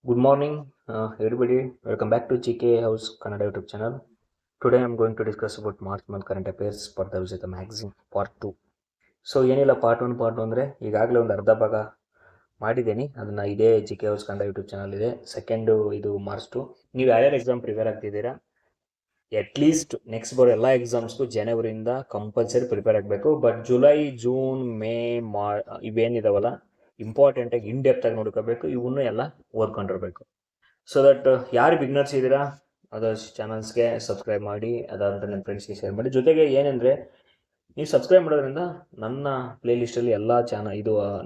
Good morning, everybody. Welcome back to GK House Kannada YouTube channel. Today I'm going to discuss about March month current affairs ಸ್ಪರ್ಧಾ ವಿಜೇತ magazine part 2. So ಏನಿಲ್ಲ part 1 ಅಂದರೆ ಈಗಾಗಲೇ ಒಂದು ಅರ್ಧ ಭಾಗ ಮಾಡಿದ್ದೀನಿ. ಅದನ್ನು ಇದೇ GK House Kannada YouTube channel ಇದೆ. ಸೆಕೆಂಡು ಇದು ಮಾರ್ಚ್ 2. ನೀವು ಯಾರ್ಯಾರು ಎಕ್ಸಾಮ್ ಪ್ರಿಪೇರ್ ಆಗ್ತಿದ್ದೀರಾ, ಅಟ್ಲೀಸ್ಟ್ ನೆಕ್ಸ್ಟ್ ಬರೋ ಎಲ್ಲ ಎಕ್ಸಾಮ್ಸ್ಗೂ ಜನವರಿಯಿಂದ ಕಂಪಲ್ಸರಿ ಪ್ರಿಪೇರ್ ಆಗಬೇಕು. ಬಟ್ ಜುಲೈ, ಜೂನ್, ಮೇ, ಇವೇನಿದಾವಲ್ಲ ಇಂಪಾರ್ಟೆಂಟಾಗಿ ಇನ್ ಡೆಪ್ತ್ ಆಗಿ ನೋಡ್ಕೋಬೇಕು. ಇವನ್ನೂ ಎಲ್ಲ ಓದ್ಕೊಂಡಿರ್ಬೇಕು. ಸೊ ದಟ್ ಯಾರು ಬಿಗ್ನರ್ಸ್ ಇದ್ದೀರಾ ಅದರ್ಸ್ ಚಾನಲ್ಸ್ಗೆ ಸಬ್ಸ್ಕ್ರೈಬ್ ಮಾಡಿ, ಅದಾದಂಥ ನಿಮ್ಮ ಫ್ರೆಂಡ್ಸ್ಗೆ ಶೇರ್ ಮಾಡಿ. ಜೊತೆಗೆ ಏನಂದರೆ, ನೀವು ಸಬ್ಸ್ಕ್ರೈಬ್ ಮಾಡೋದ್ರಿಂದ ನನ್ನ ಪ್ಲೇ ಲಿಸ್ಟಲ್ಲಿ ಎಲ್ಲ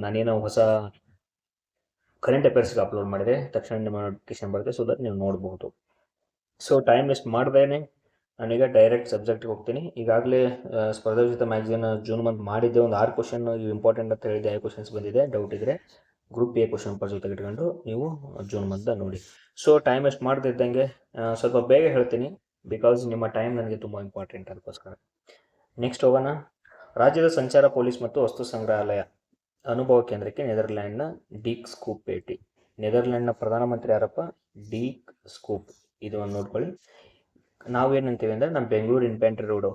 ನಾನೇನೋ ಹೊಸ ಕರೆಂಟ್ ಅಫೇರ್ಸ್ಗೆ ಅಪ್ಲೋಡ್ ಮಾಡಿದೆ ತಕ್ಷಣ ನಿಮ್ಮ ನೋಟಿಫಿಕೇಶನ್ ಬರುತ್ತೆ. ಸೊ ದಟ್ ನೀವು ನೋಡ್ಬೋದು. ಸೊ ಟೈಮ್ ವೇಸ್ಟ್ ಮಾಡ್ದೇನೆ ನಾನೀಗ ಡೈರೆಕ್ಟ್ ಸಬ್ಜೆಕ್ಟ್ಗೆ ಹೋಗ್ತೀನಿ. ಈಗಾಗಲೇ ಸ್ಪರ್ಧಾ ವಿಜೇತ ಮ್ಯಾಗಝಿನ್ ಜೂನ್ ಮಂತ್ ಮಾಡಿದ್ದೆ. ಒಂದು 6 ಕ್ವಶನ್ ಇಂಪಾರ್ಟೆಂಟ್ ಅಂತ ಹೇಳಿದೆ. 5 ಕ್ವಶನ್ಸ್ ಬಂದಿದೆ. ಡೌಟ್ ಇದ್ದರೆ ಗ್ರೂಪ್ ಎ ಕ್ವಶನ್ ಪೇಪರ್ ಜೊತೆಗೆ ಇಟ್ಕೊಂಡು ನೀವು ಜೂನ್ ಮಂತ್ ನೋಡಿ. ಸೊ ಟೈಮ್ ವೇಸ್ಟ್ ಮಾಡ್ತಿದ್ದಂಗೆ ಸ್ವಲ್ಪ ಬೇಗ ಹೇಳ್ತೀನಿ, ಬಿಕಾಸ್ ನಿಮ್ಮ ಟೈಮ್ ನನಗೆ ತುಂಬ ಇಂಪಾರ್ಟೆಂಟ್. ಅದಕ್ಕೋಸ್ಕರ ನೆಕ್ಸ್ಟ್ ಹೋಗೋಣ. ರಾಜ್ಯದ ಸಂಚಾರ ಪೊಲೀಸ್ ಮತ್ತು ವಸ್ತು ಸಂಗ್ರಹಾಲಯ ಅನುಭವ ಕೇಂದ್ರಕ್ಕೆ ನೆದರ್ಲ್ಯಾಂಡ್ನ ಡೀಕ್ ಸ್ಕೂಪ್ ಭೇಟಿ. ನೆದರ್ಲ್ಯಾಂಡ್ನ ಪ್ರಧಾನಮಂತ್ರಿ ಯಾರಪ್ಪ? Dick Schoof. ಇದನ್ನು ನೋಡ್ಕೊಳ್ಳಿ. ನಾವೇನಂತೀವಿ ಅಂದರೆ, ನಮ್ಮ Bengaluru infantry road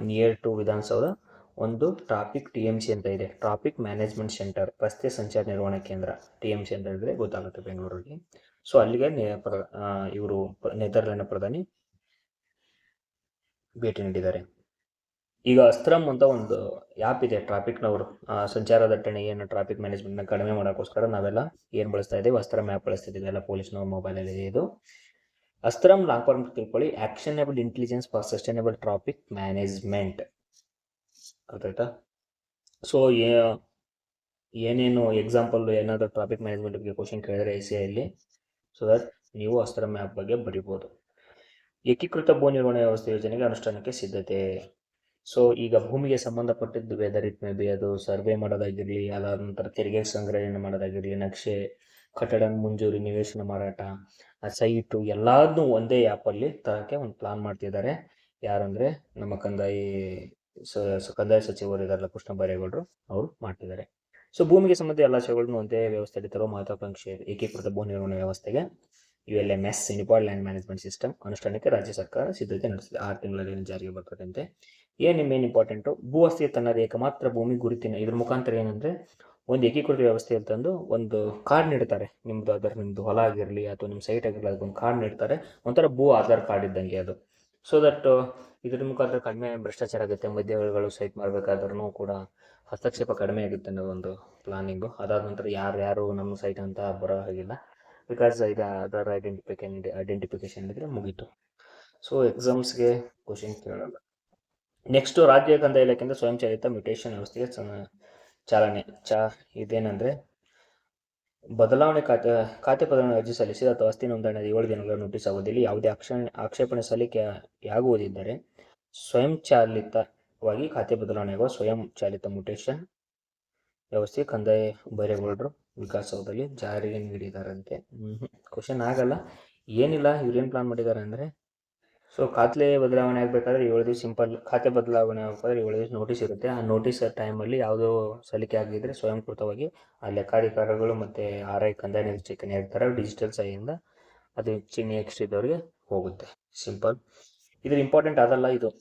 near to Vidhana Soudha ಒಂದು ಟ್ರಾಫಿಕ್ TMC ಅಂತ ಇದೆ, ಟ್ರಾಫಿಕ್ ಮ್ಯಾನೇಜ್ಮೆಂಟ್ ಸೆಂಟರ್, ರಸ್ತೆ ಸಂಚಾರ ನಿರ್ವಹಣಾ ಕೇಂದ್ರ, TMC ಅಂತ ಹೇಳಿದ್ರೆ ಗೊತ್ತಾಗುತ್ತೆ ಬೆಂಗಳೂರಲ್ಲಿ. ಸೊ ಅಲ್ಲಿಗೆ ಇವರು ನೆದರ್ಲ್ಯಾಂಡ್ ಪ್ರಧಾನಿ ಭೇಟಿ ನೀಡಿದ್ದಾರೆ. ಈಗ ಅಸ್ತ್ರಮ್ ಅಂತ ಒಂದು ಆ್ಯಪ್ ಇದೆ ಟ್ರಾಫಿಕ್ನವರು, ಸಂಚಾರ ದಟ್ಟಣೆ ಏನು ಟ್ರಾಫಿಕ್ ಮ್ಯಾನೇಜ್ಮೆಂಟ್ನ ಕಡಿಮೆ ಮಾಡೋಕ್ಕೋಸ್ಕರ ನಾವೆಲ್ಲ ಏನು ಬಳಸ್ತಾ ಇದ್ದೀವಿ, ಅಸ್ತ್ರಮ್ ಆ್ಯಪ್ ಬಳಸ್ತಾ ಇದ್ದೀವಿ ಎಲ್ಲ ಪೊಲೀಸ್ನವ್ರ ಮೊಬೈಲಲ್ಲಿ ಇದೆ. ಇದು ಅಸ್ತ್ರಮ್ ಲಾಂಗ್ ಫಾರ್ಮ್ ತಿಳ್ಕೊಳ್ಳಿ, actionable intelligence for sustainable traffic management. ಗೊತ್ತಾಯ್ತಾ? ಸೊ ಏನೇನು ಎಕ್ಸಾಂಪಲ್ ಏನಾದರೂ ಟ್ರಾಫಿಕ್ ಮ್ಯಾನೇಜ್ಮೆಂಟ್ ಬಗ್ಗೆ ಕ್ವಶನ್ ಕೇಳಿದ್ರೆ SIಯಲ್ಲಿ, ಸೊ ದಟ್ ನೀವು ಅಸ್ತ್ರಮ್ ಆ್ಯಪ್ ಬಗ್ಗೆ ಬರಿಬೋದು. ಏಕೀಕೃತ ಭೂ ನಿರ್ವಹಣೆ ವ್ಯವಸ್ಥೆ ಯೋಜನೆಗೆ ಅನುಷ್ಠಾನಕ್ಕೆ ಸಿದ್ಧತೆ. ಸೊ ಈಗ ಭೂಮಿಗೆ ಸಂಬಂಧಪಟ್ಟಿದ್ದು ವೆದರ್ ಇಟ್ ಮೇ ಬಿ ಅದು ಸರ್ವೆ ಮಾಡೋದಾಗಿರಲಿ, ಅದಾದ ನಂತರ ತೆರಿಗೆ ಸಂಗ್ರಹಣೆ ಮಾಡೋದಾಗಿರಲಿ, ನಕ್ಷೆ, ಕಟ್ಟಡ ಮಂಜೂರಿ, ನಿವೇಶನ ಮಾರಾಟ, ಸೈಟು ಎಲ್ಲದನ್ನೂ ಒಂದೇ ಆ್ಯಪಲ್ಲಿ ತರೋಕ್ಕೆ ಒಂದು ಪ್ಲಾನ್ ಮಾಡ್ತಿದ್ದಾರೆ. ಯಾರಂದರೆ ನಮ್ಮ ಕಂದಾಯ ಸಚಿವರು ಇದಾರಲ್ಲ, ಕೃಷ್ಣ ಬೈರೇಗೌಡರು, ಅವರು ಮಾಡ್ತಿದ್ದಾರೆ. ಸೊ ಭೂಮಿಗೆ ಸಂಬಂಧ ಎಲ್ಲ ಸೇವೆಗಳನ್ನು ಒಂದೇ ವ್ಯವಸ್ಥೆಯಲ್ಲಿ ತರುವ ಮಹತ್ವಾಕಾಂಕ್ಷೆ ಏಕೀಕೃತ ಭೂ ನಿರ್ವಹಣೆ ವ್ಯವಸ್ಥೆಗೆ ULMS unified land management system ಅನುಷ್ಠಾನಕ್ಕೆ ರಾಜ್ಯ ಸರ್ಕಾರ ಸಿದ್ಧತೆ ನಡೆಸಿದೆ. 6 ತಿಂಗಳಲ್ಲಿ ಜಾರಿಗೆ ಬರ್ತದಂತೆ. ಏನು ಮೇನ್ ಇಂಪಾರ್ಟೆಂಟು, ಭೂ ಅಸ್ತಿ ತನ್ನದೇ ಏಕಮಾತ್ರ ಭೂಮಿ ಗುರುತಿನ. ಇದ್ರ ಮುಖಾಂತರ ಏನಂದರೆ, ಒಂದು ಏಕೀಕೃತ ವ್ಯವಸ್ಥೆಯಲ್ಲಿ ತಂದು ಒಂದು ಕಾರ್ಡ್ ನೀಡ್ತಾರೆ. ನಿಮ್ಮದು ಹೊಲ ಆಗಿರಲಿ ಅಥವಾ ನಿಮ್ಮ ಸೈಟ್ ಆಗಿರಲಿ, ಅದಕ್ಕೊಂದು ಕಾರ್ಡ್ ನೀಡ್ತಾರೆ. ಒಂಥರ ಭೂ ಆಧಾರ್ ಕಾರ್ಡ್ ಇದ್ದಂಗೆ ಅದು. ಸೊ ದಟ್ ಇದ್ರ ಮುಖಾಂತರ ಕಡಿಮೆ ಭ್ರಷ್ಟಾಚಾರ ಆಗುತ್ತೆ. ಮಧ್ಯವರ್ತಿಗಳು ಸೈಟ್ ಮಾಡಬೇಕಾದ್ರೂ ಕೂಡ ಹಸ್ತಕ್ಷೇಪ ಕಡಿಮೆ ಆಗುತ್ತೆ ಅನ್ನೋ ಒಂದು ಪ್ಲಾನಿಂಗು. ಅದಾದ ನಂತರ ಯಾರು ನಮ್ಮ ಸೈಟ್ ಅಂತ ಬರೋ ಹಾಗಿಲ್ಲ, ಬಿಕಾಸ್ ಈಗ ಅದರ್ ಐಡೆಂಟಿಫಿಕೇಶನ್ ಇದ್ದರೆ ಮುಗೀತು. ಸೊ ಎಕ್ಸಾಮ್ಸ್ಗೆ ಕ್ವಶನ್ ಕೇಳಲ್ಲ. ನೆಕ್ಸ್ಟು, ರಾಜ್ಯ ಕಂದಾಯ ಇಲಾಖೆಯಿಂದ ಸ್ವಯಂಚಾಲಿತ ಮ್ಯೂಟೇಷನ್ ವ್ಯವಸ್ಥೆಗೆ ಚಾಲನೆ. ಇದೇನೆಂದರೆ, ಬದಲಾವಣೆ ಖಾತೆ ಬದಲಾವಣೆ ಅರ್ಜಿ ಸಲ್ಲಿಸಿದ ಅಥವಾ ಆಸ್ತಿ ನೋಂದಣಿ 7 ದಿನಗಳ ನೋಟಿಸ್ ಅವಧಿಯಲ್ಲಿ ಯಾವುದೇ ಆಕ್ಷೇಪಣೆ ಸಲ್ಲಿಕೆಯಾಗುವುದಿದ್ದರೆ ಸ್ವಯಂಚಾಲಿತವಾಗಿ ಖಾತೆ ಬದಲಾವಣೆಯಾಗುವ ಸ್ವಯಂಚಾಲಿತ ಮ್ಯೂಟೇಷನ್ ವ್ಯವಸ್ಥೆ ಕಂದಾಯ ಬೈರೇಗೌಡರು ವಿಕಾಸಸೌಧದಲ್ಲಿ ಜಾರಿಗೆ ನೀಡಿದಾರಂತೆ. ಕ್ವಶನ್ ಆಗಲ್ಲ, ಏನಿಲ್ಲ. ಇವ್ರೇನು ಪ್ಲಾನ್ ಮಾಡಿದ್ದಾರೆ ಅಂದರೆ, ಸೊ ಖಾತೆ ಬದಲಾವಣೆ ಆಗಬೇಕಾದ್ರೆ 7 ದಿವಸ ಸಿಂಪಲ್, ಖಾತೆ ಬದಲಾವಣೆ ಆಗಬೇಕಾದ್ರೆ 7 ದಿವಸ ನೋಟಿಸ್ ಇರುತ್ತೆ. ಆ ನೋಟಿಸ್ ಟೈಮಲ್ಲಿ ಯಾವುದೋ ಸಲ್ಲಿಕೆ ಆಗಿದ್ದರೆ ಸ್ವಯಂಕೃತವಾಗಿ ಆ ಲೆಕ್ಕಾಧಿಕಾರಿಗಳು ಮತ್ತು RI ಕಂದಾಯ ನಿರೀಕ್ಷಕರು ಇರ್ತಾರೆ, ಡಿಜಿಟಲ್ ಸಹಿಯಿಂದ ಅದು ನೆಕ್ಸ್ಟ್ ಇದ್ದವ್ರಿಗೆ ಹೋಗುತ್ತೆ. ಸಿಂಪಲ್. ಇದ್ರ ಇಂಪಾರ್ಟೆಂಟ್ ಅದಲ್ಲ, ಇದು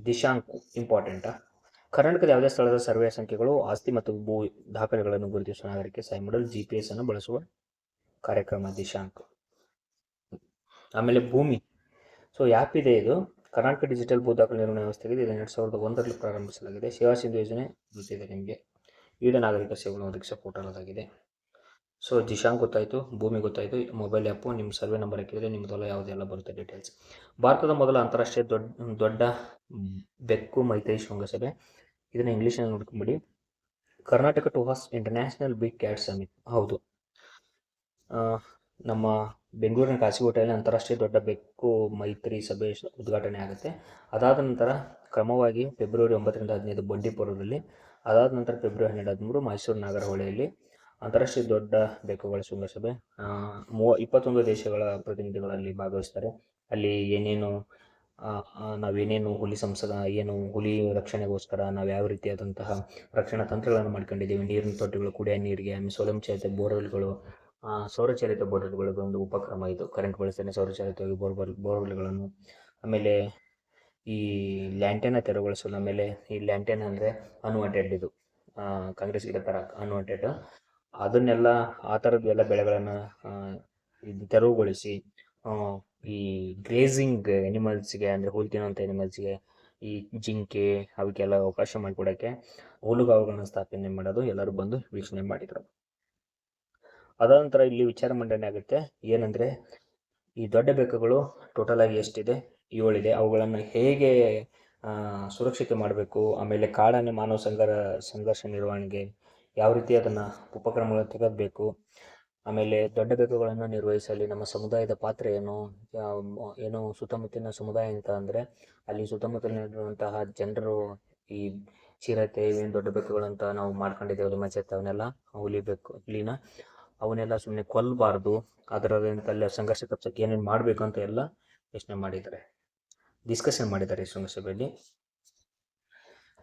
ದಿಶಾಂಕ್ ಇಂಪಾರ್ಟೆಂಟಾ. ಕರ್ನಾಟಕದ ಯಾವುದೇ ಸ್ಥಳದ ಸರ್ವೆ ಸಂಖ್ಯೆಗಳು, ಆಸ್ತಿ ಮತ್ತು ಭೂ ದಾಖಲೆಗಳನ್ನು ಗುರುತಿಸುವ ನಾಗರಿಕರಿಗೆ ಸಹಾಯ ಮಾಡಲು GPS ಅನ್ನು ಬಳಸುವ ಕಾರ್ಯಕ್ರಮ ದಿಶಾಂಕ್. ಆಮೇಲೆ ಭೂಮಿ, ಸೊ ಆ್ಯಪ್ ಇದೆ. ಇದು ಕರ್ನಾಟಕ ಡಿಜಿಟಲ್ ಭೂ ದಾಖಲೆ ನಿರ್ವಹಣೆ ವ್ಯವಸ್ಥೆಗೆ ಇದು 2001ರಲ್ಲಿ ಪ್ರಾರಂಭಿಸಲಾಗಿದೆ. ಸೇವಾ ಸಿಂಧು ಯೋಜನೆ ಗೊತ್ತಿದೆ ನಿಮಗೆ, ವಿವಿಧ ನಾಗರಿಕ ಸೇವೆಗಳನ್ನು ಒದಗಿಸುವ ಪೋರ್ಟಲ್ ಅದಾಗಿದೆ. ಸೊ ದಿಶಾಂಕ್ ಗೊತ್ತಾಯಿತು, ಭೂಮಿ ಗೊತ್ತಾಯಿತು. ಮೊಬೈಲ್ ಆ್ಯಪು, ನಿಮ್ಮ ಸರ್ವೆ ನಂಬರ್ ಹಾಕಿದರೆ ನಿಮ್ಮದೆಲ್ಲ ಯಾವುದೆಲ್ಲ ಬರುತ್ತೆ ಡೀಟೇಲ್ಸ್. ಭಾರತದ ಮೊದಲ ಅಂತಾರಾಷ್ಟ್ರೀಯ ದೊಡ್ಡ ಬೆಕ್ಕು ಮೈತ್ರಿ ಶೃಂಗಸಭೆ. ಇದನ್ನು ಇಂಗ್ಲೀಷಲ್ಲಿ ನೋಡ್ಕೊಂಬಿಡಿ. Karnataka to host international big cat summit. ಹೌದು, ನಮ್ಮ ಬೆಂಗಳೂರಿನ ಖಾಸಗಿ ಹೋಟೆಲ್ನ ಅಂತಾರಾಷ್ಟ್ರೀಯ ದೊಡ್ಡ ಬೆಕ್ಕು ಮೈತ್ರಿ ಸಭೆ ಉದ್ಘಾಟನೆ ಆಗುತ್ತೆ. ಅದಾದ ನಂತರ ಕ್ರಮವಾಗಿ ಫೆಬ್ರವರಿ 9ರಿಂದ 15 ಬಂಡೀಪುರದಲ್ಲಿ, ಅದಾದ ನಂತರ ಫೆಬ್ರವರಿ 12, 13 ಮೈಸೂರು ನಾಗರಹೊಳೆಯಲ್ಲಿ ಅಂತಾರಾಷ್ಟ್ರೀಯ ದೊಡ್ಡ ಬೆಕ್ಕುಗಳ ಶೃಂಗಸಭೆ. 21 ದೇಶಗಳ ಪ್ರತಿನಿಧಿಗಳಲ್ಲಿ ಭಾಗವಹಿಸ್ತಾರೆ. ಅಲ್ಲಿ ನಾವೇನೇನು ಹುಲಿ ರಕ್ಷಣೆಗೋಸ್ಕರ ನಾವು ಯಾವ ರೀತಿಯಾದಂತಹ ರಕ್ಷಣಾ ತಂತ್ರಗಳನ್ನು ಮಾಡ್ಕೊಂಡಿದ್ದೀವಿ, ನೀರಿನ ತೊಟ್ಟಿಗಳು, ಕುಡಿಯೋ ನೀರಿಗೆ, ಸ್ವಯಂಚಾಲಿತ ಬೋರ್ವೆಲ್ಗಳು, ಸೌರಚಾಲಿತ ಬೋರ್ವೆಲ್ಗಳು ಒಂದು ಉಪಕ್ರಮ. ಇದು ಕರೆಂಟ್ ಬಳಸ್ತೇನೆ ಸೌರಚಾಲಿತವಾಗಿ ಬೋರ್ವೆಲ್ಗಳನ್ನು. ಆಮೇಲೆ ಈ ಲ್ಯಾಂಟೇನ ತೆರವುಗೊಳಿಸಲು. ಆಮೇಲೆ ಈ ಲ್ಯಾಂಟೇನ್ ಅಂದರೆ ಅನ್ವಾಂಟೆಡ್, ಇದು ಕಾಂಗ್ರೆಸ್ ಗಿಡ ಥರ ಅನ್ವಾಂಟೆಡ್, ಅದನ್ನೆಲ್ಲ ಆ ಥರದ್ದು ಎಲ್ಲ ಬೆಳೆಗಳನ್ನು ಇದು ತೆರವುಗೊಳಿಸಿ ಈ ಗ್ರೇಸಿಂಗ್ ಎನಿಮಲ್ಸ್ಗೆ, ಅಂದರೆ ಹುಲ್ಲು ತಿನ್ನುವಂಥ ಎನಿಮಲ್ಸ್ಗೆ, ಈ ಜಿಂಕೆ ಅವಕ್ಕೆಲ್ಲ ಅವಕಾಶ ಮಾಡಿಕೊಡೋಕ್ಕೆ ಹುಲ್ಲುಗಾವಲುಗಳನ್ನು ಸ್ಥಾಪನೆ ಮಾಡೋದು ಎಲ್ಲರೂ ಬಂದು ವೀಕ್ಷಣೆ ಮಾಡಿದರು. ಅದಾದ ನಂತರ ಇಲ್ಲಿ ವಿಚಾರ ಮಂಡನೆ ಆಗುತ್ತೆ. ಏನಂದರೆ ಈ ದೊಡ್ಡ ಬೆಕ್ಕುಗಳು ಟೋಟಲ್ ಆಗಿ ಎಷ್ಟಿದೆ? 7 ಇದೆ. ಅವುಗಳನ್ನು ಹೇಗೆ ಸುರಕ್ಷಿತ ಮಾಡಬೇಕು, ಆಮೇಲೆ ಕಾಡಾನೆ ಮಾನವ ಸಂಘರ್ಷ ನಿರ್ವಹಣೆಗೆ ಯಾವ ರೀತಿ ಅದನ್ನು ಉಪಕ್ರಮಗಳನ್ನು ತೆಗೆದಬೇಕು, ಆಮೇಲೆ ದೊಡ್ಡ ಬೆಕ್ಕುಗಳನ್ನು ನಿರ್ವಹಿಸಲು ನಮ್ಮ ಸಮುದಾಯದ ಪಾತ್ರ ಏನು ಸುತ್ತಮುತ್ತಲಿನ ಸಮುದಾಯ ಅಂತ ಅಂದರೆ ಅಲ್ಲಿ ಸುತ್ತಮುತ್ತಲಿರುವಂತಹ ಜನರು ಈ ಚಿರತೆ ಇವೇನು ದೊಡ್ಡ ಬೆಕ್ಕುಗಳಂತ ನಾವು ಮಾಡ್ಕೊಂಡಿದ್ದೇವೆ ಮಚ್ಚೆತ್ತ ಅವನ್ನೆಲ್ಲ ಹುಲಿನ ಅವನ್ನೆಲ್ಲ ಸುಮ್ಮನೆ ಕೊಲ್ಲಬಾರ್ದು, ಅದರಲ್ಲ ಸಂಘರ್ಷ ತಪ್ಪಿಸೋಕ್ಕೆ ಏನೇನು ಮಾಡಬೇಕು ಅಂತ ಎಲ್ಲ ಯೋಚನೆ ಮಾಡಿದ್ದಾರೆ, ಡಿಸ್ಕಷನ್ ಮಾಡಿದ್ದಾರೆ ಈ ಶೃಂಗಸಭೆಯಲ್ಲಿ.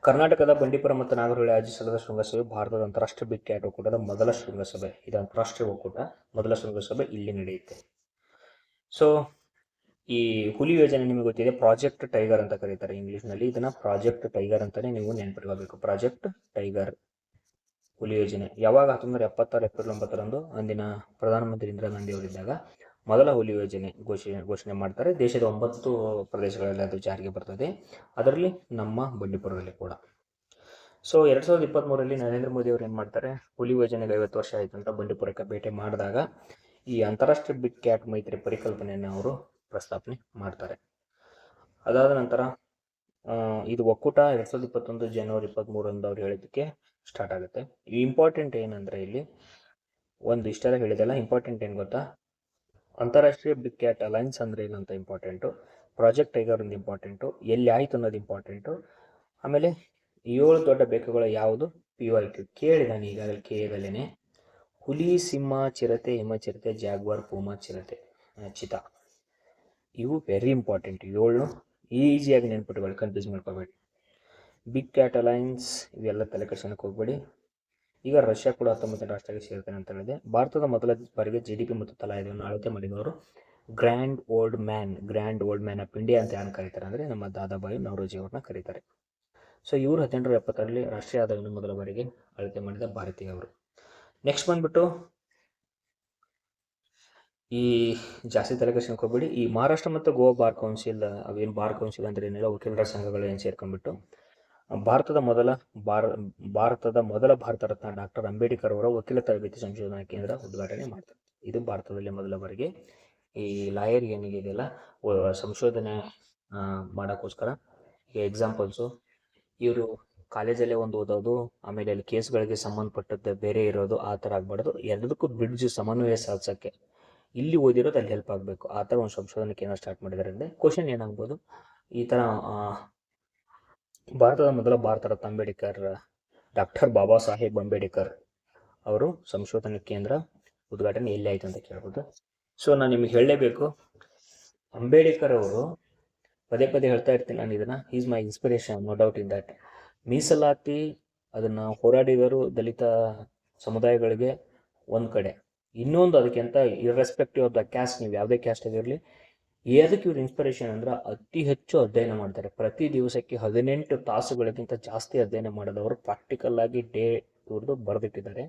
ಕರ್ನಾಟಕದ ಬಂಡೀಪುರ ಮತ್ತು ನಾಗರಹೊಳೆ ಆಯೋಜಿಸಲಾದ ಶೃಂಗಸಭೆ ಭಾರತದ ಅಂತಾರಾಷ್ಟ್ರೀಯ ಬಿಗ್ ಕ್ಯಾಟ್ ಒಕ್ಕೂಟದ ಮೊದಲ ಶೃಂಗಸಭೆ. ಇದು ಅಂತಾರಾಷ್ಟ್ರೀಯ ಒಕ್ಕೂಟ ಮೊದಲ ಶೃಂಗಸಭೆ ಇಲ್ಲಿ ನಡೆಯುತ್ತೆ. ಸೊ ಈ ಹುಲಿ ಯೋಜನೆ ನಿಮಗೆ ಗೊತ್ತಿದೆ, ಪ್ರಾಜೆಕ್ಟ್ ಟೈಗರ್ ಅಂತ ಕರೀತಾರೆ ಇಂಗ್ಲೀಷ್ನಲ್ಲಿ. ಇದನ್ನ ಪ್ರಾಜೆಕ್ಟ್ ಟೈಗರ್ ಅಂತಾನೆ ನೀವು ನೆನಪಿಟ್ಕೋಬೇಕು. ಪ್ರಾಜೆಕ್ಟ್ ಟೈಗರ್ ಹುಲಿ ಯೋಜನೆ ಯಾವಾಗ 1976 ಏಪ್ರಿಲ್ 9ರಂದು ಅಂದಿನ ಪ್ರಧಾನಮಂತ್ರಿ ಇಂದಿರಾ ಗಾಂಧಿ ಅವರಿದ್ದಾಗ ಮೊದಲ ಹುಲಿ ಯೋಜನೆ ಘೋಷಣೆ ಮಾಡ್ತಾರೆ. ದೇಶದ 9 ಪ್ರದೇಶಗಳಲ್ಲಿ ಅದು ಜಾರಿಗೆ ಬರ್ತದೆ, ಅದರಲ್ಲಿ ನಮ್ಮ ಬಂಡೀಪುರದಲ್ಲಿ ಕೂಡ. ಸೊ 2023ರಲ್ಲಿ ನರೇಂದ್ರ ಮೋದಿ ಅವರು ಏನು ಮಾಡ್ತಾರೆ, ಹುಲಿ ಯೋಜನೆಗೆ 50 ವರ್ಷ ಆಯಿತು ಅಂತ ಬಂಡೀಪುರಕ್ಕೆ ಭೇಟಿ ಮಾಡಿದಾಗ ಈ ಅಂತಾರಾಷ್ಟ್ರೀಯ ಬಿಗ್ ಕ್ಯಾಟ್ ಮೈತ್ರಿ ಪರಿಕಲ್ಪನೆಯನ್ನು ಅವರು ಪ್ರಸ್ತಾಪನೆ ಮಾಡ್ತಾರೆ. ಅದಾದ ನಂತರ ಇದು ಒಕ್ಕೂಟ 2021 ಜನವರಿ 23ರಂದು ಅವ್ರು ಹೇಳಿದ್ದಕ್ಕೆ ಸ್ಟಾರ್ಟ್ ಆಗುತ್ತೆ. ಈ ಇಂಪಾರ್ಟೆಂಟ್ ಏನಂದರೆ ಇಲ್ಲಿ ಒಂದು ಇಷ್ಟೆಲ್ಲ ಹೇಳಿದೆಲ್ಲ, ಇಂಪಾರ್ಟೆಂಟ್ ಏನು ಗೊತ್ತಾ, ಅಂತಾರಾಷ್ಟ್ರೀಯ ಬಿಗ್ ಕ್ಯಾಟ್ ಅಲೈನ್ಸ್ ಅಂದರೆ ಏನಂತ ಇಂಪಾರ್ಟೆಂಟು, ಪ್ರಾಜೆಕ್ಟ್ ಟೈಗರ್ ಒಂದು ಇಂಪಾರ್ಟೆಂಟು, ಎಲ್ಲಿ ಆಯಿತು ಅನ್ನೋದು ಇಂಪಾರ್ಟೆಂಟು, ಆಮೇಲೆ 7 ದೊಡ್ಡ ಬೆಕ್ಕುಗಳು ಯಾವುದು PYQ ಕೇಳಿದಾನೆ ಈಗಾಗಲೇ ಕೇಳಿದಲೇನೆ. ಹುಲಿ, ಸಿಂಹ, ಚಿರತೆ, ಹಿಮಚಿರತೆ, ಜಾಗ್ವಾರ್, ಪೂಮಾ, ಚಿತಾ, ಇವು ವೆರಿ ಇಂಪಾರ್ಟೆಂಟ್. 7 ಈಸಿಯಾಗಿ ನೆನ್ಪಿಟ್ಕೊಳ್ಳಿ, ಕನ್ಫ್ಯೂಸ್ ಮಾಡ್ಕೋಬೇಡಿ. ಬಿಗ್ ಕ್ಯಾಟ್ ಅಲೈನ್ಸ್ ಇವೆಲ್ಲ ತಲೆ ಕೆಡಿಸ್ಕೊಳ್ಳೋಕೆ ಹೋಗಬೇಡಿ. ಈಗ ರಷ್ಯಾ ಕೂಡ 19ನೇ ರಾಷ್ಟ್ರಕ್ಕೆ ಸೇರ್ತಾನೆ ಅಂತ ಹೇಳಿದೆ. ಭಾರತದ ಮೊದಲ ಬಾರಿಗೆ GDP ಮತ್ತು ತಲಾ ಇದನ್ನು ಅಳತೆ ಮಾಡಿದವರು grand old man of India ಅಂತ ಯಾರು ಕರೀತಾರೆ ಅಂದರೆ ನಮ್ಮ ದಾದಾಬಾಯಿ ನವರೋಜಿ ಅವ್ರನ್ನ ಕರೀತಾರೆ. ಸೊ ಇವರು 1870ರಲ್ಲಿ ರಾಷ್ಟ್ರೀಯ ಆದಾಯವನ್ನು ಮೊದಲ ಬಾರಿಗೆ ಅಳತೆ ಮಾಡಿದ ಭಾರತೀಯವರು. ನೆಕ್ಸ್ಟ್ ಬಂದ್ಬಿಟ್ಟು ಈ ಜಾಸ್ತಿ ತಲೆ ಕೆಡಿಸ್ಕೊಳ್ಳೋಕೆ ಹೋಗಬೇಡಿ. ಈ ಮಹಾರಾಷ್ಟ್ರ ಮತ್ತು ಗೋವಾ ಬಾರ್ ಕೌನ್ಸಿಲ್, ಅವೇನು ಬಾರ್ ಕೌನ್ಸಿಲ್ ಅಂದರೆ ಏನಿಲ್ಲ, ವಕೀಲರ ಸಂಘಗಳು ಏನು ಸೇರ್ಕೊಂಡ್ಬಿಟ್ಟು ಭಾರತದ ಮೊದಲ ಭಾರತ ರತ್ನ ಡಾಕ್ಟರ್ ಅಂಬೇಡ್ಕರ್ ಅವರ ವಕೀಲ ತರಬೇತಿ ಸಂಶೋಧನಾ ಕೇಂದ್ರ ಉದ್ಘಾಟನೆ ಮಾಡ್ತಾರೆ. ಇದು ಭಾರತದಲ್ಲಿ ಮೊದಲ ಬಾರಿಗೆ ಈ ಲಾಯರ್ ಏನಿದೆಯಲ್ಲ ಸಂಶೋಧನೆ ಮಾಡೋಕ್ಕೋಸ್ಕರ. ಈ ಎಕ್ಸಾಂಪಲ್ಸು, ಇವರು ಕಾಲೇಜಲ್ಲೇ ಒಂದು ಓದೋದು, ಆಮೇಲೆ ಅಲ್ಲಿ ಕೇಸ್ಗಳಿಗೆ ಸಂಬಂಧಪಟ್ಟದ್ದು ಬೇರೆ ಇರೋದು, ಆ ಥರ ಆಗಬಾರ್ದು. ಎರಡಕ್ಕೂ ಬ್ರಿಡ್ಜ್ ಸಮನ್ವಯ ಸಾಧಿಸೋಕ್ಕೆ ಇಲ್ಲಿ ಓದಿರೋದು ಅಲ್ಲಿ ಹೆಲ್ಪ್ ಆಗಬೇಕು, ಆ ಥರ ಒಂದು ಸಂಶೋಧನೆ ಕೇಂದ್ರ ಸ್ಟಾರ್ಟ್ ಮಾಡಿದ್ದಾರೆ. ಅಂದರೆ ಕ್ವಶನ್ ಏನಾಗ್ಬೋದು, ಈ ಥರ ಭಾರತದ ಮೊದಲ ಭಾರತ ರತ್ನ ಅಂಬೇಡ್ಕರ್, ಡಾಕ್ಟರ್ ಬಾಬಾ ಸಾಹೇಬ್ ಅಂಬೇಡ್ಕರ್ ಅವರು ಸಂಶೋಧನಾ ಕೇಂದ್ರ ಉದ್ಘಾಟನೆ ಎಲ್ಲಿ ಆಯಿತು ಅಂತ ಕೇಳ್ಬೋದು. ಸೊ ನಾನು ನಿಮಗೆ ಹೇಳಲೇಬೇಕು, ಅಂಬೇಡ್ಕರ್ ಅವರು ಪದೇ ಹೇಳ್ತಾ ಇರ್ತೀನಿ ನಾನು ಇದನ್ನು, is my inspiration, no doubt in that. ಮೀಸಲಾತಿ ಅದನ್ನು ಹೋರಾಡಿದರು ದಲಿತ ಸಮುದಾಯಗಳಿಗೆ ಒಂದು ಕಡೆ, ಇನ್ನೊಂದು ಅದಕ್ಕಿಂತ ಇರ್ರೆಸ್ಪೆಕ್ಟಿವ್ ಆಫ್ ದ ಕ್ಯಾಸ್ಟ್, ನೀವು ಯಾವುದೇ ಕ್ಯಾಸ್ಟ್ ಆಗಿರಲಿ, ಅದಕ್ಕೆ ಇವ್ರು ಇನ್ಸ್ಪಿರೇಷನ್ ಅಂದ್ರೆ ಅತಿ ಹೆಚ್ಚು ಅಧ್ಯಯನ ಮಾಡ್ತಾರೆ. ಪ್ರತಿ ದಿವಸಕ್ಕೆ 18 ತಾಸುಗಳಿಗಿಂತ ಜಾಸ್ತಿ ಅಧ್ಯಯನ ಮಾಡಿದವರು ಪ್ರಾಕ್ಟಿಕಲ್ ಆಗಿ ಇವ್ರದ್ದು ಬರೆದಿಟ್ಟಿದ್ದಾರೆ,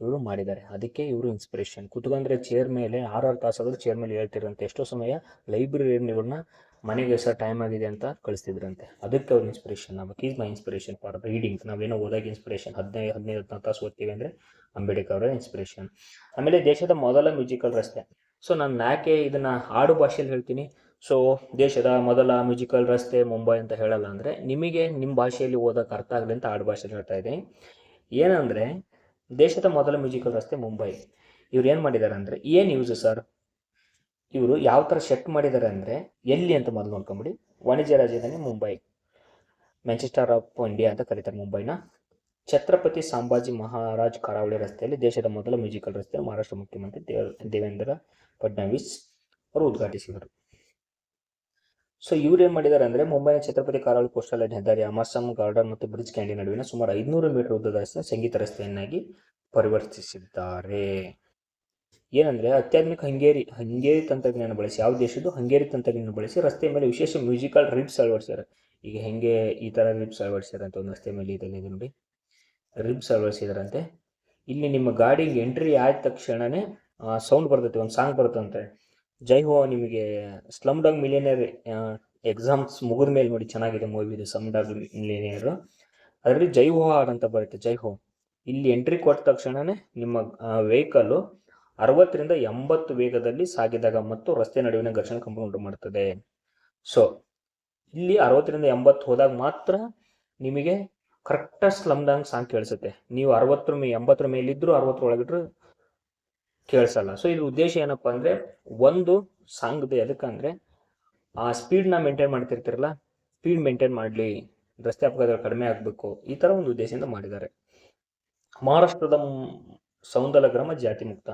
ಇವರು ಮಾಡಿದ್ದಾರೆ. ಅದಕ್ಕೆ ಇವರು ಇನ್ಸ್ಪಿರೇಷನ್. ಕುತ್ಕೊಂಡ್ರೆ ಚೇರ್ ಮೇಲೆ 6 ತಾಸಾದರೂ ಚೇರ್ ಮೇಲೆ ಹೇಳ್ತಿರಂತೆ. ಎಷ್ಟೋ ಸಮಯ ಲೈಬ್ರರಿಯನ್ನು ಇವ್ರನ್ನ ಮನೆಗೆ ಸಹ ಟೈಮ್ ಆಗಿದೆ ಅಂತ ಕಳಿಸ್ತಿದ್ರಂತೆ. ಅದಕ್ಕೆ ಅವ್ರ ಇನ್ಸ್ಪಿರೇಷನ್ ಆಗ್ಬೇಕು. Is my inspiration for reading. ನಾವೇನೋ ಓದಾಗಿ ಇನ್ಸ್ಪಿರೇಷನ್ 15 ತಾಸು ಓದ್ತೀವಿ ಅಂದರೆ ಅಂಬೇಡ್ಕರ್ ಅವರ ಇನ್ಸ್ಪಿರೇಷನ್. ಆಮೇಲೆ ದೇಶದ ಮೊದಲ ಮ್ಯೂಸಿಕಲ್ ರಸ್ತೆ. ಸೊ ನಾನು ಯಾಕೆ ಇದನ್ನು ಆಡು ಭಾಷೆಯಲ್ಲಿ ಹೇಳ್ತೀನಿ, ಸೊ ದೇಶದ ಮೊದಲ ಮ್ಯೂಸಿಕಲ್ ರಸ್ತೆ ಮುಂಬೈ ಅಂತ ಹೇಳಲ್ಲ ಅಂದರೆ ನಿಮಗೆ ನಿಮ್ಮ ಭಾಷೆಯಲ್ಲಿ ಓದೋಕೆ ಅರ್ಥ ಆಗಲಿ ಅಂತ ಆಡು ಭಾಷೆಯಲ್ಲಿ ಹೇಳ್ತಾ ಇದ್ದೀನಿ. ಏನಂದರೆ ದೇಶದ ಮೊದಲ ಮ್ಯೂಸಿಕಲ್ ರಸ್ತೆ ಮುಂಬೈ. ಇವ್ರು ಏನು ಮಾಡಿದ್ದಾರೆ ಅಂದರೆ, ಏನು ಯೂಸ್ ಸರ್, ಇವರು ಯಾವ ಥರ ಸೆಟ್ ಮಾಡಿದ್ದಾರೆ ಅಂದರೆ, ಎಲ್ಲಿ ಅಂತ ಮೊದಲು ನೋಡ್ಕೊಂಬಿಡಿ. ವಾಣಿಜ್ಯ ರಾಜಧಾನಿ ಮುಂಬೈ, ಮ್ಯಾಂಚೆಸ್ಟರ್ ಆಫ್ ಇಂಡಿಯಾ ಅಂತ ಕರೀತಾರೆ ಮುಂಬೈನ. ಛತ್ರಪತಿ ಸಂಭಾಜಿ ಮಹಾರಾಜ್ ಕರಾವಳಿ ರಸ್ತೆಯಲ್ಲಿ ದೇಶದ ಮೊದಲ ಮ್ಯೂಸಿಕಲ್ ರಸ್ತೆ ಮಹಾರಾಷ್ಟ್ರ ಮುಖ್ಯಮಂತ್ರಿ ದೇವೇಂದ್ರ ಫಡ್ನವೀಸ್ ಅವರು ಉದ್ಘಾಟಿಸಿದರು. ಸೊ ಇವ್ರು ಏನು ಮಾಡಿದ್ದಾರೆ ಅಂದರೆ, ಮುಂಬೈನ ಛತ್ರಪತಿ ಕರಾವಳಿ ಕೋಸ್ಟಲ್ ಲೈನ್ ಹೆದ್ದಾರಿ ಅಮಾಸಮ್ ಗಾರ್ಡನ್ ಮತ್ತು ಬ್ರಿಡ್ಜ್ ಕ್ಯಾಂಡಿ ನಡುವಿನ ಸುಮಾರು 500 ಮೀಟರ್ ಉದ್ದದ ಸಂಗೀತ ರಸ್ತೆಯನ್ನಾಗಿ ಪರಿವರ್ತಿಸಿದ್ದಾರೆ. ಏನಂದರೆ ಅತ್ಯಾಧುನಿಕ ಹಂಗೇರಿ ತಂತ್ರಜ್ಞಾನ ಬಳಸಿ, ಯಾವ ದೇಶದ್ದು ಹಂಗೇರಿ ತಂತ್ರಜ್ಞಾನ ಬಳಸಿ ರಸ್ತೆ ಮೇಲೆ ವಿಶೇಷ ಮ್ಯೂಸಿಕಲ್ ರಿಬ್ಸ್ ಅಳವಡಿಸ್ಯಾರ. ಈಗ ಹೆಂಗೆ ಈ ಥರ ರಿಬ್ಸ್ ಅಳವಡಿಸ್ಯಾರಂತ ಒಂದು ರಸ್ತೆ ಮೇಲೆ ಇದರಲ್ಲಿ ನೋಡಿ ರಿಬ್ಸ್ ಅಳವಡಿಸಿದಾರಂತೆ. ಇಲ್ಲಿ ನಿಮ್ಮ ಗಾಡಿಗೆ ಎಂಟ್ರಿ ಆದ ತಕ್ಷಣವೇ ಸೌಂಡ್ ಬರ್ತೈತೆ, ಒಂದು ಸಾಂಗ್ ಬರುತ್ತಂತೆ. ಜೈ ಹೋ, ನಿಮಗೆ ಸ್ಲಮ್ ಡಾಗ್ ಮಿಲಿಯನೇರ್ ಎಕ್ಸಾಮ್ಸ್ ಮುಗಿದ ಮೇಲೆ ನೋಡಿ, ಚೆನ್ನಾಗಿದೆ ಮೂವಿ ಇದು ಸ್ಲಮ್ ಡಾಗ್ ಮಿಲಿಯನೇರು. ಅದರಲ್ಲಿ ಜೈ ಹೋ ಹಾಡ್ ಅಂತ ಬರುತ್ತೆ, ಜೈ ಹೋ. ಇಲ್ಲಿ ಎಂಟ್ರಿ ಕೊಟ್ಟ ತಕ್ಷಣವೇ ನಿಮ್ಮ ವೆಹಿಕಲ್ಲು 60ರಿಂದ 80 ವೇಗದಲ್ಲಿ ಸಾಗಿದಾಗ ಮತ್ತು ರಸ್ತೆ ನಡುವಿನ ಘರ್ಷಣೆ ಕಂಪನ ಉಂಟು ಮಾಡುತ್ತದೆ. ಸೊ ಇಲ್ಲಿ 60ರಿಂದ 80 ಹೋದಾಗ ಮಾತ್ರ ನಿಮಗೆ ಕರೆಕ್ಟಾಗಿ ಸ್ಲಮ್ ಡಾಗ್ ಸಾಂಗ್ ಕೇಳಿಸುತ್ತೆ. ನೀವು 80ರ ಮೇಲಿದ್ದರೂ 60 ಒಳಗಿದ್ರು ಕೇಳಿಸಲ್ಲ. ಸೊ ಇದ್ರ ಉದ್ದೇಶ ಏನಪ್ಪ ಅಂದರೆ, ಒಂದು ಸಾಂಗ್ದು ಎದಕ್ಕಂದರೆ ಆ ಸ್ಪೀಡ್ನ ಮೇಂಟೈನ್ ಮಾಡ್ತಿರ್ತಿರಲ್ಲ, ಸ್ಪೀಡ್ ಮೇಂಟೈನ್ ಮಾಡಲಿ, ರಸ್ತೆ ಅಪಘಾತಗಳು ಕಡಿಮೆ ಆಗಬೇಕು, ಈ ಥರ ಒಂದು ಉದ್ದೇಶದಿಂದ ಮಾಡಿದ್ದಾರೆ. ಮಹಾರಾಷ್ಟ್ರದ ಸೌಂದಲ ಗ್ರಾಮ ಜಾತಿ ಮುಕ್ತ.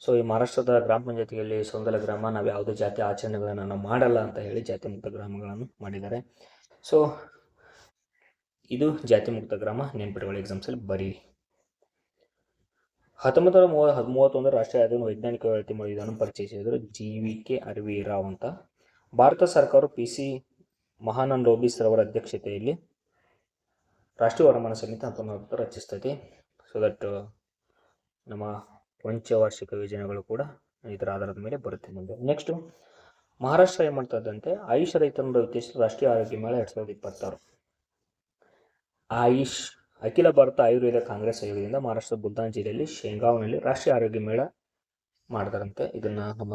ಸೊ ಈ ಮಹಾರಾಷ್ಟ್ರದ ಗ್ರಾಮ ಪಂಚಾಯತಿಯಲ್ಲಿ ಸೌಂದಲ ಗ್ರಾಮ, ನಾವು ಯಾವುದೇ ಜಾತಿ ಆಚರಣೆಗಳನ್ನು ನಾವು ಮಾಡಲ್ಲ ಅಂತ ಹೇಳಿ ಜಾತಿ ಮುಕ್ತ ಗ್ರಾಮಗಳನ್ನು ಮಾಡಿದ್ದಾರೆ. ಸೊ ಇದು ಜಾತಿ ಮುಕ್ತ ಗ್ರಾಮ, ನೆನ್ಪಿಟ್ಕೊಳ್ಳಿ, ಎಕ್ಸಾಮ್ಸಲ್ಲಿ ಬರೀ. 1931 ರಾಷ್ಟ್ರೀಯ ಆಯೋಗವನ್ನು ವೈಜ್ಞಾನಿಕ ಅಳತೆ ಮಾಡುವ ವಿಧಾನ ಪರಿಚಯಿಸಿದರು GVK ಅರ್ವಿ ರಾವ್ ಅಂತ. ಭಾರತ ಸರ್ಕಾರ PC ಮಹಾನಂದೋಬಿಸ್ ರವರ ಅಧ್ಯಕ್ಷತೆಯಲ್ಲಿ ರಾಷ್ಟ್ರೀಯ ವರಮಾನ ಸಮಿತಿ 1940 ರಚಿಸ್ತೈತಿ. ಸೊ ದಟ್ ನಮ್ಮ ಪಂಚವಾರ್ಷಿಕ ಯೋಜನೆಗಳು ಕೂಡ ಇದರ ಆಧಾರದ ಮೇಲೆ ಬರುತ್ತೆ ಮುಂದೆ. ನೆಕ್ಸ್ಟು ಮಹಾರಾಷ್ಟ್ರ ಏನು ಮಾಡ್ತಾ ಇದ್ದಂತೆ, ಆಯುಷ್ ರೈತರನ್ನು ಉದ್ದೇಶಿಸಿ ರಾಷ್ಟ್ರೀಯ ಆರೋಗ್ಯ ಮೇಳ 2026. ಆಯುಷ್ ಅಖಿಲ ಭಾರತ ಆಯುರ್ವೇದ ಕಾಂಗ್ರೆಸ್ ಆಯೋಗದಿಂದ ಮಹಾರಾಷ್ಟ್ರದ ಬುಲ್ದಾನ್ ಜಿಲ್ಲೆಯಲ್ಲಿ ಶೇಂಗಾವ್ನಲ್ಲಿ ರಾಷ್ಟ್ರೀಯ ಆರೋಗ್ಯ ಮೇಳ ಮಾಡ್ತಾರಂತೆ. ಇದನ್ನು ನಮ್ಮ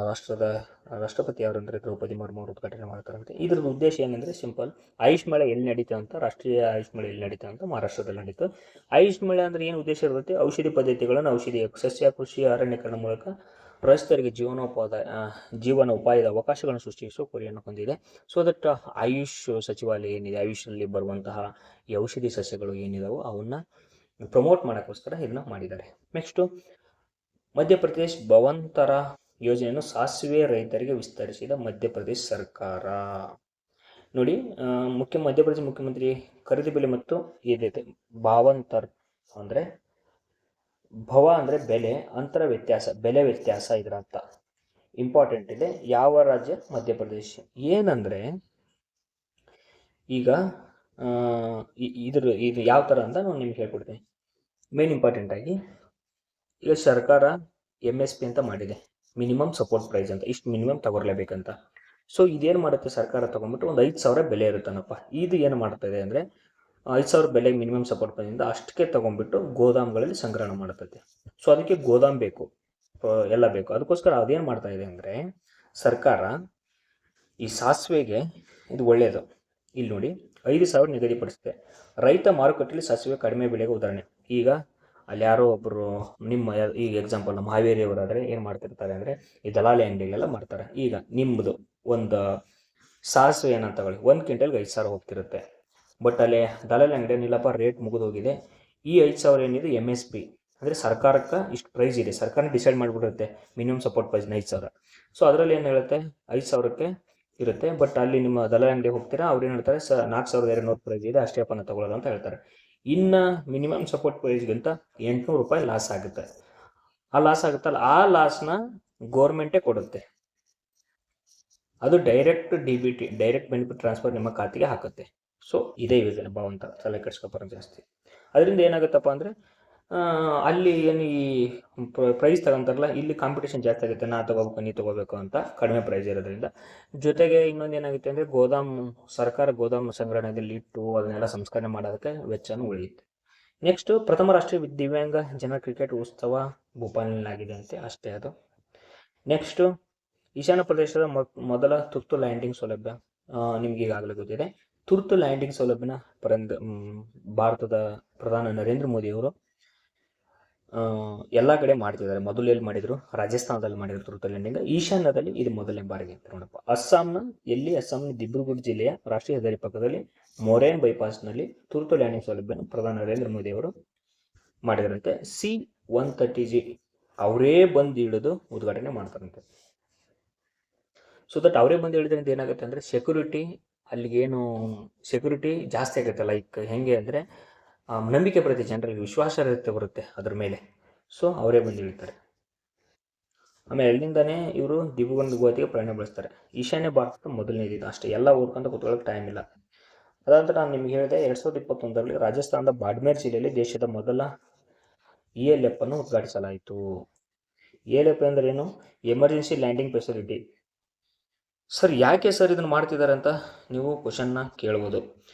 ರಾಷ್ಟ್ರಪತಿ ಅವರಂದರೆ ದ್ರೌಪದಿ ಮುರ್ಮು ಅವರು ಉದ್ಘಾಟನೆ ಮಾಡ್ತಾರಂತೆ. ಇದ್ರದ್ದು ಉದ್ದೇಶ ಏನಂದರೆ ಸಿಂಪಲ್, ಆಯುಷ್ ಮೇಳ ಎಲ್ಲಿ ನಡೀತಾ ಅಂತ, ರಾಷ್ಟ್ರೀಯ ಆಯುಷ್ ಮೇಳ ಎಲ್ಲಿ ನಡೀತಾ ಅಂತ ಮಹಾರಾಷ್ಟ್ರದಲ್ಲಿ ನಡೀತು. ಆಯುಷ್ ಮೇಳ ಅಂದರೆ ಏನು ಉದ್ದೇಶ ಇರುತ್ತೆ, ಔಷಧಿ ಪದ್ಧತಿಗಳನ್ನು, ಸಸ್ಯ ಕೃಷಿ ಅರಣ್ಯೀಕರಣ ಮೂಲಕ ಪ್ರಸ್ತರಿಗೆ ಜೀವನ ಉಪಾಯದ ಅವಕಾಶಗಳನ್ನು ಸೃಷ್ಟಿಸುವ ಗುರಿಯನ್ನು ಹೊಂದಿದೆ. ಸೊ ದಟ್ ಆಯುಷ್ ಸಚಿವಾಲಯ ಏನಿದೆ, ಆಯುಷಲ್ಲಿ ಬರುವಂತಹ ಈ ಔಷಧಿ ಸಸ್ಯಗಳು ಏನಿದಾವೋ ಅವನ್ನ ಪ್ರಮೋಟ್ ಮಾಡೋಕ್ಕೋಸ್ಕರ ಇದನ್ನ ಮಾಡಿದ್ದಾರೆ. ನೆಕ್ಸ್ಟು ಮಧ್ಯಪ್ರದೇಶ್ ಭವಂತರ ಯೋಜನೆಯನ್ನು ಸಾಸಿವೆ ರೈತರಿಗೆ ವಿಸ್ತರಿಸಿದ ಮಧ್ಯಪ್ರದೇಶ ಸರ್ಕಾರ. ನೋಡಿ, ಮಧ್ಯಪ್ರದೇಶ ಮುಖ್ಯಮಂತ್ರಿ ಖರೀದಿ ಬೆಲೆ ಮತ್ತು ಇದೈತೆ ಭಾವಂತರ್ ಅಂದರೆ ಭವ ಅಂದರೆ ಬೆಲೆ, ಅಂತರ ವ್ಯತ್ಯಾಸ, ಬೆಲೆ ವ್ಯತ್ಯಾಸ, ಇದರ ಅರ್ಥ ಇಂಪಾರ್ಟೆಂಟ್ ಇದೆ. ಯಾವ ರಾಜ್ಯ? ಮಧ್ಯಪ್ರದೇಶ. ಏನಂದರೆ ಈಗ ಇದು ಯಾವ ಥರ ಅಂತ ನಾನು ನಿಮ್ಗೆ ಹೇಳ್ಕೊಡ್ತೀನಿ. ಮೇನ್ ಇಂಪಾರ್ಟೆಂಟ್ ಆಗಿ ಈಗ ಸರ್ಕಾರ MSP ಅಂತ ಮಾಡಿದೆ, ಮಿನಿಮಮ್ ಸಪೋರ್ಟ್ ಪ್ರೈಸ್ ಅಂತ, ಇಷ್ಟು ಮಿನಿಮಮ್ ತಗೊಳ್ಲೇಬೇಕಂತ. ಸೊ ಇದೇನು ಮಾಡುತ್ತೆ, ಸರ್ಕಾರ ತೊಗೊಂಡ್ಬಿಟ್ಟು ಒಂದು 5,000 ಬೆಲೆ ಇರುತ್ತಾನಪ್ಪ. ಇದು ಏನು ಮಾಡ್ತದೆ ಅಂದರೆ 5,000 ಬೆಲೆ ಮಿನಿಮಮ್ ಸಪೋರ್ಟ್ ಪ್ರೈಸಿಂದ ಅಷ್ಟಕ್ಕೆ ತೊಗೊಂಡ್ಬಿಟ್ಟು ಗೋದಾಮ್ಗಳಲ್ಲಿ ಸಂಗ್ರಹಣ ಮಾಡ್ತದೆ. ಸೊ ಅದಕ್ಕೆ ಗೋದಾಮ್ ಬೇಕು, ಎಲ್ಲ ಬೇಕು. ಅದಕ್ಕೋಸ್ಕರ ಅದೇನು ಮಾಡ್ತಾ ಇದೆ ಅಂದರೆ ಸರ್ಕಾರ ಈ ಸಾಸಿವೆಗೆ ಇದು ಒಳ್ಳೆಯದು. ಇಲ್ಲಿ ನೋಡಿ 5,000 ನಿಗದಿಪಡಿಸುತ್ತೆ. ರೈತ ಮಾರುಕಟ್ಟೆಯಲ್ಲಿ ಸಾಸಿವೆ ಕಡಿಮೆ ಬೆಲೆಗೆ ಉದಾಹರಣೆ. ಈಗ ಅಲ್ಲಿ ಯಾರೋ ಒಬ್ಬರು ನಿಮ್ಮ ಈಗ ಎಕ್ಸಾಂಪಲ್ ನಮ್ಮ ಹಾವೇರಿ ಅವರಾದರೆ ಏನು ಮಾಡ್ತಿರ್ತಾರೆ ಅಂದರೆ ಈ ದಲಾಲಿ ಅಂಗಡಿಗೆಲ್ಲ ಮಾಡ್ತಾರೆ. ಈಗ ನಿಮ್ಮದು ಒಂದು ಸಾಸಿವೆ ಏನಂತ ತಗೊಳ್ಳಿ, 1 ಕ್ವಿಂಟಲ್ಗೆ 5,000 ಹೋಗ್ತಿರುತ್ತೆ. ಬಟ್ ಅಲ್ಲಿ ದಲಾಲಿ ಅಂಗಡಿ ಇಲ್ಲಪ್ಪ, ರೇಟ್ ಮುಗಿದೋಗಿದೆ, ಈ 5,000 ಏನಿದೆ MSP ಅಂದರೆ ಸರ್ಕಾರಕ್ಕೆ ಇಷ್ಟು ಪ್ರೈಸ್ ಇದೆ, ಸರ್ಕಾರ ಡಿಸೈಡ್ ಮಾಡಿಬಿಡುತ್ತೆ ಮಿನಿಮಮ್ ಸಪೋರ್ಟ್ ಪ್ರೈಸ್ನ 5,000. ಸೊ ಅದರಲ್ಲಿ ಏನು ಹೇಳುತ್ತೆ, 5,000ಕ್ಕೆ ಇರುತ್ತೆ. ಬಟ್ ಅಲ್ಲಿ ನಿಮ್ಮ ದಲಾಲಿ ಅಂಗಡಿ ಹೋಗ್ತೀರಾ, ಅವ್ರು ಏನು ಹೇಳ್ತಾರೆ, 4,200 ಪ್ರೈಸ್ ಇದೆ, ಅಷ್ಟೇ ಅಪ್ಪನ ತಗೊಳ್ಳೋದು ಅಂತ ಹೇಳ್ತಾರೆ. ಇನ್ನು ಮಿನಿಮಮ್ ಸಪೋರ್ಟ್ ಪ್ರೈಸ್ಗಿಂತ 800 ರೂಪಾಯಿ ಲಾಸ್ ಆಗುತ್ತೆ. ಆ ಲಾಸ್ ಆಗುತ್ತಲ್ಲ, ಆ ಲಾಸ್ನ ಗೋರ್ಮೆಂಟೇ ಕೊಡುತ್ತೆ. ಅದು direct DBT, direct benefit transfer ನಿಮ್ಮ ಖಾತೆಗೆ ಹಾಕುತ್ತೆ. ಸೊ ಇದೇ ಯೋಜನೆ ಭಾವಂತ, ತಲೆ ಕೆಡಿಸ್ಕೊಬಾರ ಜಾಸ್ತಿ. ಅದರಿಂದ ಏನಾಗುತ್ತಪ್ಪ ಅಂದರೆ ಅಲ್ಲಿ ಏನು ಈ ಪ್ರೈಸ್ ತಗೊಂತಾರಲ್ಲ, ಇಲ್ಲಿ ಕಾಂಪಿಟೇಷನ್ ಜಾಸ್ತಿ ಆಗುತ್ತೆ, ನಾ ತೊಗೋಬೇಕು ನೀ ತೊಗೋಬೇಕು ಅಂತ, ಕಡಿಮೆ ಪ್ರೈಸ್ ಇರೋದ್ರಿಂದ. ಜೊತೆಗೆ ಇನ್ನೊಂದು ಏನಾಗುತ್ತೆ ಅಂದರೆ ಸರ್ಕಾರ ಗೋದಾಮ್ ಸಂಗ್ರಹಣೆಯಲ್ಲಿ ಇಟ್ಟು ಅದನ್ನೆಲ್ಲ ಸಂಸ್ಕರಣೆ ಮಾಡೋದಕ್ಕೆ ವೆಚ್ಚನೂ ಉಳಿಯುತ್ತೆ. ನೆಕ್ಸ್ಟು ಪ್ರಥಮ ರಾಷ್ಟ್ರೀಯ ದಿವ್ಯಾಂಗ ಜನರ ಕ್ರಿಕೆಟ್ ಉತ್ಸವ ಭೋಪಾಲ್ನಲ್ಲಾಗಿದೆ ಅಂತೆ, ಅಷ್ಟೇ ಅದು. ನೆಕ್ಸ್ಟು ಈಶಾನ್ಯ ಪ್ರದೇಶದ ಮೊದಲ ತುರ್ತು ಲ್ಯಾಂಡಿಂಗ್ ಸೌಲಭ್ಯ ನಿಮ್ಗೆ ಈಗಾಗಲೇ ಗೊತ್ತಿದೆ. ತುರ್ತು ಲ್ಯಾಂಡಿಂಗ್ ಸೌಲಭ್ಯನ ಭಾರತದ ಪ್ರಧಾನಿ ನರೇಂದ್ರ ಮೋದಿಯವರು ಎಲ್ಲ ಕಡೆ ಮಾಡ್ತಿದ್ದಾರೆ. ಮೊದಲು ಎಲ್ಲಿ ಮಾಡಿದರು, ರಾಜಸ್ಥಾನದಲ್ಲಿ ಮಾಡಿದ್ರು ತುರ್ತು ಲ್ಯಾಂಡಿಂಗ್. ಈಶಾನ್ಯದಲ್ಲಿ ಇದು ಮೊದಲನೇ ಬಾರಿಗೆ ಅಂತ ನೋಡಪ್ಪ. ಅಸ್ಸಾಂನ ದಿಬ್ರುಗಢ ಜಿಲ್ಲೆಯ ರಾಷ್ಟ್ರೀಯ ಹೆದ್ದಾರಿ ಪಕ್ಕದಲ್ಲಿ ಮೊರೇನ್ ಬೈಪಾಸ್ನಲ್ಲಿ ತುರ್ತು ಲ್ಯಾಂಡಿಂಗ್ ಸೌಲಭ್ಯನ ಪ್ರಧಾನಿ ನರೇಂದ್ರ ಮೋದಿ ಅವರು ಮಾಡಿದರಂತೆ. C-130G ಅವರೇ ಬಂದು ಇಳಿದು ಉದ್ಘಾಟನೆ ಮಾಡ್ತಾರಂತೆ. ಸೊ ದಟ್ ಅವರೇ ಬಂದು ಹೇಳಿದ್ರಿಂದ ಏನಾಗುತ್ತೆ ಅಂದರೆ ಅಲ್ಲಿಗೇನು ಸೆಕ್ಯೂರಿಟಿ ಜಾಸ್ತಿ ಆಗುತ್ತೆ. ಲೈಕ್ ಹೆಂಗೆ ಅಂದರೆ ನಂಬಿಕೆ ಬರುತ್ತೆ, ಜನರಿಗೆ ವಿಶ್ವಾಸಾರ್ಹತೆ ಬರುತ್ತೆ ಅದ್ರ ಮೇಲೆ. ಸೊ ಅವರೇ ಬಂದು ಹೇಳ್ತಾರೆ. ಆಮೇಲೆ ಅಲ್ಲಿಂದನೇ ಇವರು ದಿಬ್ಬಗಂಧ ಗುವಾಹಟಿಗೆ ಪ್ರಯಾಣ ಬೆಳೆಸ್ತಾರೆ. ಈಶಾನ್ಯ ಭಾರತದ ಮೊದಲನೇದು ಅಷ್ಟೇ, ಎಲ್ಲ ಓದ್ಕೊಂತ ಕೂತ್ಕೊಳ್ಳೋಕೆ ಟೈಮ್ ಇಲ್ಲ. ಅದಾದ ನಾನು ನಿಮ್ಗೆ ಹೇಳಿದೆ 2021ರಲ್ಲಿ ರಾಜಸ್ಥಾನದ ಬಾಡ್ಮೇರ್ ಜಿಲ್ಲೆಯಲ್ಲಿ ದೇಶದ ಮೊದಲ ELF ಅನ್ನು ಉದ್ಘಾಟಿಸಲಾಯಿತು. ELF ಅಂದ್ರೆ ಏನು? Emergency landing facility. ಸರ್ ಯಾಕೆ ಸರ್ ಇದನ್ನು ಮಾಡ್ತಿದ್ದಾರೆ ಅಂತ ನೀವು ಕ್ವಶನ್ನ ಕೇಳ್ಬೋದು.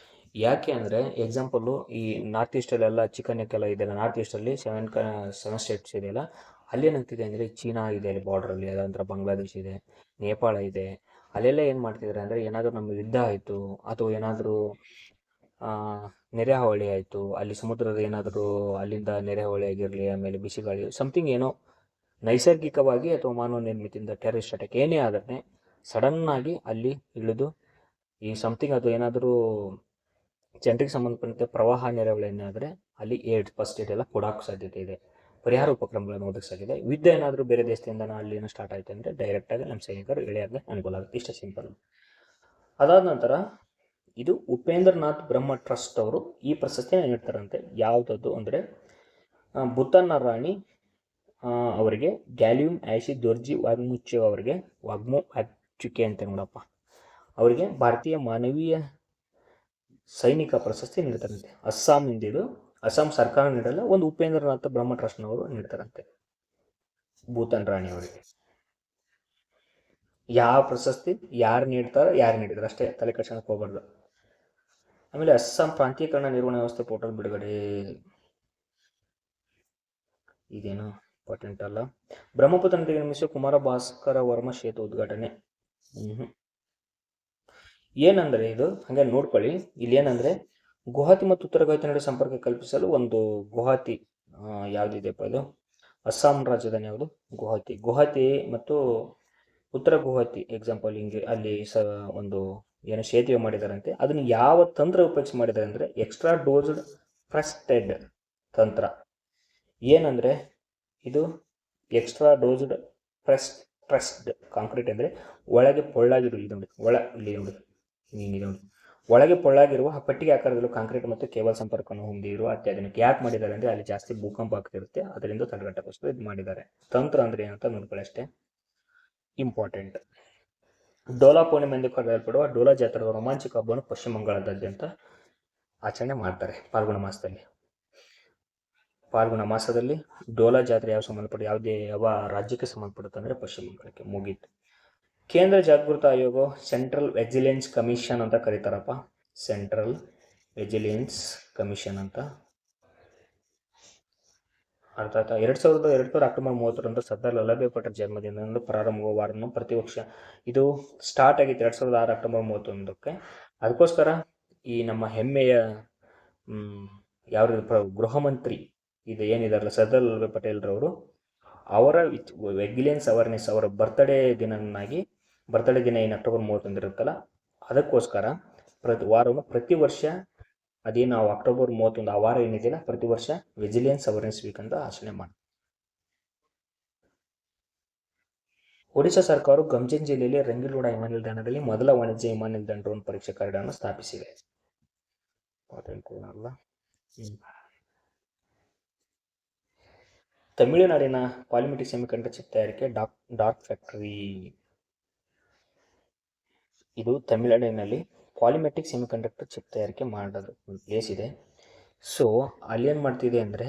ಯಾಕೆ ಅಂದರೆ ಎಕ್ಸಾಂಪಲ್ಲು ಈ ನಾರ್ತ್ ಈಸ್ಟಲ್ಲೆಲ್ಲ ಚಿಕನ್ ನೆಕ್ಕೆಲ್ಲ ಇದೆಯಲ್ಲ, ನಾರ್ತ್ ಈಸ್ಟಲ್ಲಿ ಸೆವೆನ್ ಸ್ಟೇಟ್ಸ್ ಇದೆಯಲ್ಲ, ಅಲ್ಲೇನಾಗ್ತಿದೆ ಅಂದರೆ ಚೀನಾ ಇದೆ ಅಲ್ಲಿ ಬಾರ್ಡ್ರಲ್ಲಿ, ಅದಂತರ ಬಾಂಗ್ಲಾದೇಶ ಇದೆ, ನೇಪಾಳ ಇದೆ, ಅಲ್ಲೆಲ್ಲ ಏನು ಮಾಡ್ತಿದ್ದಾರೆ ಅಂದರೆ ಏನಾದರೂ ನಮ್ಮ ಯುದ್ಧ ಆಯಿತು ಅಥವಾ ಏನಾದರೂ ನೆರೆಹಾವಳಿ ಆಯಿತು, ಅಲ್ಲಿ ಸಮುದ್ರದ ಏನಾದರೂ ಅಲ್ಲಿಂದ ನೆರೆಹಾವಳಿ ಆಗಿರಲಿ, ಆಮೇಲೆ ಬಿಸಿಗಾಳಿ ಸಮಥಿಂಗ್ ಏನೋ ನೈಸರ್ಗಿಕವಾಗಿ ಅಥವಾ ಮಾನವ ನಿರ್ಮಿತಿಯಿಂದ ಟೆರರಿಸ್ಟ್ ಅಟ್ಯಾಕ್ ಏನೇ ಆದರೆ ಸಡನ್ನಾಗಿ ಅಲ್ಲಿ ಇಳಿದು ಈ ಸಮಥಿಂಗ್ ಅದು ಏನಾದರೂ ಜನರಿಗೆ ಸಂಬಂಧಪಟ್ಟಂತೆ ಪ್ರವಾಹ ನೆರೆಹಾವಳಿ ಏನಾದರೆ ಅಲ್ಲಿ ಫಸ್ಟ್ ಏಡ್ ಎಲ್ಲ ಕೊಡೋಕ್ಕೆ ಸಾಧ್ಯತೆ ಇದೆ. ಪರಿಹಾರ ಉಪಕ್ರಮಗಳನ್ನು ಒದಗಿಸಾಗಿದೆ. ಯುದ್ಧ ಏನಾದರೂ ಬೇರೆ ದೇಶದಿಂದ ಅಲ್ಲಿ ಏನೋ ಸ್ಟಾರ್ಟ್ ಆಯಿತು ಅಂದರೆ ಡೈರೆಕ್ಟಾಗಿ ನಮ್ಮ ಸೈನಿಕರು ಇಳಿಯೋಕ್ಕೆ ಅನುಕೂಲ ಆಗುತ್ತೆ. ಇಷ್ಟ ಸಿಂಪಲ್. ಅದಾದ ನಂತರ ಇದು ಉಪೇಂದ್ರನಾಥ್ ಬ್ರಹ್ಮ ಟ್ರಸ್ಟ್ ಅವರು ಈ ಪ್ರಶಸ್ತಿಯನ್ನು ನೀಡ್ತಾರಂತೆ. ಯಾವುದದು ಅಂದರೆ ಭೂತಾನ್ನ ರಾಣಿ ಅವರಿಗೆ ಗ್ಯಾಲಿಯಂ ಆ್ಯಶಿ ದೊರ್ಜಿ ವಾಗ್ಮುಚ್ಚೆ ಅವರಿಗೆ ವಾಗ್ಚುಕೆ ಅಂತ ನೋಡಪ್ಪ, ಅವರಿಗೆ ಭಾರತೀಯ ಮಾನವೀಯ ಸೈನಿಕ ಪ್ರಶಸ್ತಿ ನೀಡ್ತಾರಂತೆ. ಅಸ್ಸಾಂನಿಂದ ಇದು ಅಸ್ಸಾಂ ಸರ್ಕಾರ ನೀಡಲ್ಲ, ಒಂದು ಉಪೇಂದ್ರನಾಥ ಬ್ರಹ್ಮ ಟ್ರಸ್ಟ್ನವರು ನೀಡ್ತಾರಂತೆ ಭೂತಾನ್ ರಾಣಿ ಅವರಿಗೆ. ಯಾವ ಪ್ರಶಸ್ತಿ ಯಾರು ನೀಡಿದ್ರು ಅಷ್ಟೇ, ತಲೆ ಕೆಡಿಸ್ಕೊಳ್ಳೋಕೆ ಹೋಗ್ಬಾರ್ದು. ಆಮೇಲೆ ಅಸ್ಸಾಂ ಪ್ರಾಂತೀಕರಣ ನಿರ್ವಹಣಾ ವ್ಯವಸ್ಥೆ ಪೋರ್ಟಲ್ ಬಿಡುಗಡೆ, ಇದೇನು ಇಂಪಾರ್ಟೆಂಟ್ ಅಲ್ಲ. ಬ್ರಹ್ಮಪುತ್ರ ನದಿಗೆ ನಿರ್ಮಿಸುವ ಕುಮಾರ ಭಾಸ್ಕರ ವರ್ಮ ಸೇತು ಉದ್ಘಾಟನೆ. ಏನಂದರೆ ಇದು ಹಾಗೆ ನೋಡ್ಕೊಳ್ಳಿ. ಇಲ್ಲಿ ಏನಂದರೆ ಗುವಾಹಟಿ ಮತ್ತು ಉತ್ತರ ಗುವಾಹಟಿ ನಡುವೆ ಸಂಪರ್ಕ ಕಲ್ಪಿಸಲು ಒಂದು ಗುವಾಹಟಿ ಯಾವುದಿದೆಪ್ಪ ಇದು ಅಸ್ಸಾಂ ರಾಜಧಾನಿ ಯಾವುದು? ಗುವಾಹಟಿ ಮತ್ತು ಉತ್ತರ ಗುವಾಹಟಿ ಎಕ್ಸಾಂಪಲ್ ಹಿಂಗೆ ಅಲ್ಲಿ ಒಂದು ಏನೋ ಸೇತುವೆ ಮಾಡಿದಾರಂತೆ. ಅದನ್ನು ಯಾವ ತಂತ್ರ ಉಪಯೋಗಿಸಿ ಮಾಡಿದ್ದಾರೆ ಅಂದರೆ ಎಕ್ಸ್ಟ್ರಾ ಡೋಸ್ಡ್ ಪ್ರೆಸ್ಟೆಡ್ ತಂತ್ರ. ಏನಂದರೆ ಇದು ಎಕ್ಸ್ಟ್ರಾ ಡೋಸ್ಡ್ ಪ್ರೆಸ್ಡ್ ಕಾಂಕ್ರೀಟ್ ಅಂದರೆ ಒಳಗೆ ಪೊಳ್ಳಾಗಿರು, ಇದು ನೋಡಿ ಇಲ್ಲಿ ನೋಡಿ ಒಳಗೆ ಪೊಳ್ಳಾಗಿರುವ ಪಟ್ಟಿಗೆ ಆಕಾರದಲ್ಲೂ ಕಾಂಕ್ರೀಟ್ ಮತ್ತು ಕೇಬಲ್ ಸಂಪರ್ಕವನ್ನು ಹೊಂದಿರುವ ಅತ್ಯಾಧುನಿಕ. ಯಾಕೆ ಮಾಡಿದ್ದಾರೆ ಅಂದರೆ ಅಲ್ಲಿ ಜಾಸ್ತಿ ಭೂಕಂಪ ಆಗ್ತಿರುತ್ತೆ, ಅದರಿಂದ ತಡೆಗಟ್ಟೋಕ್ಕೋಸ್ಕರ ಇದು ಮಾಡಿದ್ದಾರೆ. ತಂತ್ರ ಅಂದರೆ ಏನಂತ ನೋಡ್ಕೊಳ್ಳಿ ಅಷ್ಟೇ, ಇಂಪಾರ್ಟೆಂಟ್. ಡೋಲಾ ಪೂರ್ಣಿಮೆ ಎಂದು ಕರೆಯಲ್ಪಡುವ ಡೋಲಾ ಜಾತ್ರೆಯ ರೋಮಾಂಚಕ ಹಬ್ಬವನ್ನು ಪಶ್ಚಿಮ ಬಂಗಾಳದಾದ್ಯಂತ ಆಚರಣೆ ಮಾಡ್ತಾರೆ. ಫಾಲ್ಗುಣ ಮಾಸದಲ್ಲಿ ಡೋಲಾ ಜಾತ್ರೆ ಯಾವ ರಾಜ್ಯಕ್ಕೆ ಸಂಬಂಧಪಡುತ್ತೆ ಅಂದರೆ ಪಶ್ಚಿಮ ಬಂಗಾಳಕ್ಕೆ. ಮುಗೀತು. ಕೇಂದ್ರ ಜಾಗೃತ ಆಯೋಗ ಸೆಂಟ್ರಲ್ ವಿಜಿಲೆನ್ಸ್ ಕಮಿಷನ್ ಅಂತ ಕರೀತಾರಪ್ಪ. ಸೆಂಟ್ರಲ್ ವಿಜಿಲೆನ್ಸ್ ಕಮಿಷನ್ ಅಂತ ಅರ್ಥ ಆಯ್ತಾ? 2002 ಅಕ್ಟೋಬರ್ 30ರಂದು ಸರ್ದಾರ್ ವಲ್ಲಭಾಯ್ ಪಟೇಲ್ ಜನ್ಮದಿನದಂದು ಪ್ರಾರಂಭವಾಗುವ ವಾರವನ್ನು ಪ್ರತಿ ವರ್ಷ ಇದು ಸ್ಟಾರ್ಟ್ ಆಗಿತ್ತು 2006 ಅಕ್ಟೋಬರ್ 31ಕ್ಕೆ. ಅದಕ್ಕೋಸ್ಕರ ಈ ನಮ್ಮ ಹೆಮ್ಮೆಯ ಗೃಹ ಮಂತ್ರಿ ಇದು ಏನಿದಾರಲ್ಲ ಸರ್ದಾರ್ ವಲ್ಲಭಾಯ್ ಪಟೇಲ್ರವರು, ಅವರ ವಿಜಿಲೆನ್ಸ್ ಅವೇರ್ನೆಸ್, ಅವರ ಬರ್ತ್ಡೇ ದಿನ ಏನು ಅಕ್ಟೋಬರ್ 31 ಇರುತ್ತಲ್ಲ, ಅದಕ್ಕೋಸ್ಕರ ಪ್ರತಿ ವರ್ಷ ಅದೇನು ನಾವು ಅಕ್ಟೋಬರ್ 31 ಆ ವಾರ ಏನಿದೆಯಲ್ಲ, ಪ್ರತಿ ವರ್ಷ ವಿಜಿಲೆನ್ಸ್ ಅವೇರ್ನೆಸ್ ವೀಕ್ ಅಂತ ಆಚರಣೆ ಮಾಡಿ. ಒಡಿಶಾ ಸರ್ಕಾರವು ಗಂಜನ್ ಜಿಲ್ಲೆಯಲ್ಲಿ ರಂಗಿಲೂಡ ವಿಮಾನ ನಿಲ್ದಾಣದಲ್ಲಿ ಮೊದಲ ವಾಣಿಜ್ಯ ವಿಮಾನ ನಿಲ್ದಾಣ ಡ್ರೋನ್ ಪರೀಕ್ಷಾ ಕಾರಿಡಾರ್ನ್ನು ಸ್ಥಾಪಿಸಿದೆ. ತಮಿಳುನಾಡಿನ ಪಾಲಿಮೆಟಿಕ್ ಸೆಮಿಕಂಡಕ್ಟರ್ ಚಿಪ್ ತಯಾರಿಕೆ ಡಾರ್ಕ್ ಫ್ಯಾಕ್ಟರಿ. ಇದು ತಮಿಳುನಾಡಿನಲ್ಲಿ ಪಾಲಿಮೆಟಿಕ್ ಸೆಮಿಕಂಡಕ್ಟರ್ ಚಿಪ್ ತಯಾರಿಕೆ ಮಾಡೋದು ಒಂದು ಪ್ಲೇಸ್ ಇದೆ. ಸೊ ಅಲ್ಲಿ ಏನು ಮಾಡ್ತಿದೆ ಅಂದರೆ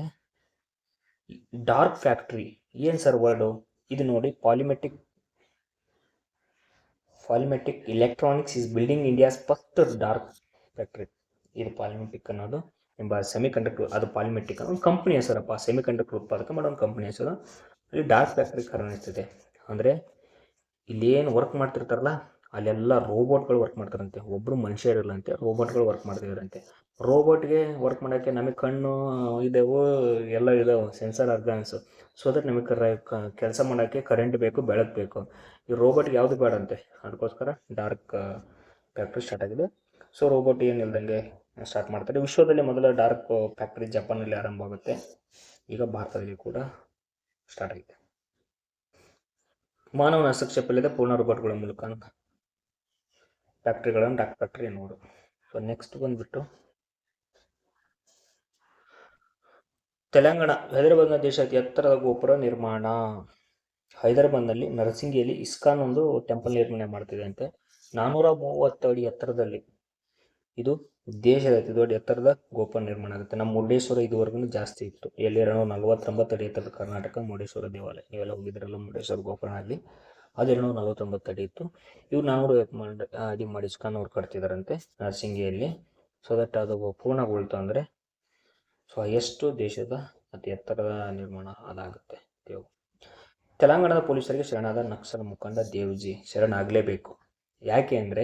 ಡಾರ್ಕ್ ಫ್ಯಾಕ್ಟ್ರಿ. ಏನು ಸರ್ ವರ್ಡು ಇದು ನೋಡಿ, Polymatech electronics is building India's first dark factory. ಇದು ಪಾಲಿಮೆಟಿಕ್ ಅನ್ನೋದು ಎಂಬ ಸೆಮಿಕಂಡಕ್ಟರ್, ಅದು ಪಾಲಿಮೆಟಿಕ್ ಒಂದು ಕಂಪ್ನಿ ಹೆಸರಪ್ಪ, ಸೆಮಿಕಂಡಕ್ಟರ್ ಉತ್ಪಾದಕ ಮಾಡೋ ಒಂದು ಕಂಪ್ನಿ ಹೆಸರು. ಅಲ್ಲಿ ಡಾರ್ಕ್ ಫ್ಯಾಕ್ಟ್ರಿ ಕಾಣಿಸ್ತಿದೆ. ಅಂದರೆ ಇಲ್ಲೇನು ವರ್ಕ್ ಮಾಡ್ತಿರ್ತಾರಲ್ಲ ಅಲ್ಲೆಲ್ಲ ರೋಬೋಟ್ಗಳು ವರ್ಕ್ ಮಾಡ್ತಾರಂತೆ, ಒಬ್ಬರು ಮನುಷ್ಯ ಇರಲ್ಲಂತೆ, ರೋಬೋಟ್ಗಳು ವರ್ಕ್ ಮಾಡ್ತಿದ್ದಾರಂತೆ. ರೋಬೋಟ್ಗೆ ವರ್ಕ್ ಮಾಡೋಕ್ಕೆ ನಮಗೆ ಕಣ್ಣು ಇದಾವೆ, ಎಲ್ಲ ಇದಾವೆ, ಸೆನ್ಸರ್ ಆರ್ಗನ್ಸ್. ಸೊ ದಟ್ ನಮಗೆ ಕೆಲಸ ಮಾಡೋಕ್ಕೆ ಕರೆಂಟ್ ಬೇಕು, ಬೆಳಕು ಬೇಕು. ಈ ರೋಬೋಟ್ಗೆ ಯಾವುದು ಬೇಡಂತೆ, ಅದಕ್ಕೋಸ್ಕರ ಡಾರ್ಕ್ ಫ್ಯಾಕ್ಟ್ರಿ ಸ್ಟಾರ್ಟ್ ಆಗಿದೆ. ಸೊ ರೋಬೋಟ್ ಏನಿಲ್ದಂಗೆ ಸ್ಟಾರ್ಟ್ ಮಾಡ್ತಾರೆ. ವಿಶ್ವದಲ್ಲಿ ಮೊದಲ ಡಾರ್ಕ್ ಫ್ಯಾಕ್ಟ್ರಿ ಜಪಾನಲ್ಲಿ ಆರಂಭ ಆಗುತ್ತೆ. ಈಗ ಭಾರತದಲ್ಲಿ ಕೂಡ ಸ್ಟಾರ್ಟ್ ಆಗಿದೆ. ಮಾನವನ ಹಸ್ತಕ್ಷೇಪ ಇಲ್ಲದೆ ಪೂರ್ಣ ರೋಬೋಟ್ಗಳ ಮೂಲಕ ಫ್ಯಾಕ್ಟ್ರಿಗಳನ್ನು ಡಾರ್ಕ್ ಫ್ಯಾಕ್ಟ್ರಿ ಎನ್ನುವುದು. ಸೊ ನೆಕ್ಸ್ಟ್ ಬಂದ್ಬಿಟ್ಟು ತೆಲಂಗಾಣ, ಹೈದರಾಬಾದ್ನ ದೇಶ ಅತಿ ಎತ್ತರದ ಗೋಪುರ ನಿರ್ಮಾಣ. ಹೈದರಾಬಾದ್ನಲ್ಲಿ ನರಸಿಂಗಿಯಲ್ಲಿ ಇಸ್ಕಾನ್ ಒಂದು ಟೆಂಪಲ್ ನಿರ್ಮಾಣ ಮಾಡ್ತಿದೆ ಅಂತೆ. 430 ಅಡಿ ಎತ್ತರದಲ್ಲಿ ಇದು ದೇಶದ ಅತಿ ದೊಡ್ಡ ಎತ್ತರದ ಗೋಪುರ ನಿರ್ಮಾಣ ಆಗುತ್ತೆ. ನಮ್ಮ ಮುರುಡೇಶ್ವರ ಇದುವರೆಗೂ ಜಾಸ್ತಿ ಇತ್ತು. 249 ಅಡಿ ಎತ್ತರದ ಕರ್ನಾಟಕ ಮುರುಡೇಶ್ವರ ದೇವಾಲಯ, ನೀವೆಲ್ಲ ಹೋಗಿದ್ರಲ್ಲ ಮುರುಡೇಶ್ವರ ಗೋಪುರ ಅಲ್ಲಿ, ಅದು 249 ಅಡಿ ಇತ್ತು. ಇವ್ರು 450 ಅಡಿ ಮಾಡಿ ಇಸ್ಕಾನ್ ಅವ್ರು ಕಟ್ತಿದಾರಂತೆ ನರಸಿಂಗಿಯಲ್ಲಿ. ಸೊ ದಟ್ ಅದು ಪೂರ್ಣಗೊಳ್ತು ಅಂದರೆ ಸೊ ಎಷ್ಟು ದೇಶದ ಅತಿ ಎತ್ತರದ ನಿರ್ಮಾಣ ಅದಾಗುತ್ತೆ. ತೆಲಂಗಾಣದ ಪೊಲೀಸರಿಗೆ ಶರಣಾದ ನಕ್ಸಲ್ ಮುಖಂಡ ದೇವ್ಜಿ ಶರಣಾಗಲೇಬೇಕು. ಯಾಕೆ ಅಂದರೆ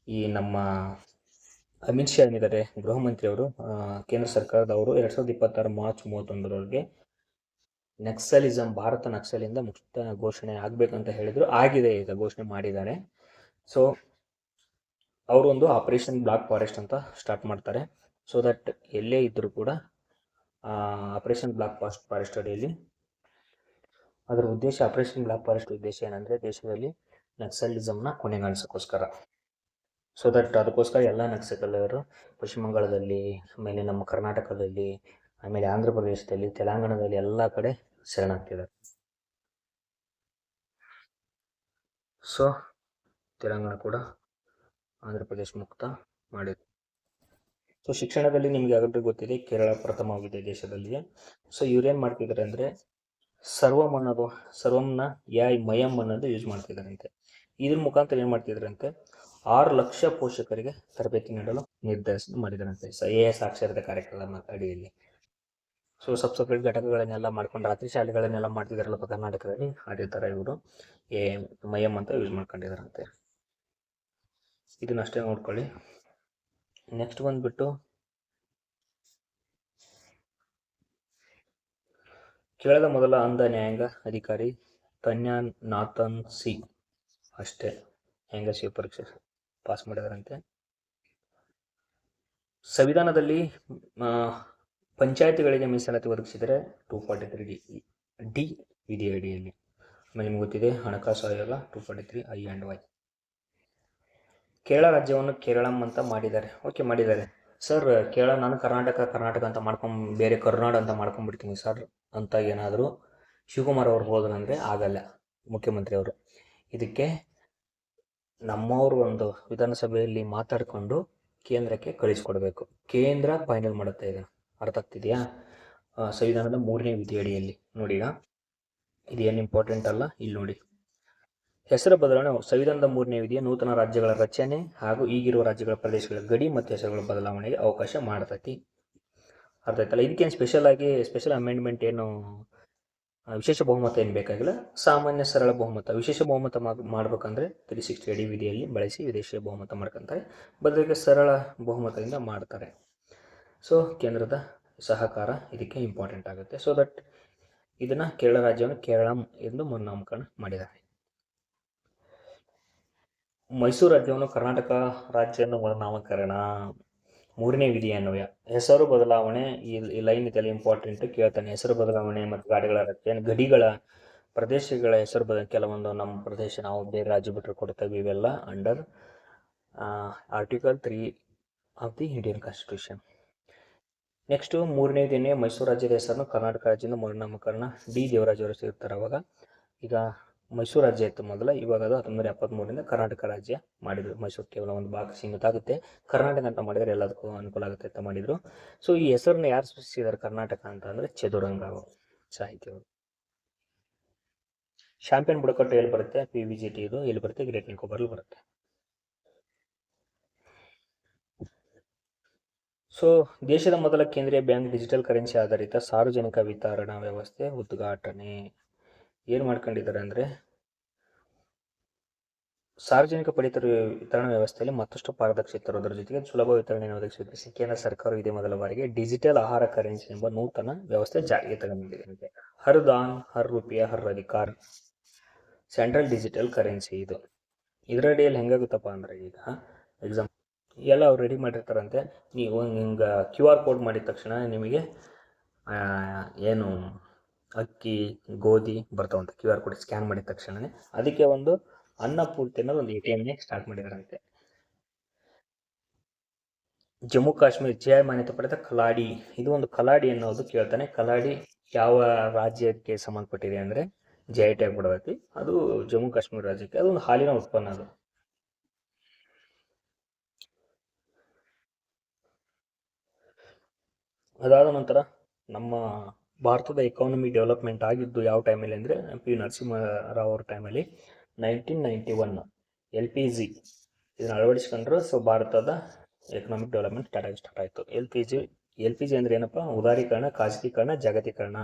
ಈ ನಮ್ಮ ಅಮಿತ್ ಶಾ ಏನಿದ್ದಾರೆ ಗೃಹ ಮಂತ್ರಿ ಅವರು, ಕೇಂದ್ರ ಸರ್ಕಾರದವರು 2026 ಮಾರ್ಚ್ 31ರವರೆಗೆ ನಕ್ಸಲಿಸಂ, ಭಾರತ ನಕ್ಸಲಿಂದ ಮುಕ್ತ ಘೋಷಣೆ ಆಗಬೇಕಂತ ಹೇಳಿದ್ರು. ಆಗಿದೆ, ಈಗ ಘೋಷಣೆ ಮಾಡಿದ್ದಾರೆ. ಸೊ ಅವರು ಒಂದು ಆಪರೇಷನ್ ಬ್ಲಾಕ್ ಫಾರೆಸ್ಟ್ ಅಂತ ಸ್ಟಾರ್ಟ್ ಮಾಡ್ತಾರೆ. ಸೊ ದಟ್ ಎಲ್ಲೇ ಇದ್ದರೂ ಕೂಡ ಆಪರೇಷನ್ ಬ್ಲಾಕ್ ಫಾರೆಸ್ಟ್ ಅಡಿಯಲ್ಲಿ ಅದರ ಉದ್ದೇಶ, ಆಪರೇಷನ್ ಬ್ಲಾಕ್ ಫಾರೆಸ್ಟ್ ಉದ್ದೇಶ ಏನಂದರೆ ದೇಶದಲ್ಲಿ ನಕ್ಸಲಿಸಮ್ನ ಕೊನೆಗಾಣಿಸೋಕ್ಕೋಸ್ಕರ. ಸೊ ದಟ್ ಅದಕ್ಕೋಸ್ಕರ ಎಲ್ಲ ನಕ್ಸಲರು ಪಶ್ಚಿಮ ಬಂಗಾಳದಲ್ಲಿ, ಆಮೇಲೆ ನಮ್ಮ ಕರ್ನಾಟಕದಲ್ಲಿ, ಆಮೇಲೆ ಆಂಧ್ರ ಪ್ರದೇಶದಲ್ಲಿ, ತೆಲಂಗಾಣದಲ್ಲಿ ಎಲ್ಲ ಕಡೆ ಶರಣಾಗ್ತಿದ್ದಾರೆ. ಸೊ ತೆಲಂಗಾಣ ಕೂಡ ಆಂಧ್ರ ಪ್ರದೇಶ ಮುಕ್ತ ಮಾಡಿದೆ. ಸೊ ಶಿಕ್ಷಣದಲ್ಲಿ ನಿಮಗೆ ಆಗಲೇ ಗೊತ್ತಿದೆ, ಕೇರಳ ಪ್ರಥಮವಾಗಿದೆ ದೇಶದಲ್ಲಿಯೇ. ಸೊ ಇವ್ರೇನು ಮಾಡ್ತಿದ್ದಾರೆ ಅಂದರೆ ಸರ್ವಂನ ಮಯಂ ಅನ್ನೋದು ಯೂಸ್ ಮಾಡ್ತಿದ್ದಾರಂತೆ. ಇದ್ರ ಮುಖಾಂತರ ಏನು ಮಾಡ್ತಿದ್ದಾರಂತೆ, 6 ಲಕ್ಷ ಪೋಷಕರಿಗೆ ತರಬೇತಿ ನೀಡಲು ನಿರ್ದೇಶನ ಮಾಡಿದ್ದಾರಂತೆ AS ಸಾಕ್ಷರತೆ ಕಾರ್ಯಕ್ರಮ ಅಡಿಯಲ್ಲಿ. ಸೊ ಸಬ್ಸಪ್ರೇಟ್ ಘಟಕಗಳನ್ನೆಲ್ಲ ಮಾಡ್ಕೊಂಡು ರಾತ್ರಿ ಶಾಲೆಗಳನ್ನೆಲ್ಲ ಮಾಡ್ತಿದಾರಲ್ಲಪ್ಪ ಕರ್ನಾಟಕದಲ್ಲಿ, ಅದೇ ಥರ ಇವರು ಮಯಂ ಅಂತ ಯೂಸ್ ಮಾಡ್ಕೊಂಡಿದ್ದಾರಂತೆ. ಇದನ್ನಷ್ಟೇ ನೋಡ್ಕೊಳ್ಳಿ. ನೆಕ್ಸ್ಟ್ ಬಂದ್ಬಿಟ್ಟು ಕೇರಳದ ಮೊದಲ ಅಂಧ ನ್ಯಾಯಾಂಗ ಅಧಿಕಾರಿ ತನ್ಯಾನಾಥನ್ ಸಿ ಅಷ್ಟೇ ನ್ಯಾಯಾಂಗ ಪರೀಕ್ಷೆ ಪಾಸ್ ಮಾಡಿದಾರಂತೆ. ಸಂವಿಧಾನದಲ್ಲಿ ಪಂಚಾಯತಿಗಳಿಗೆ ಮೀಸಲಾತಿ ಒದಗಿಸಿದರೆ 243D ವಿಧಿ ಅಡಿಯಲ್ಲಿ. ಆಮೇಲೆ ನಿಮ್ಗೆ ಗೊತ್ತಿದೆ ಹಣಕಾಸು ಆಯೋಗ 243 I and Y. ಕೇರಳ ರಾಜ್ಯವನ್ನು ಕೇರಳಂ ಅಂತ ಮಾಡಿದ್ದಾರೆ. ಓಕೆ, ಮಾಡಿದ್ದಾರೆ ಸರ್. ಕೇರಳ ನಾನು ಕರ್ನಾಟಕ ಅಂತ ಬೇರೆ ಕರ್ನಾಟಕ ಅಂತ ಮಾಡ್ಕೊಂಡ್ಬಿಡ್ತೀನಿ ಸರ್ ಅಂತ ಏನಾದರೂ ಶಿವಕುಮಾರ್ ಅವ್ರು ಹೋದ್ರಂದರೆ ಆಗಲ್ಲ. ಮುಖ್ಯಮಂತ್ರಿ ಅವರು ಇದಕ್ಕೆ ನಮ್ಮವರು ಒಂದು ವಿಧಾನಸಭೆಯಲ್ಲಿ ಮಾತಾಡಿಕೊಂಡು ಕೇಂದ್ರಕ್ಕೆ ಕಳಿಸ್ಕೊಡ್ಬೇಕು. ಕೇಂದ್ರ ಫೈನಲ್ ಮಾಡುತ್ತೆ. ಇದೆ ಅರ್ಥ ಆಗ್ತಿದೆಯಾ? ಸಂವಿಧಾನದ 3ನೇ ವಿಧಿ ಅಡಿಯಲ್ಲಿ ನೋಡಿ. ಈಗ ಇದೇನು ಇಂಪಾರ್ಟೆಂಟ್ ಅಲ್ಲ, ಇಲ್ಲಿ ನೋಡಿ. ಹೆಸರು ಬದಲಾವಣೆ. ಸಂವಿಧಾನದ 3ನೇ ವಿಧಿಯ ನೂತನ ರಾಜ್ಯಗಳ ರಚನೆ ಹಾಗೂ ಈಗಿರುವ ರಾಜ್ಯಗಳ ಪ್ರದೇಶಗಳ ಗಡಿ ಮತ್ತು ಹೆಸರುಗಳ ಬದಲಾವಣೆಗೆ ಅವಕಾಶ ಮಾಡ್ತೈತಿ. ಅರ್ಥ ಆಯ್ತಲ್ಲ? ಇದಕ್ಕೇನು ಸ್ಪೆಷಲ್ ಅಮೆಂಡ್ಮೆಂಟ್ ಏನು ವಿಶೇಷ ಬಹುಮತ ಏನು ಬೇಕಾಗಿಲ್ಲ. ಸಾಮಾನ್ಯ ಸರಳ ಬಹುಮತ. ವಿಶೇಷ ಬಹುಮತ ಮಾಡ್ಬೇಕಂದ್ರೆ 360 ಅಡಿ ವಿಧಿಯಲ್ಲಿ ಬಳಸಿ ವಿದೇಶಿ ಬಹುಮತ ಮಾಡ್ಕೊಂತಾರೆ. ಬದಲಿಗೆ ಸರಳ ಬಹುಮತದಿಂದ ಮಾಡ್ತಾರೆ. ಸೊ ಕೇಂದ್ರದ ಸಹಕಾರ ಇದಕ್ಕೆ ಇಂಪಾರ್ಟೆಂಟ್ ಆಗುತ್ತೆ. ಸೊ ದಟ್ ಇದನ್ನು ಕೇರಳ ರಾಜ್ಯವನ್ನು ಕೇರಳಂ ಎಂದು ಮರುನಾಮಕರಣ ಮಾಡಿದ್ದಾರೆ. ಮೈಸೂರು ರಾಜ್ಯವನ್ನು ಕರ್ನಾಟಕ ರಾಜ್ಯ ಎಂದು ಮರುನಾಮಕರಣ 3ನೇ ವಿಧಿ ಅನ್ವಯ. ಹೆಸರು ಬದಲಾವಣೆ, ಈ ಲೈನ್ ಇದೆಲ್ಲ ಇಂಪಾರ್ಟೆಂಟ್, ಕೇಳ್ತಾನೆ. ಹೆಸರು ಬದಲಾವಣೆ ಮತ್ತು ಗಾಡಿಗಳ ರಚನೆ, ಗಡಿಗಳ ಪ್ರದೇಶಗಳ ಹೆಸರು ಕೆಲವೊಂದು ನಮ್ಮ ಪ್ರದೇಶ ನಾವು ಬೇರೆ ರಾಜ್ಯ ಬಿಟ್ಟರೆ ಕೊಡ್ತೇವೆ. ಇವೆಲ್ಲ under article 3 of the Indian constitution. Next 3ನೇ ದಿನ ಮೈಸೂರು ರಾಜ್ಯದ ಹೆಸರನ್ನು ಕರ್ನಾಟಕ ರಾಜ್ಯದಿಂದ ಮರುನಾಮಕರಣ. ಡಿ ದೇವರಾಜ್ ಅವರು ಸೇರ್ತಾರೆ. ಅವಾಗ ಈಗ ಮೈಸೂರು ರಾಜ್ಯ ಇತ್ತು ಮೊದಲ, ಇವಾಗ ಅದು 1973ರಿಂದ ಕರ್ನಾಟಕ ರಾಜ್ಯ ಮಾಡಿದರು. ಮೈಸೂರು ಕೇವಲ ಒಂದು ಭಾಗ ಸೀಮಿತ ಆಗುತ್ತೆ, ಕರ್ನಾಟಕ ಅಂತ ಮಾಡಿದರೆ ಎಲ್ಲದಕ್ಕೂ ಅನುಕೂಲ ಆಗುತ್ತೆ ಅಂತ ಮಾಡಿದರು. ಸೊ ಈ ಹೆಸರನ್ನ ಯಾರು ಸೃಷ್ಟಿಸಿದ್ದಾರೆ ಕರ್ನಾಟಕ ಅಂತ ಅಂದರೆ ಚದುರಂಗ ಸಾಹಿತ್ಯವರು. ಚಾಂಪಿಯನ್ ಬುಡಕಟ್ಟು ಎಲ್ಲಿ ಬರುತ್ತೆ? PVGT ಇದು ಎಲ್ಲಿ ಬರುತ್ತೆ? ಗ್ರೇಟ್ ನಿಕೋಬಾರ್ಲಿ ಬರುತ್ತೆ. ಸೊ ದೇಶದ ಮೊದಲ ಕೇಂದ್ರೀಯ ಬ್ಯಾಂಕ್ ಡಿಜಿಟಲ್ ಕರೆನ್ಸಿ ಆಧಾರಿತ ಸಾರ್ವಜನಿಕ ವಿತರಣಾ ವ್ಯವಸ್ಥೆ ಉದ್ಘಾಟನೆ. ಏನು ಮಾಡ್ಕೊಂಡಿದ್ದಾರೆ ಅಂದರೆ ಸಾರ್ವಜನಿಕ ಪಡಿತರ ವಿತರಣಾ ವ್ಯವಸ್ಥೆಯಲ್ಲಿ ಮತ್ತಷ್ಟು ಪಾರದರ್ಶಕತೆ ತರುವುದರ ಜೊತೆಗೆ ಸುಲಭ ವಿತರಣೆಯನ್ನು ಒದಗಿಸುವ ಕೇಂದ್ರ ಸರ್ಕಾರ ಇದೇ ಮೊದಲ ಬಾರಿಗೆ ಡಿಜಿಟಲ್ ಆಹಾರ ಕರೆನ್ಸಿ ಎಂಬ ನೂತನ ವ್ಯವಸ್ಥೆ ಜಾರಿಗೆ ತಂದಿದೆ. ಹರ್ ದಾನ್, ಹರ್ ರೂಪಾಯಿ, ಹರ್ ಅಧಿಕಾರ ಸೆಂಟ್ರಲ್ ಡಿಜಿಟಲ್ ಕರೆನ್ಸಿ ಇದು. ಇದರಡಿಯಲ್ಲಿ ಹೆಂಗಾಗುತ್ತಪ್ಪ ಅಂದರೆ ಈಗ ಎಕ್ಸಾಮ್ ಎಲ್ಲ ಅವ್ರು ರೆಡಿ ಮಾಡಿರ್ತಾರಂತೆ. ನೀವು ಹಿಂಗೆ QR ಕೋಡ್ ಮಾಡಿದ ತಕ್ಷಣ ನಿಮಗೆ ಏನು ಅಕ್ಕಿ, ಗೋಧಿ ಬರ್ತಾವಂತೆ. QR ಕೋಡ್ ಸ್ಕ್ಯಾನ್ ಮಾಡಿದ ತಕ್ಷಣವೇ ಅದಕ್ಕೆ ಒಂದು ಅನ್ನಪೂರ್ತಿ ಅನ್ನೋದು ಒಂದು ATMನೇ ಸ್ಟಾರ್ಟ್ ಮಾಡಿದಾರಂತೆ. ಜಮ್ಮು ಕಾಶ್ಮೀರ GI ಮಾನ್ಯತೆ ಪಡೆದ ಕಲಾಡಿ. ಇದು ಒಂದು ಕಲಾಡಿ ಅನ್ನೋದು ಕೇಳ್ತಾನೆ. ಕಲಾಡಿ ಯಾವ ರಾಜ್ಯಕ್ಕೆ ಸಂಬಂಧಪಟ್ಟಿದೆ ಅಂದರೆ GI ಟ್ಯಾಗ್ ಬಿಡತೈತಿ. ಅದು ಜಮ್ಮು ಕಾಶ್ಮೀರ ರಾಜ್ಯಕ್ಕೆ ಅದೊಂದು ಹಾಲಿನ ಉತ್ಪನ್ನ ಅದು. ಅದಾದ ನಂತರ ನಮ್ಮ ಭಾರತದ ಎಕಾನಮಿ ಡೆವಲಪ್ಮೆಂಟ್ ಆಗಿದ್ದು ಯಾವ ಟೈಮಲ್ಲಿ ಅಂದರೆ ಪಿ ನರಸಿಂಹರಾವ್ ಅವ್ರ ಟೈಮಲ್ಲಿ 1991 LPG ಇದನ್ನು ಅಳವಡಿಸ್ಕೊಂಡ್ರು. ಸೊ ಭಾರತದ ಎಕನಾಮಿಕ್ ಡೆವಲಪ್ಮೆಂಟ್ ಸ್ಟಾರ್ಟ್ ಆಯಿತು. ಎಲ್ ಪಿ ಜಿ ಅಂದರೆ ಏನಪ್ಪ? ಉದಾರೀಕರಣ, ಖಾಸಗೀಕರಣ, ಜಾಗತೀಕರಣ.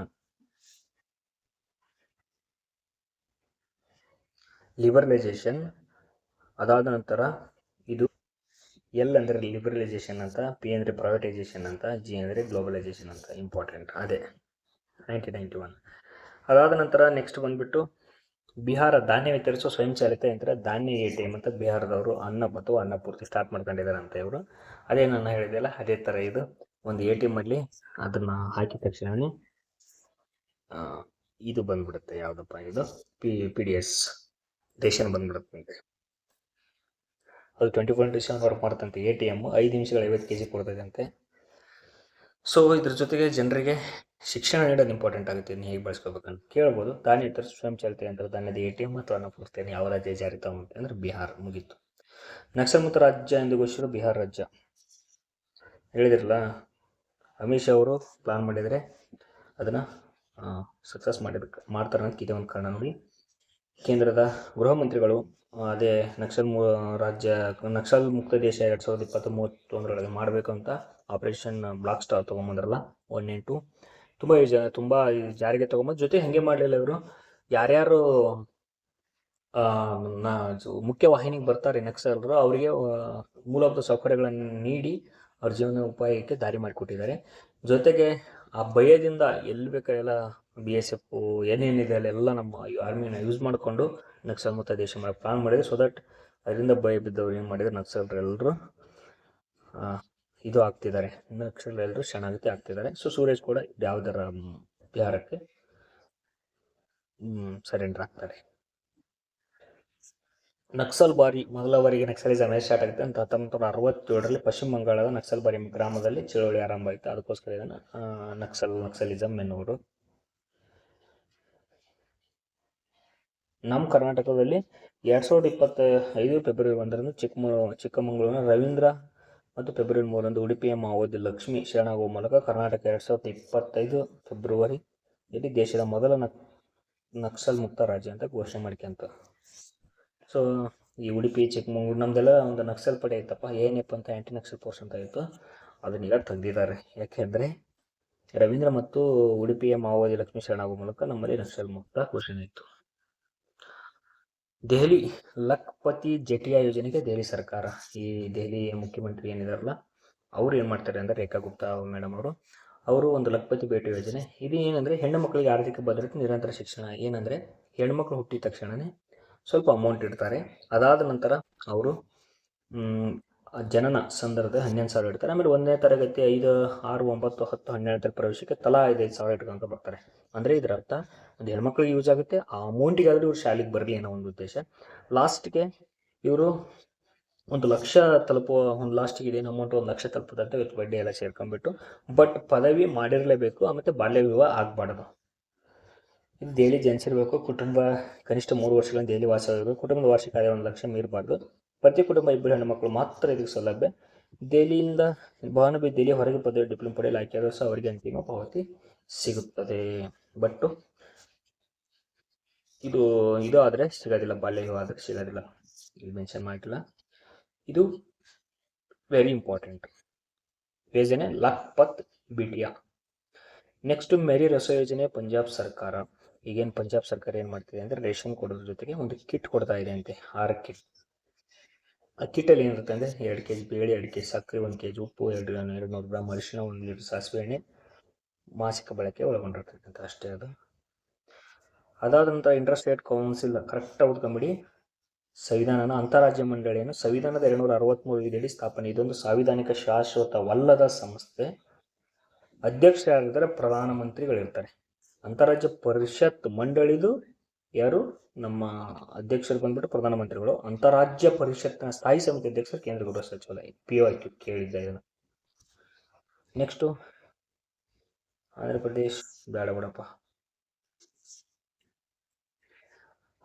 ಲಿಬರಲೈಸೇಷನ್. ಅದಾದ ನಂತರ ಇದು ಎಲ್ ಅಂದರೆ ಲಿಬರಲೈಸೇಷನ್ ಅಂತ, ಪಿ ಅಂದರೆ ಪ್ರೈವೇಟೈಸೇಷನ್ ಅಂತ, ಜಿ ಅಂದರೆ ಗ್ಲೋಬಲೈಸೇಷನ್ ಅಂತ. ಇಂಪಾರ್ಟೆಂಟ್ ಅದೇ 1991. ಅದಾದ ನಂತರ ನೆಕ್ಸ್ಟ್ ಬಂದುಬಿಟ್ಟು ಬಿಹಾರ ಧಾನ್ಯ ವಿತರಿಸುವ ಸ್ವಯಂಚಾಲಿತ ಯಂತ್ರ, ಧಾನ್ಯ ATM ಅಂತ ಬಿಹಾರದವರು ಅನ್ನ ಮತ್ತು ಅನ್ನಪೂರ್ತಿ ಸ್ಟಾರ್ಟ್ ಮಾಡ್ಕೊಂಡಿದ್ದಾರೆ ಅಂತ ಇವರು. ಅದೇ ನಾನು ಹೇಳಿದೆಯಲ್ಲ, ಅದೇ ಥರ ಇದು ಒಂದು ATM ಅಲ್ಲಿ ಅದನ್ನು ಹಾಕಿದ ತಕ್ಷಣ ಇದು ಬಂದ್ಬಿಡುತ್ತೆ. ಯಾವುದಪ್ಪ ಇದು? PDS ರೇಷನ್ ಬಂದ್ಬಿಡುತ್ತಂತೆ. ಅದು 24/7 ವರ್ಕ್ ಮಾಡುತ್ತಂತೆ. ATM 5 ನಿಮಿಷಗಳು 50 kg ಕೊಡ್ತದಂತೆ. ಸೊ ಇದ್ರ ಜೊತೆಗೆ ಜನರಿಗೆ ಶಿಕ್ಷಣ ನೀಡೋದು ಇಂಪಾರ್ಟೆಂಟ್ ಆಗುತ್ತೆ. ನೀವು ಹೇಗೆ ಬಳಸ್ಕೋಬೇಕಂತ ಕೇಳ್ಬೋದು. ಧಾನ್ಯ ವಿತರಿಸುವ ಸ್ವಯಂಚಾಲಿತ ಯಂತ್ರ, ಧಾನ್ಯದ ATM ಮತ್ತು ಅನ್ನಪೂರ್ತಿಯನ್ನು ಯಾವ ರಾಜ್ಯ ಜಾರಿ ತಗೊಂಬಂತೆ ಅಂದರೆ ಬಿಹಾರ. ಮುಗೀತು. ನಕ್ಸಲ್ ಮುಕ್ತ ರಾಜ್ಯ ಎಂದು ಘೋಷಿಸಿದ ಬಿಹಾರ ರಾಜ್ಯ. ಹೇಳಿದ್ರಲ್ಲ, ಅಮಿತ್ ಶಾ ಅವರು ಪ್ಲಾನ್ ಮಾಡಿದರೆ ಅದನ್ನು ಸಕ್ಸಸ್ ಮಾಡ್ತಾರೆ ಅಂತ ಇದೇ ಒಂದು ಕಾರಣ ನೋಡಿ. ಕೇಂದ್ರದ ಗೃಹ ಮಂತ್ರಿಗಳು ಅದೇ ನಕ್ಸಲ್ ಮುಕ್ತ ದೇಶ 2020-31 ಮಾಡಬೇಕು ಅಂತ ಆಪರೇಷನ್ ಬ್ಲಾಕ್ ಸ್ಟಾರ್ ತೊಗೊಂಬಂದ್ರಲ್ಲ 182 ತುಂಬ ಜಾರಿಗೆ ತೊಗೊಂಬಂದು ಜೊತೆ ಹಾಗೆ ಮಾಡಲಿಲ್ಲ ಇವರು. ಯಾರ್ಯಾರು ಮುಖ್ಯ ವಾಹಿನಿಗೆ ಬರ್ತಾರೆ ನಕ್ಸಲರು, ಅವರಿಗೆ ಮೂಲಭೂತ ಸೌಕರ್ಯಗಳನ್ನು ನೀಡಿ ಅವ್ರ ಜೀವನ ಉಪಾಯಕ್ಕೆ ದಾರಿ ಮಾಡಿಕೊಟ್ಟಿದ್ದಾರೆ. ಜೊತೆಗೆ ಆ ಭಯದಿಂದ ಎಲ್ಲಿ ಬೇಕಾಗೆಲ್ಲ BSF ಏನೇನಿದೆ ಅಲ್ಲೆಲ್ಲ ನಮ್ಮ ಆರ್ಮಿನ ಯೂಸ್ ಮಾಡಿಕೊಂಡು ನಕ್ಸಲ್ ಮುಕ್ತ ದೇಶ ಮಾಡಿ ಪ್ಲಾನ್ ಮಾಡಿದರೆ. ಸೊ ದಟ್ ಅದರಿಂದ ಭಯ ಬಿದ್ದವ್ರು ಏನು ಮಾಡಿದರೆ ನಕ್ಸಲರು ಎಲ್ಲರೂ ಇದು ಆಗ್ತಿದ್ದಾರೆ, ನಕ್ಸಲರು ಶರಣಾಗತಿ ಆಗ್ತಿದ್ದಾರೆ. ಸೊ ಸೂರಜ್ ಕೂಡ ಯಾವುದರ ಬಿಹಾರಕ್ಕೆ ಸರೆಂಡರ್ ಆಗ್ತಾರೆ. ನಕ್ಸಲ್ ಬಾರಿ ಮೊದಲ ಬಾರಿಗೆ ನಕ್ಸಲಿಸಮ್ ಸ್ಟಾರ್ಟ್ ಆಗುತ್ತೆ ಅಂತ 1967 ಪಶ್ಚಿಮ ಬಂಗಾಳದ ನಕ್ಸಲ್ ಬಾರಿ ಗ್ರಾಮದಲ್ಲಿ ಚಳವಳಿ ಆರಂಭ ಆಯಿತು. ಅದಕ್ಕೋಸ್ಕರ ಇದನ್ನು ನಕ್ಸಲಿಸಮ್ ಎನ್ನುವರು. ನಮ್ಮ ಕರ್ನಾಟಕದಲ್ಲಿ 2025 ಫೆಬ್ರವರಿ 1ರಂದು ಚಿಕ್ಕಮಗಳೂರಿನ ರವೀಂದ್ರ ಮತ್ತು ಫೆಬ್ರವರಿ 3ರಂದು ಉಡುಪಿಯ ಮಾವೋದಿ ಲಕ್ಷ್ಮಿ ಶರಣಾಗುವ ಮೂಲಕ ಕರ್ನಾಟಕ 2025 ಫೆಬ್ರವರಿಯಲ್ಲಿ ದೇಶದ ಮೊದಲ ನಕ್ಸಲ್ ಮುಕ್ತ ರಾಜ್ಯ ಅಂತ ಘೋಷಣೆ ಮಾಡ್ಕೊಂತ. ಸೊ ಈ ಉಡುಪಿ, ಚಿಕ್ಕಮಗಳೂರು ನಮ್ದೆಲ್ಲ ಒಂದು ನಕ್ಸಲ್ ಪಡೆ ಇತ್ತಪ್ಪ. ಏನಪ್ಪ ಅಂತ ಆ್ಯಂಟಿ ನಕ್ಸಲ್ ಫೋರ್ಸ್ ಅಂತ ಇತ್ತು, ಅದನ್ನೆಲ್ಲ ತೆಗೆದಿದ್ದಾರೆ. ಯಾಕೆಂದರೆ ರವೀಂದ್ರ ಮತ್ತು ಉಡುಪಿಯ ಮಾವೋದಿ ಲಕ್ಷ್ಮಿ ಶರಣಾಗುವ ಮೂಲಕ ನಮ್ಮಲ್ಲಿ ನಕ್ಸಲ್ ಮುಕ್ತ ಘೋಷಣೆ ಇತ್ತು. ದೆಹಲಿ ಲಖ್ಪತಿ ಜೆಟಿಯಾ ಯೋಜನೆಗೆ ದೆಹಲಿ ಸರ್ಕಾರ, ಈ ದೆಹಲಿ ಮುಖ್ಯಮಂತ್ರಿ ಏನಿದಾರಲ್ಲ ಅವರು ಏನು ಮಾಡ್ತಾರೆ ಅಂದರೆ ರೇಖಾ ಗುಪ್ತಾ ಮೇಡಮ್ ಅವರು ಒಂದು ಲಖ್ಪತಿ ಭೇಟಿ ಯೋಜನೆ. ಇದು ಏನಂದರೆ ಹೆಣ್ಣು ಮಕ್ಕಳಿಗೆ ಆರ್ಥಿಕ ಭದ್ರತೆ, ನಿರಂತರ ಶಿಕ್ಷಣ. ಏನಂದರೆ ಹೆಣ್ಮಕ್ಳು ಹುಟ್ಟಿದ ತಕ್ಷಣವೇ ಸ್ವಲ್ಪ ಅಮೌಂಟ್ ಇಡ್ತಾರೆ. ಅದಾದ ನಂತರ ಅವರು ಜನನ ಸಂದರ್ಭದಲ್ಲಿ 11,000 ಇಡ್ತಾರೆ. ಆಮೇಲೆ 1ನೇ ತರಗತಿ 5, 6, 9, 10, 12ನೇ ಪ್ರವೇಶಕ್ಕೆ ತಲಾ 5,000 ಇಟ್ಕೊಂತ ಬರ್ತಾರೆ. ಅಂದರೆ ಇದರ ಅರ್ಥ ಒಂದು ಹೆಣ್ಮಕ್ಳಿಗೆ ಯೂಸ್ ಆಗುತ್ತೆ, ಆ ಅಮೌಂಟಿಗಾದರೂ ಇವ್ರು ಶಾಲೆಗೆ ಬರಲಿ ಅನ್ನೋ ಒಂದು ಉದ್ದೇಶ. ಲಾಸ್ಟ್ಗೆ ಇವರು 1,00,000 ತಲುಪುವ ಲಾಸ್ಟಿಗೆ ಇದೇನು ಅಮೌಂಟ್ 1,00,000 ತಲುಪುದಂತೆ ವಿತ್ ಬಡ್ಡಿ ಎಲ್ಲ ಸೇರ್ಕೊಂಡ್ಬಿಟ್ಟು. ಬಟ್ ಪದವಿ ಮಾಡಿರಲೇಬೇಕು, ಮತ್ತು ಬಾಲ್ಯ ವಿವಾಹ ಆಗಬಾರ್ದು. ಇದು ದೆಹಲಿ ಜನಿಸಿರಬೇಕು, ಕುಟುಂಬ ಕನಿಷ್ಠ 3 ವರ್ಷಗಳಿಂದ ದೆಹಲಿ ವಾಸವಿರಬೇಕು, ಕುಟುಂಬದ ವಾರ್ಷಿಕ ಆದಾಯ 1,00,000 ಮೀರಬಾರ್ದು, ಪ್ರತಿ ಕುಟುಂಬ 2 ಹೆಣ್ಣುಮಕ್ಕಳು ಮಾತ್ರ ಇದಕ್ಕೆ ಸೌಲಭ್ಯ. ದೆಹಲಿಯಿಂದ ದೆಹಲಿ ಹೊರಗೆ ಪದವಿ ಡಿಪ್ಲೊಮಾ ಪಡೆಯಲು ಆಯ್ಕೆಯಾದರೂ ಸಹ ಅವರಿಗೆ ಅಂತಿಮ ಪಾವತಿ ಸಿಗುತ್ತದೆ. ಬಟ್ ಇದು ಆದರೆ ಸಿಗೋದಿಲ್ಲ, ಬಾಲ್ಯ ವಿವಾಹ ಆದರೆ ಸಿಗೋದಿಲ್ಲ, ಇಲ್ಲಿ ಮೆನ್ಷನ್ ಮಾಡಿಲ್ಲ. ಇದು ವೆರಿ ಇಂಪಾರ್ಟೆಂಟ್ ಯೋಜನೆ ಲಖ್ಪತ್ ಬಿಟಿಯಾ. ನೆಕ್ಸ್ಟ್ ಮೇರಿ ರಸೋ ಯೋಜನೆ ಪಂಜಾಬ್ ಸರ್ಕಾರ. ಈಗೇನು ಪಂಜಾಬ್ ಸರ್ಕಾರ ಏನು ಮಾಡ್ತಿದೆ ಅಂದರೆ ರೇಷನ್ ಕೊಡೋದ್ರ ಜೊತೆಗೆ ಒಂದು ಕಿಟ್ ಕೊಡ್ತಾ ಇದೆ ಅಂತೆ, 6 ಕಿಟ್. ಆ ಕಿಟ್ಟಲ್ಲಿ ಏನಿರುತ್ತೆ ಅಂದರೆ 2 kg ಬೇಳೆ, 2 kg ಸಕ್ಕರೆ, 1 kg ಉಪ್ಪು, 200 ಗ್ರಾಮ್ ಅರಿಶಿನ, 1 ಲೀಟರ್ ಸಾಸಿವೆ ಎಣ್ಣೆ, ಮಾಸಿಕ ಬಳಕೆ ಒಳಗೊಂಡಿರ್ತಕ್ಕಂಥ ಅಷ್ಟೇ ಅದು. ಅದಾದ ನಂತರ ಇಂಟರ್ಸ್ಟೇಟ್ ಕೌನ್ಸಿಲ್, ಕರೆಕ್ಟಾಗಿ ಓದ್ಕೊಂಬಿಡಿ. ಸಂವಿಧಾನನ ಅಂತಾರಾಜ್ಯ ಮಂಡಳಿಯನ್ನು ಸಂವಿಧಾನದ 263 ವಿಧಿಯಡಿ ಸ್ಥಾಪನೆ. ಇದೊಂದು ಸಾಂವಿಧಾನಿಕ ಶಾಶ್ವತವಲ್ಲದ ಸಂಸ್ಥೆ. ಅಧ್ಯಕ್ಷರಾಗಿದ್ದರೆ ಪ್ರಧಾನಮಂತ್ರಿಗಳಿರ್ತಾರೆ. ಅಂತಾರಾಜ್ಯ ಪರಿಷತ್ ಮಂಡಳಿದು ಯಾರು? ನಮ್ಮ ಅಧ್ಯಕ್ಷರು ಬಂದ್ಬಿಟ್ಟು ಪ್ರಧಾನಮಂತ್ರಿಗಳು. ಅಂತಾರಾಜ್ಯ ಪರಿಷತ್ನ ಸ್ಥಾಯಿ ಸಮಿತಿ ಅಧ್ಯಕ್ಷರು ಕೇಂದ್ರ ಗೃಹ ಸಚಿವಾಲಯ. POIQ ಕೇಳಿದ್ದ ಇದನ್ನು. ನೆಕ್ಸ್ಟು ಆಂಧ್ರ ಪ್ರದೇಶ್ ಬೇಡ ಬಿಡಪ್ಪ.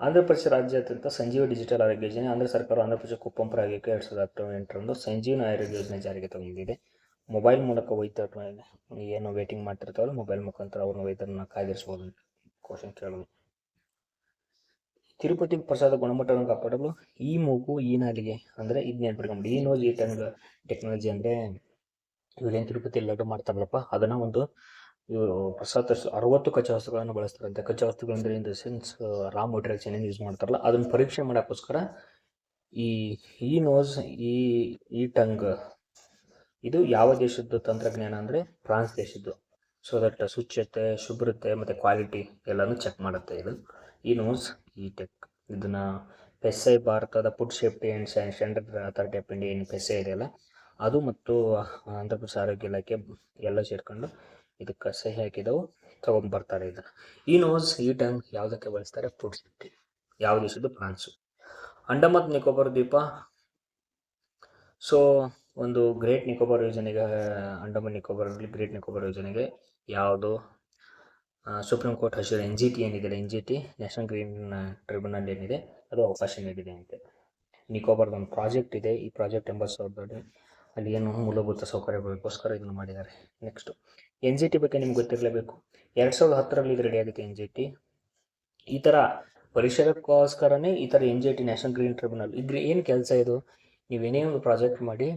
ಆಂಧ್ರ ಪ್ರದೇಶ ರಾಜ್ಯಾದ್ಯಂತ ಸಂಜೀವ ಡಿಜಿಟಲ್ ಆರೋಗ್ಯ ಯೋಜನೆ. ಆಂಧ್ರ ಸರ್ಕಾರ ಆಂಧ್ರ ಪ್ರದೇಶ ಕುಪ್ಪಂ ಪ್ರಾಯೋಗಿಕ 2018ರಂದು ಸಂಜೀವನ ಆರೋಗ್ಯ ಯೋಜನೆ ಜಾರಿಗೆ ತಂದಿದೆ. ಮೊಬೈಲ್ ಮೂಲಕ ವೈದ್ಯರು ಏನು ವೇಟಿಂಗ್ ಮಾಡ್ತಿರ್ತಾವಲ್ಲ, ಮೊಬೈಲ್ ಮುಖಾಂತರ ಅವ್ರನ್ನ ವೈದ್ಯರನ್ನ ಕಾಯ್ದಿರಿಸ್ಬೋದು. ಕ್ವಶನ್ ಕೇಳೋದು. ತಿರುಪತಿ ಪ್ರಸಾದ ಗುಣಮಟ್ಟವನ್ನು ಕಾಪಾಡಲು ಈ ಮೂಗು ಈ ನಾಲಿಗೆ ಅಂದರೆ ಇದು ನೆನ್ಪಿಟ್ಕೊಂಡು ಈ ನೋಸ್ ಈ ಟಂಗ್ ಟೆಕ್ನಾಲಜಿ ಅಂದರೆ ಇವ್ರೇನು ತಿರುಪತಿ ಲಡ್ಡು ಮಾಡ್ತಾರಲ್ಲಪ್ಪ, ಅದನ್ನ ಒಂದು ಇವರು ಪ್ರಸಾದ 60 ಕಚ್ಚಾ ವಸ್ತುಗಳನ್ನು ಬಳಸ್ತಾರಂತೆ. ಕಚ್ಚಾ ವಸ್ತುಗಳಂದ್ರೆ in the sense raw materials ಏನೇನು ಯೂಸ್ ಮಾಡ್ತಾರಲ್ಲ ಅದನ್ನು ಪರೀಕ್ಷೆ ಮಾಡೋಕ್ಕೋಸ್ಕರ ಈ ನೋಸ್ ಈ ಟಂಗ್ ಇದು ಯಾವ ದೇಶದ್ದು ತಂತ್ರಜ್ಞಾನ ಅಂದರೆ ಫ್ರಾನ್ಸ್ ದೇಶದ್ದು. ಸೊ ದಟ್ ಸ್ವಚ್ಛತೆ, ಶುಭ್ರತೆ ಮತ್ತು ಕ್ವಾಲಿಟಿ ಎಲ್ಲನೂ ಚೆಕ್ ಮಾಡುತ್ತೆ ಇದು ಈ ನೋಸ್ ಈ ಟೆಕ್. ಇದನ್ನು ಪೆಸ್ಐ, ಭಾರತದ food safety and standard authority of India, ಏನು ಪೆಸ್ಐ ಇದೆಯಲ್ಲ ಅದು ಮತ್ತು ಆಂಧ್ರ ಪ್ರದೇಶ ಆರೋಗ್ಯ ಇಲಾಖೆ ಎಲ್ಲ ಸೇರ್ಕೊಂಡು ಇದಕ್ಕೆ ಸಹಿ ಹಾಕಿದವು ತೊಗೊಂಡ್ಬರ್ತಾರೆ. ಇದನ್ನು ಈ ನೋಸ್ ಈ ಟಂಗ್ ಯಾವುದಕ್ಕೆ ಬಳಸ್ತಾರೆ? Food safety. ಯಾವ ದೇಶದ್ದು? ಫ್ರಾನ್ಸು. ಅಂಡಮಾನ್ ನಿಕೋಬಾರ್ ದ್ವೀಪ. ಸೊ ಒಂದು ಗ್ರೇಟ್ ನಿಕೋಬಾರ್ ಯೋಜನೆಗೆ, ಅಂಡಮಾನ್ ನಿಕೋಬಾರಲ್ಲಿ ಗ್ರೇಟ್ ನಿಕೋಬಾರ್ ಯೋಜನೆಗೆ ಯಾವುದು ಸುಪ್ರೀಂ ಕೋರ್ಟ್ ಹಸಿರು NGT ಏನಿದೆ, NGT ನ್ಯಾಷನಲ್ ಗ್ರೀನ್ ಟ್ರಿಬ್ಯುನಲ್ ಏನಿದೆ ಅದು ಅವಕಾಶ ನೀಡಿದೆ ಅಂತೆ. ನಿಕೋಬಾರ್ದು ಒಂದು ಪ್ರಾಜೆಕ್ಟ್ ಇದೆ. ಈ ಪ್ರಾಜೆಕ್ಟ್ 80,000 ಅಲ್ಲಿ ಏನು ಮೂಲಭೂತ ಸೌಕರ್ಯಗಳಿಗೋಸ್ಕರ ಇದನ್ನು ಮಾಡಿದ್ದಾರೆ. ನೆಕ್ಸ್ಟು NGT ಬಗ್ಗೆ ನಿಮ್ಗೆ ಗೊತ್ತಿರಲೇಬೇಕು. 2010ರಲ್ಲಿ ಇದು ರೆಡಿ ಆಗುತ್ತೆ NGT. ಈ ಥರ ಪರಿಸರಕ್ಕೋಸ್ಕರನೇ ಈ ಥರ NGT ನ್ಯಾಷನಲ್ ಗ್ರೀನ್ ಟ್ರಿಬ್ಯುನಲ್. ಇದು ಏನು ಕೆಲಸ ಇದು? ನೀವೇನೇ ಒಂದು ಪ್ರಾಜೆಕ್ಟ್ ಮಾಡಿ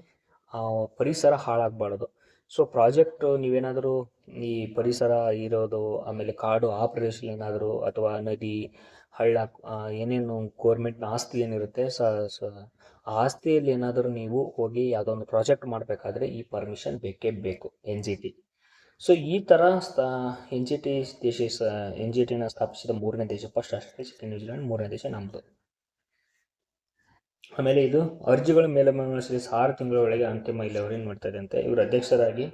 ಪರಿಸರ ಹಾಳಾಗಬಾರ್ದು. ಸೊ ಪ್ರಾಜೆಕ್ಟು ನೀವೇನಾದರೂ ಈ ಪರಿಸರ ಇರೋದು, ಆಮೇಲೆ ಕಾಡು ಆ ಪ್ರದೇಶದಲ್ಲಿ ಏನಾದರೂ ಅಥವಾ ನದಿ ಹಳ್ಳ ಏನೇನು ಗೋರ್ಮೆಂಟ್ನ ಆಸ್ತಿ ಏನಿರುತ್ತೆ ಆ ಆಸ್ತಿಯಲ್ಲಿ ಏನಾದರೂ ನೀವು ಹೋಗಿ ಯಾವುದೋ ಒಂದು ಪ್ರಾಜೆಕ್ಟ್ ಮಾಡಬೇಕಾದ್ರೆ ಈ ಪರ್ಮಿಷನ್ ಬೇಕೇ ಬೇಕು NGT. ಸೊ ಈ ಥರ NGTನ ಸ್ಥಾಪಿಸಿದ 3ನೇ ದೇಶ, ಫಸ್ಟ್ ಆಸ್ಟ್ರೇಲಿಯಾ, ನ್ಯೂಜಿಲೆಂಡ್, 3ನೇ ದೇಶ ನಮ್ಮದು. ಆಮೇಲೆ ಇದು ಅರ್ಜಿಗಳ ಮೇಲ್ಮನವಿ ಸಲ್ಲಿಸಿ 6 ತಿಂಗಳ ಒಳಗೆ ಅಂತಿಮ ಇಲ್ಲಿವರೆಗೆ ಏನು ಮಾಡ್ತಾ ಇದೆ ಅಂತ. ಇವರು ಅಧ್ಯಕ್ಷರಾಗಿ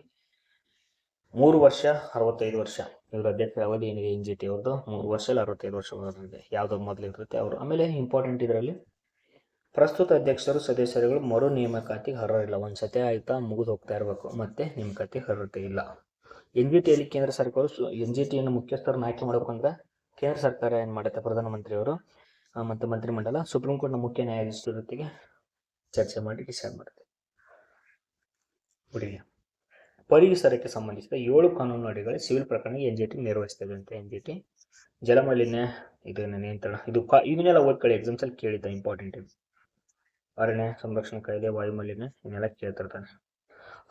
3 ವರ್ಷ 65 ವರ್ಷ. ಇವ್ರ ಅಧ್ಯಕ್ಷರ ಅವಧಿ ಏನಿದೆ NGT ಅವ್ರದ್ದು 3 ವರ್ಷ 65 ವರ್ಷ ಬರುತ್ತೆ. ಯಾವುದೋ ಮೊದಲು ಇರುತ್ತೆ ಅವರು. ಆಮೇಲೆ ಇಂಪಾರ್ಟೆಂಟ್ ಇದರಲ್ಲಿ ಪ್ರಸ್ತುತ ಅಧ್ಯಕ್ಷರು ಸದಸ್ಯರುಗಳು ಮರು ನೇಮಕಾತಿಗೆ ಅರ್ಹರಿಲ್ಲ. ಒಂದು ಸತಿ ಆಯ್ತಾ ಮುಗಿದು ಹೋಗ್ತಾ ಇರಬೇಕು, ಮತ್ತೆ ನೇಮಕಾತಿಗೆ ಅರ್ಹತೆ ಇಲ್ಲ. NGTಯಲ್ಲಿ ಕೇಂದ್ರ ಸರ್ಕಾರವು NGTಯನ್ನು ಮುಖ್ಯಸ್ಥರನ್ನ ಆಯ್ಕೆ ಮಾಡಬೇಕಂದ್ರೆ ಕೇಂದ್ರ ಸರ್ಕಾರ ಏನು ಮಾಡುತ್ತೆ, ಪ್ರಧಾನಮಂತ್ರಿಯವರು ಮತ್ತು ಮಂತ್ರಿಮಂಡಲ ಸುಪ್ರೀಂ ಕೋರ್ಟ್ನ ಮುಖ್ಯ ನ್ಯಾಯಾಧೀಶರ ಜೊತೆಗೆ ಚರ್ಚೆ ಮಾಡಿ ಡಿಸೈಡ್ ಮಾಡುತ್ತೆ. ಪರಿಸರಕ್ಕೆ ಸಂಬಂಧಿಸಿದ 7 ಕಾನೂನು ಅಡಿಗಳು ಸಿವಿಲ್ ಪ್ರಕರಣ NGT ನಿರ್ವಹಿಸ್ತದೆ ಅಂತ. NGT ಜಲಮಾಲಿನ್ಯ ಇದನ್ನು ನಿಯಂತ್ರಣ, ಇದನ್ನೆಲ್ಲ ಓದ್ಕೊಳ್ಳಿ, ಎಕ್ಸಾಮ್ಸಲ್ಲಿ ಕೇಳಿದ್ದ ಇಂಪಾರ್ಟೆಂಟ್. ಅರಣ್ಯ ಸಂರಕ್ಷಣಾ ಕಾಯ್ದೆ, ವಾಯುಮಾಲಿನ್ಯ ಇವನ್ನೆಲ್ಲ ಕೇಳ್ತಿರ್ತಾನೆ.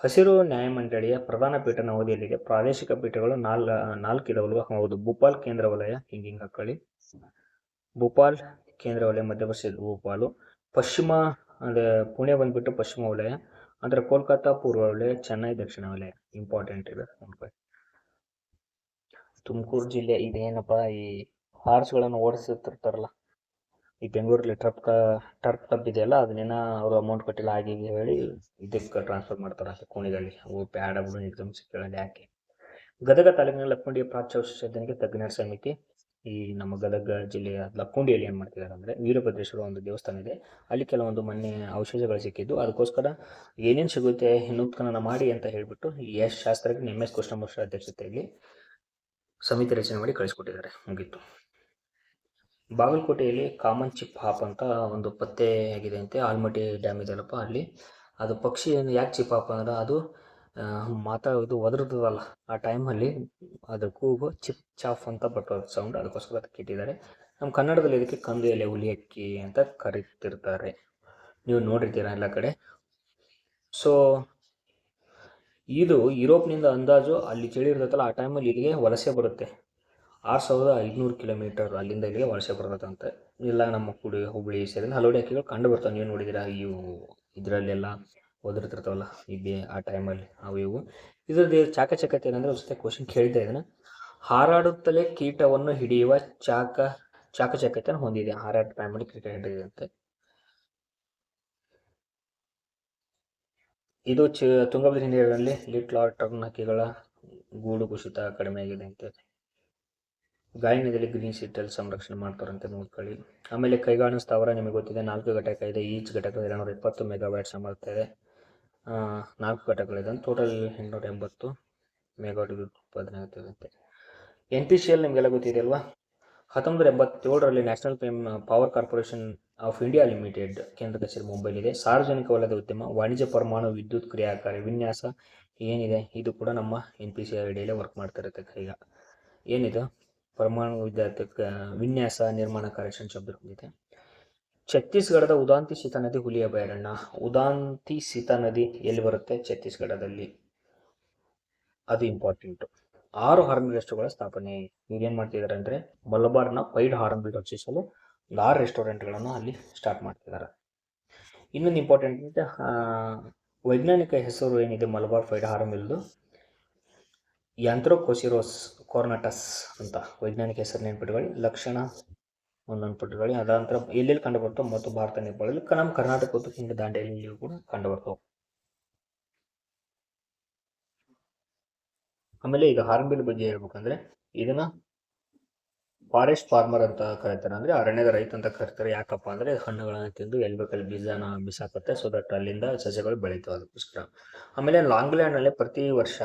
ಹಸಿರು ನ್ಯಾಯಮಂಡಳಿಯ ಪ್ರಧಾನ ಪೀಠನ ಅವಧಿಯಲ್ಲಿದೆ. ಪ್ರಾದೇಶಿಕ ಪೀಠಗಳು 4 ಇದಾವಲ್ವ? ಹೌದು. ಭೂಪಾಲ್ ಕೇಂದ್ರ ವಲಯ, ಹಿಂಗೆ ಹಾಕೊಳ್ಳಿ. ಭೂಪಾಲ್ ಕೇಂದ್ರ ವಲಯ, ಮಧ್ಯಪ್ರದೇಶ ಭೂಪಾಲು. ಪಶ್ಚಿಮ ಅಂದರೆ ಪುಣೆ ಬಂದ್ಬಿಟ್ಟು ಪಶ್ಚಿಮ ವಲಯ, ಅಂದರೆ ಕೋಲ್ಕತ್ತಾ ಪೂರ್ವ ವಲಯ, ಚೆನ್ನೈ ದಕ್ಷಿಣ ವಲಯ. ಇಂಪಾರ್ಟೆಂಟ್ ಇದೆ. ತುಮಕೂರು ಜಿಲ್ಲೆ ಇದೇನಪ್ಪ, ಈ ಹಾರ್ಸ್ಗಳನ್ನು ಓಡಿಸುತ್ತಿರ್ತಾರಲ್ಲ, ಈ ಬೆಂಗಳೂರಲ್ಲಿ ಟರ್ಫ್ ಕ್ಲಬ್ ಇದೆಯಲ್ಲ, ಅದನ್ನೇನ ಅವರು ಅಮೌಂಟ್ ಕೊಟ್ಟಿಲ್ಲ ಹಾಗೆ ಹೇಳಿ ಇದಕ್ಕೆ ಟ್ರಾನ್ಸ್ಫರ್ ಮಾಡ್ತಾರೆ ಕೋಣಿಗಲ್ಲಿ. ಅವು ಪ್ಯಾಡ್ ಅವು ಎಕ್ಸಾಮ್ಸ್ ಕೇಳೋದು ಯಾಕೆ. ಗದಗ ತಾಲೂಕಿನ ಲಕ್ಕುಂಡಿಯ ಪ್ರಾಚ್ಯ ಸಂಶೋಧನೆಗೆ ತಜ್ಞರ ಸಮಿತಿ. ಈ ನಮ್ಮ ಗದಗ ಜಿಲ್ಲೆಯ ಲಕ್ಕುಂಡಿಯಲ್ಲಿ ಏನು ಮಾಡ್ತಿದ್ದಾರೆ ಅಂದರೆ ವೀರಭದ್ರೇಶ್ವರ ಒಂದು ದೇವಸ್ಥಾನ ಇದೆ, ಅಲ್ಲಿ ಕೆಲವೊಂದು ಮೊನ್ನೆ ಅವಶೇಷಗಳು ಸಿಕ್ಕಿದ್ದು. ಅದಕ್ಕೋಸ್ಕರ ಏನೇನು ಸಿಗುತ್ತೆ ನೂತನ ಮಾಡಿ ಅಂತ ಹೇಳಿಬಿಟ್ಟು ಎಸ್ ಶಾಸ್ತ್ರಜ್ಞ MS ಕೃಷ್ಣಮೂರ್ತಿ ಅಧ್ಯಕ್ಷತೆಯಲ್ಲಿ ಸಮಿತಿ ರಚನೆ ಮಾಡಿ ಕಳಿಸ್ಕೊಟ್ಟಿದ್ದಾರೆ. ಮುಗೀತು. ಬಾಗಲಕೋಟೆಯಲ್ಲಿ ಕಾಮನ್ ಚಿಪ್ ಹಾಪ್ ಅಂತ ಒಂದು ಪತ್ತೆ ಆಗಿದೆ ಅಂತೆ. ಆಲ್ಮಟ್ಟಿ ಡ್ಯಾಮ್ ಇದೆಯಲ್ಲಪ್ಪ ಅಲ್ಲಿ. ಅದು ಪಕ್ಷಿ ಯಾಕೆ ಚಿಪ್ ಹಾಪ್ ಅಂದ್ರೆ ಅದು ಇದು ಒದರ್ತದಲ್ಲ ಆ ಟೈಮಲ್ಲಿ ಅದು ಕೂಗು ಚಿಪ್ ಚಾಫ್ ಅಂತ ಬರ್ತದೆ ಸೌಂಡ್, ಅದಕ್ಕೋಸ್ಕರ ಅದಕ್ಕೆ ಇಟ್ಟಿದ್ದಾರೆ. ನಮ್ಮ ಕನ್ನಡದಲ್ಲಿ ಇದಕ್ಕೆ ಕಂದು ಎಲೆ ಹುಲಿ ಅಕ್ಕಿ ಅಂತ ಕರೀತಿರ್ತಾರೆ, ನೀವು ನೋಡಿರ್ತೀರ ಎಲ್ಲ ಕಡೆ. ಸೊ ಇದು ಯುರೋಪ್ನಿಂದ ಅಂದಾಜು ಅಲ್ಲಿ ಚಳಿ ಇರ್ತೈತಲ್ಲ ಆ ಟೈಮಲ್ಲಿ ಇಲ್ಲಿಗೆ ವಲಸೆ ಬರುತ್ತೆ. 6,500 ಕಿಲೋಮೀಟರ್ ಅಲ್ಲಿಂದ ಇಲ್ಲಿಗೆ ವಲಸೆ ಬರ್ತದಂತೆ. ಇಲ್ಲ ನಮ್ಮ ಹುಬ್ಬಳ್ಳಿ ಸೇರಿದ ಹಲವು ಹಕ್ಕಿಗಳು ಕಂಡು ಬರ್ತವೆ. ನೀವು ನೋಡಿದ್ದೀರಾ ಇವು ಇದರಲ್ಲೆಲ್ಲ ಓದಿರ್ತಿರ್ತಾವಲ್ಲ ಆ ಟೈಮಲ್ಲಿ ಅವು ಇವು. ಇದರದ್ದು ಚಾಕಚಕ್ಯತೆ ಏನಂದರೆ ಒಂದು ಸತಿ ಕ್ವಶನ್ ಕೇಳಿದ್ದೆ ಇದನ್ನು. ಹಾರಾಡುತ್ತಲೇ ಕೀಟವನ್ನು ಹಿಡಿಯುವ ಚಾಕಚಕ್ಯತೆಯನ್ನು ಹೊಂದಿದೆ. ಹಾರಾಟ ಟೈಮಲ್ಲಿ ಕೀಟ ಹಿಡಿದಂತೆ. ಇದು ತುಂಗಭದ್ರಾ ನೀರಿನಲ್ಲಿ ಲಿಟ್ಲ್ ಟರ್ನ್ ಹಕ್ಕಿಗಳ ಗೂಡು ಕುಸಿತ ಕಡಿಮೆ ಆಗಿದೆ ಅಂತ. ಗಾಯನದಲ್ಲಿ ಗ್ರೀನ್ ಸಿಟಲ್ ಸಂರಕ್ಷಣೆ ಮಾಡ್ತಾರಂತೆ, ನೋಡ್ಕೊಳ್ಳಿ. ಆಮೇಲೆ ಕೈಗಾರಿಕಾ ಸ್ಥಾವರ ನಿಮಗೆ ಗೊತ್ತಿದೆ, 4 ಘಟಕ ಇದೆ. ಈಚ್ ಘಟಕ 220 ಮೆಗಾವ್ಯಾಟ್ ಸಾಮರ್ಥ್ಯ ಇದೆ. 4 ಘಟಕಗಳಿದೆ. ಟೋಟಲ್ 880 ಮೆಗಾವ್ಯಾಟ್ ಉತ್ಪಾದನೆ ಆಗ್ತದಂತೆ. NPCL ನಿಮಗೆಲ್ಲ ಗೊತ್ತಿದೆ ಅಲ್ವಾ, 1987ರಲ್ಲಿ national power corporation of India limited ಕೇಂದ್ರ ಕಚೇರಿ ಮುಂಬೈಲಿದೆ. ಸಾರ್ವಜನಿಕ ವಲಯದ ಉದ್ಯಮ ವಾಣಿಜ್ಯ ಪರಮಾಣು ವಿದ್ಯುತ್ ಕ್ರಿಯಾಕಾರಿ ವಿನ್ಯಾಸ ಏನಿದೆ ಇದು ಕೂಡ ನಮ್ಮ NPC ಅಡಿಯಲ್ಲೇ ವರ್ಕ್ ಮಾಡ್ತಾ ಇರುತ್ತೆ. ಈಗ ಏನಿದು ಪರಮಾಣು ವಿದ್ಯುತ್ ವಿನ್ಯಾಸ ನಿರ್ಮಾಣ ಕಾರ್ಯಾಚರಣೆ ಶಬ್ದ ಹೊಂದಿದೆ. ಛತ್ತೀಸ್ಗಢದ ಉದಾಂತಿ ಸೀತಾ ನದಿ ಹುಲಿ ಅಭಯಾರಣ್ಯ. ಉದಾಂತಿ ಸೀತಾ ನದಿ ಎಲ್ಲಿ ಬರುತ್ತೆ? ಛತ್ತೀಸ್ಗಢದಲ್ಲಿ. ಅದು ಇಂಪಾರ್ಟೆಂಟು. 6 ಹಾರ್ನ್ಬಿಲ್ ರೆಸ್ಟೋರೆಂಟ್ಗಳ ಸ್ಥಾಪನೆ. ಈಗೇನು ಮಾಡ್ತಿದ್ದಾರೆ ಅಂದರೆ ಮಲಬಾರ್ನ 5 ಹಾರ್ನ್ಬಿಲ್ ರಕ್ಷಿಸಲು 6 ರೆಸ್ಟೋರೆಂಟ್ಗಳನ್ನು ಅಲ್ಲಿ ಸ್ಟಾರ್ಟ್ ಮಾಡ್ತಿದ್ದಾರೆ. ಇನ್ನೊಂದು ಇಂಪಾರ್ಟೆಂಟ್ ಅಂದರೆ ವೈಜ್ಞಾನಿಕ ಹೆಸರು ಏನಿದೆ ಮಲಬಾರ್ 5 ಹಾರ್ನ್ಬಿಲ್ದು ಯಾಂಥ್ರೋಕೊಸಿರೋಸ್ ಕಾರ್ನಾಟಸ್ ಅಂತ ವೈಜ್ಞಾನಿಕ ಹೆಸರು ನೆನ್ಪಿಟ್ಕೊಳ್ಳಿ. ಲಕ್ಷಣ ಒಂದೊಂದು ಪುಟಗಳು ಅದಾನಂತರ ಎಲ್ಲೆಲ್ಲಿ ಕಂಡು ಬರ್ತವೆ ಮತ್ತು ಭಾರತ ನೇಪಾಳದಲ್ಲಿ ನಮ್ಮ ಕರ್ನಾಟಕ ಮತ್ತು ಹಿಂದೆ ದಾಂಡೇಲಿಯಲ್ಲಿಯೂ ಕೂಡ ಕಂಡು ಬರ್ತವೆ. ಆಮೇಲೆ ಈಗ ಹಾರ್ನ್ಬಿಲ್ ಬಗ್ಗೆ ಹೇಳ್ಬೇಕಂದ್ರೆ ಇದನ್ನ ಫಾರೆಸ್ಟ್ ಫಾರ್ಮರ್ ಅಂತ ಕರೀತಾರೆ, ಅಂದ್ರೆ ಅರಣ್ಯದ ರೈತ ಅಂತ ಕರೀತಾರೆ. ಯಾಕಪ್ಪ ಅಂದ್ರೆ ಹಣ್ಣುಗಳನ್ನ ತಿಂದು ಎಲ್ಲಿ ಬೇಕಲ್ಲಿ ಬೀಜನ ಬಿಸಾಕತ್ತೆ, ಸೊ ದಟ್ ಅಲ್ಲಿಂದ ಸಸ್ಯಗಳು ಬೆಳೀತಾವೆ ಅದಕ್ಕೋಸ್ಕರ. ಆಮೇಲೆ ಲಾಂಗ್ಲ್ಯಾಂಡ್ ನಲ್ಲಿ ಪ್ರತಿ ವರ್ಷ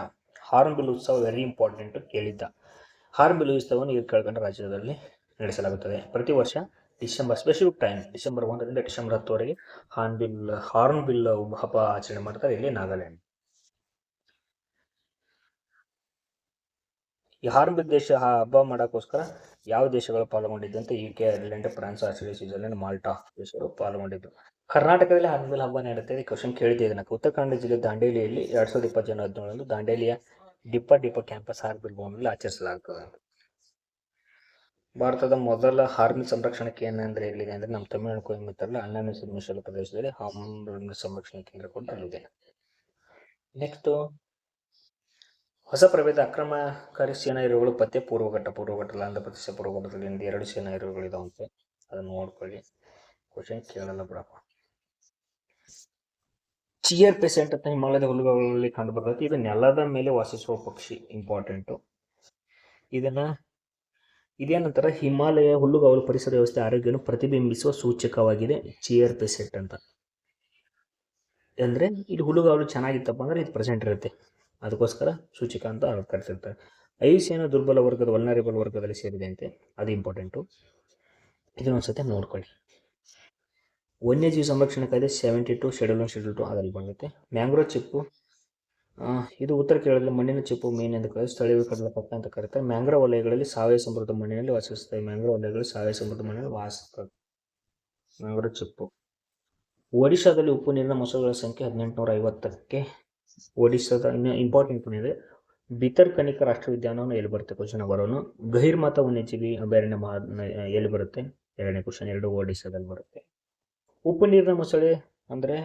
ಹಾರ್ನ್ಬಿಲ್ ಉತ್ಸವ ವೆರಿ ಇಂಪಾರ್ಟೆಂಟ್ ಕೇಳಿದ್ದ. ಹಾರ್ನ್ಬಿಲ್ ಉತ್ಸವವನ್ನು ಈ ಕೆಳಕಂಡ ರಾಜ್ಯದಲ್ಲಿ ನಡೆಸಲಾಗುತ್ತದೆ. ಪ್ರತಿ ವರ್ಷ ಡಿಸೆಂಬರ್ ಸ್ಪೆಸಿಫಿಕ್ ಟೈಮ್ ಡಿಸೆಂಬರ್ 1ರಿಂದ ಡಿಸೆಂಬರ್ 10ವರೆಗೆ ಹಾರ್ನ್ಬಿಲ್ ಹಬ್ಬ ಆಚರಣೆ ಮಾಡ್ತಾರೆ ಇಲ್ಲಿ ನಾಗಾಲ್ಯಾಂಡ್. ಈ ಹಾರ್ನ್ಬಿಲ್ ದೇಶ ಹಬ್ಬ ಮಾಡೋಕ್ಕೋಸ್ಕರ ಯಾವ ದೇಶಗಳು ಪಾಲ್ಗೊಂಡಿದ್ದಂತೆ UK, Ireland, France, Australia, Switzerland, Malta ದೇಶಗಳು ಪಾಲ್ಗೊಂಡಿದ್ದು. ಕರ್ನಾಟಕದಲ್ಲಿ ಹಾರ್ನ್ಬಿಲ್ ಹಬ್ಬ ನಡೆಯುತ್ತೆ. ಕ್ವಶನ್ ಕೇಳಿದೆ ಇದನ್ನ. ಉತ್ತರ ಕನ್ನಡ ಜಿಲ್ಲೆ ದಾಂಡೇಲಿಯಲ್ಲಿ 2020 ಜನ 17 ದಾಂಡೇಲಿಯ ಡಿಪ್ಪ ಕ್ಯಾಂಪಸ್ ಹಾರ್ನ್ಬಿಲ್ ಭವನದಲ್ಲಿ ಆಚರಿಸಲಾಗುತ್ತದೆ. ಭಾರತದ ಮೊದಲ ಹಾರ್ನ್ಬಿಲ್ ಸಂರಕ್ಷಣಾ ಕೇಂದ್ರ ಅಂದ್ರೆ ಎಲ್ಲಿದೆ ಅಂದ್ರೆ ನಮ್ಮ ತಮಿಳುನಾಡು ಕೊಯಂಬತ್ತೂರಲ್ಲಿ ಅಣ್ಣಾಮಲೈ ಮೀಸಲು ಪ್ರದೇಶದಲ್ಲಿ ಹಾರ್ನ್ಬಿಲ್ ಸಂರಕ್ಷಣಾ ಕೇಂದ್ರ ಕೂಡ ಅಲ್ಲಿದೆ. ನೆಕ್ಸ್ಟ್ ಹೊಸ ಪ್ರಭೇದ ಅಕ್ರಮಕಾರಿ ಸೇನಾ ಇರುಗಳು ಪತ್ತೆ. ಪೂರ್ವಘಟ್ಟದಲ್ಲಿ ಆಂಧ್ರಪ್ರದೇಶ ಪೂರ್ವಘಟ್ಟದಲ್ಲಿ 2 ಸೇನಾ ಇರುಗಳು ಇದಾವಂತೆ, ಅದನ್ನು ನೋಡ್ಕೊಳ್ಳಿ. ಕ್ವಶನ್ ಕೇಳಲ್ಲ ಬಿಡಪ್ಪ. ಚಿಯರ್ ಪೆಸೆಂಟ್ ಅಂತ ಹಿಮಾಲಯದ ಹುಲ್ಲುಗಾವಲಲ್ಲಿ ಕಂಡು ಬರ್ತದೆ. ಇದು ನೆಲದ ಮೇಲೆ ವಾಸಿಸುವ ಪಕ್ಷಿ, ಇಂಪಾರ್ಟೆಂಟು. ಇದೇನಂತರ ಹಿಮಾಲಯ ಹುಲ್ಲುಗಾವಲು ಪರಿಸರ ವ್ಯವಸ್ಥೆ ಆರೋಗ್ಯವನ್ನು ಪ್ರತಿಬಿಂಬಿಸುವ ಸೂಚಕವಾಗಿದೆ ಚಿಯರ್ ಪೆಸೆಂಟ್ ಅಂತ. ಅಂದ್ರೆ ಇಲ್ಲಿ ಹುಲ್ಲುಗಾವಲು ಚೆನ್ನಾಗಿತ್ತಪ್ಪ ಅಂದ್ರೆ ಇದು ಪ್ರೆಸೆಂಟ್ ಇರುತ್ತೆ, ಅದಕ್ಕೋಸ್ಕರ ಸೂಚಕ ಅಂತ ಕರಿತಿರ್ತಾರೆ. ಐಯುಸಿಎನ್ ದುರ್ಬಲ ವರ್ಗದ ವಲ್ನರೇಬಲ್ ವರ್ಗದಲ್ಲಿ ಸೇರಿದೆ ಅಂತೆ, ಅದು ಇಂಪಾರ್ಟೆಂಟು. ಇದನ್ನೊಂದ್ಸತಿ ನೋಡ್ಕೊಳ್ಳಿ. ವನ್ಯಜೀವಿ ಸಂರಕ್ಷಣೆ ಕಾಯ್ದೆ 72 ಶೆಡ್ಯೂಲ್ 1 ಶೆಡ್ಯೂಲ್ 2 ಅದರಲ್ಲಿ ಬರುತ್ತೆ. ಮ್ಯಾಂಗ್ರೋವ್ ಚಿಪ್ಪು ಇದು ಉತ್ತರ ಕೇರಳದಲ್ಲಿ ಮಣ್ಣಿನ ಚಿಪ್ಪು ಮೀನು ಎಂದು ಕರೆದು ಸ್ಥಳೀಯ ಕಡಲಪಕ್ಕ ಅಂತ ಕರೀತಾರೆ. ಮ್ಯಾಂಗ್ರೋವ್ ವಲಯಗಳಲ್ಲಿ ಸಾವಯವ ಸಮೃದ್ಧ ಮಣ್ಣಿನಲ್ಲಿ ವಾಸಿಸುತ್ತವೆ. ಮ್ಯಾಂಗ್ರೋವ್ ವಲಯಗಳಲ್ಲಿ ಸಾವಯವ ಸಮೃದ್ಧ ಮಣ್ಣಿನಲ್ಲಿ ವಾಸಿಸುತ್ತದೆ ಮ್ಯಾಂಗ್ರೋವ್ ಚಿಪ್ಪು. ಒಡಿಶಾದಲ್ಲಿ ಉಪ್ಪು ನೀರಿನ ಮೊಸಳೆಗಳ ಸಂಖ್ಯೆ 1850ಕ್ಕೆ. ಒಡಿಶಾದ ಇನ್ನು ಇಂಪಾರ್ಟೆಂಟ್ ಏನಿದೆ, ಬಿತರ್ಕನಿಕಾ ರಾಷ್ಟ್ರೀಯ ಉದ್ಯಾನವನ ಎಲ್ಲಿ ಬರುತ್ತೆ? ಕ್ವಶನ್ ಬರೋನು. ಗಹಿರ್ಮಾತಾ ವನ್ಯಜೀವಿ ಅಭಯಾರಣ್ಯ ಎಲ್ಲಿ ಬರುತ್ತೆ? 2ನೇ ಕ್ವಶನ್, 2 ಒಡಿಶಾದಲ್ಲಿ ಬರುತ್ತೆ. ಉಪ್ಪು ನೀರಿನ ಮೊಸಳೆ ಅಂದ್ರೆ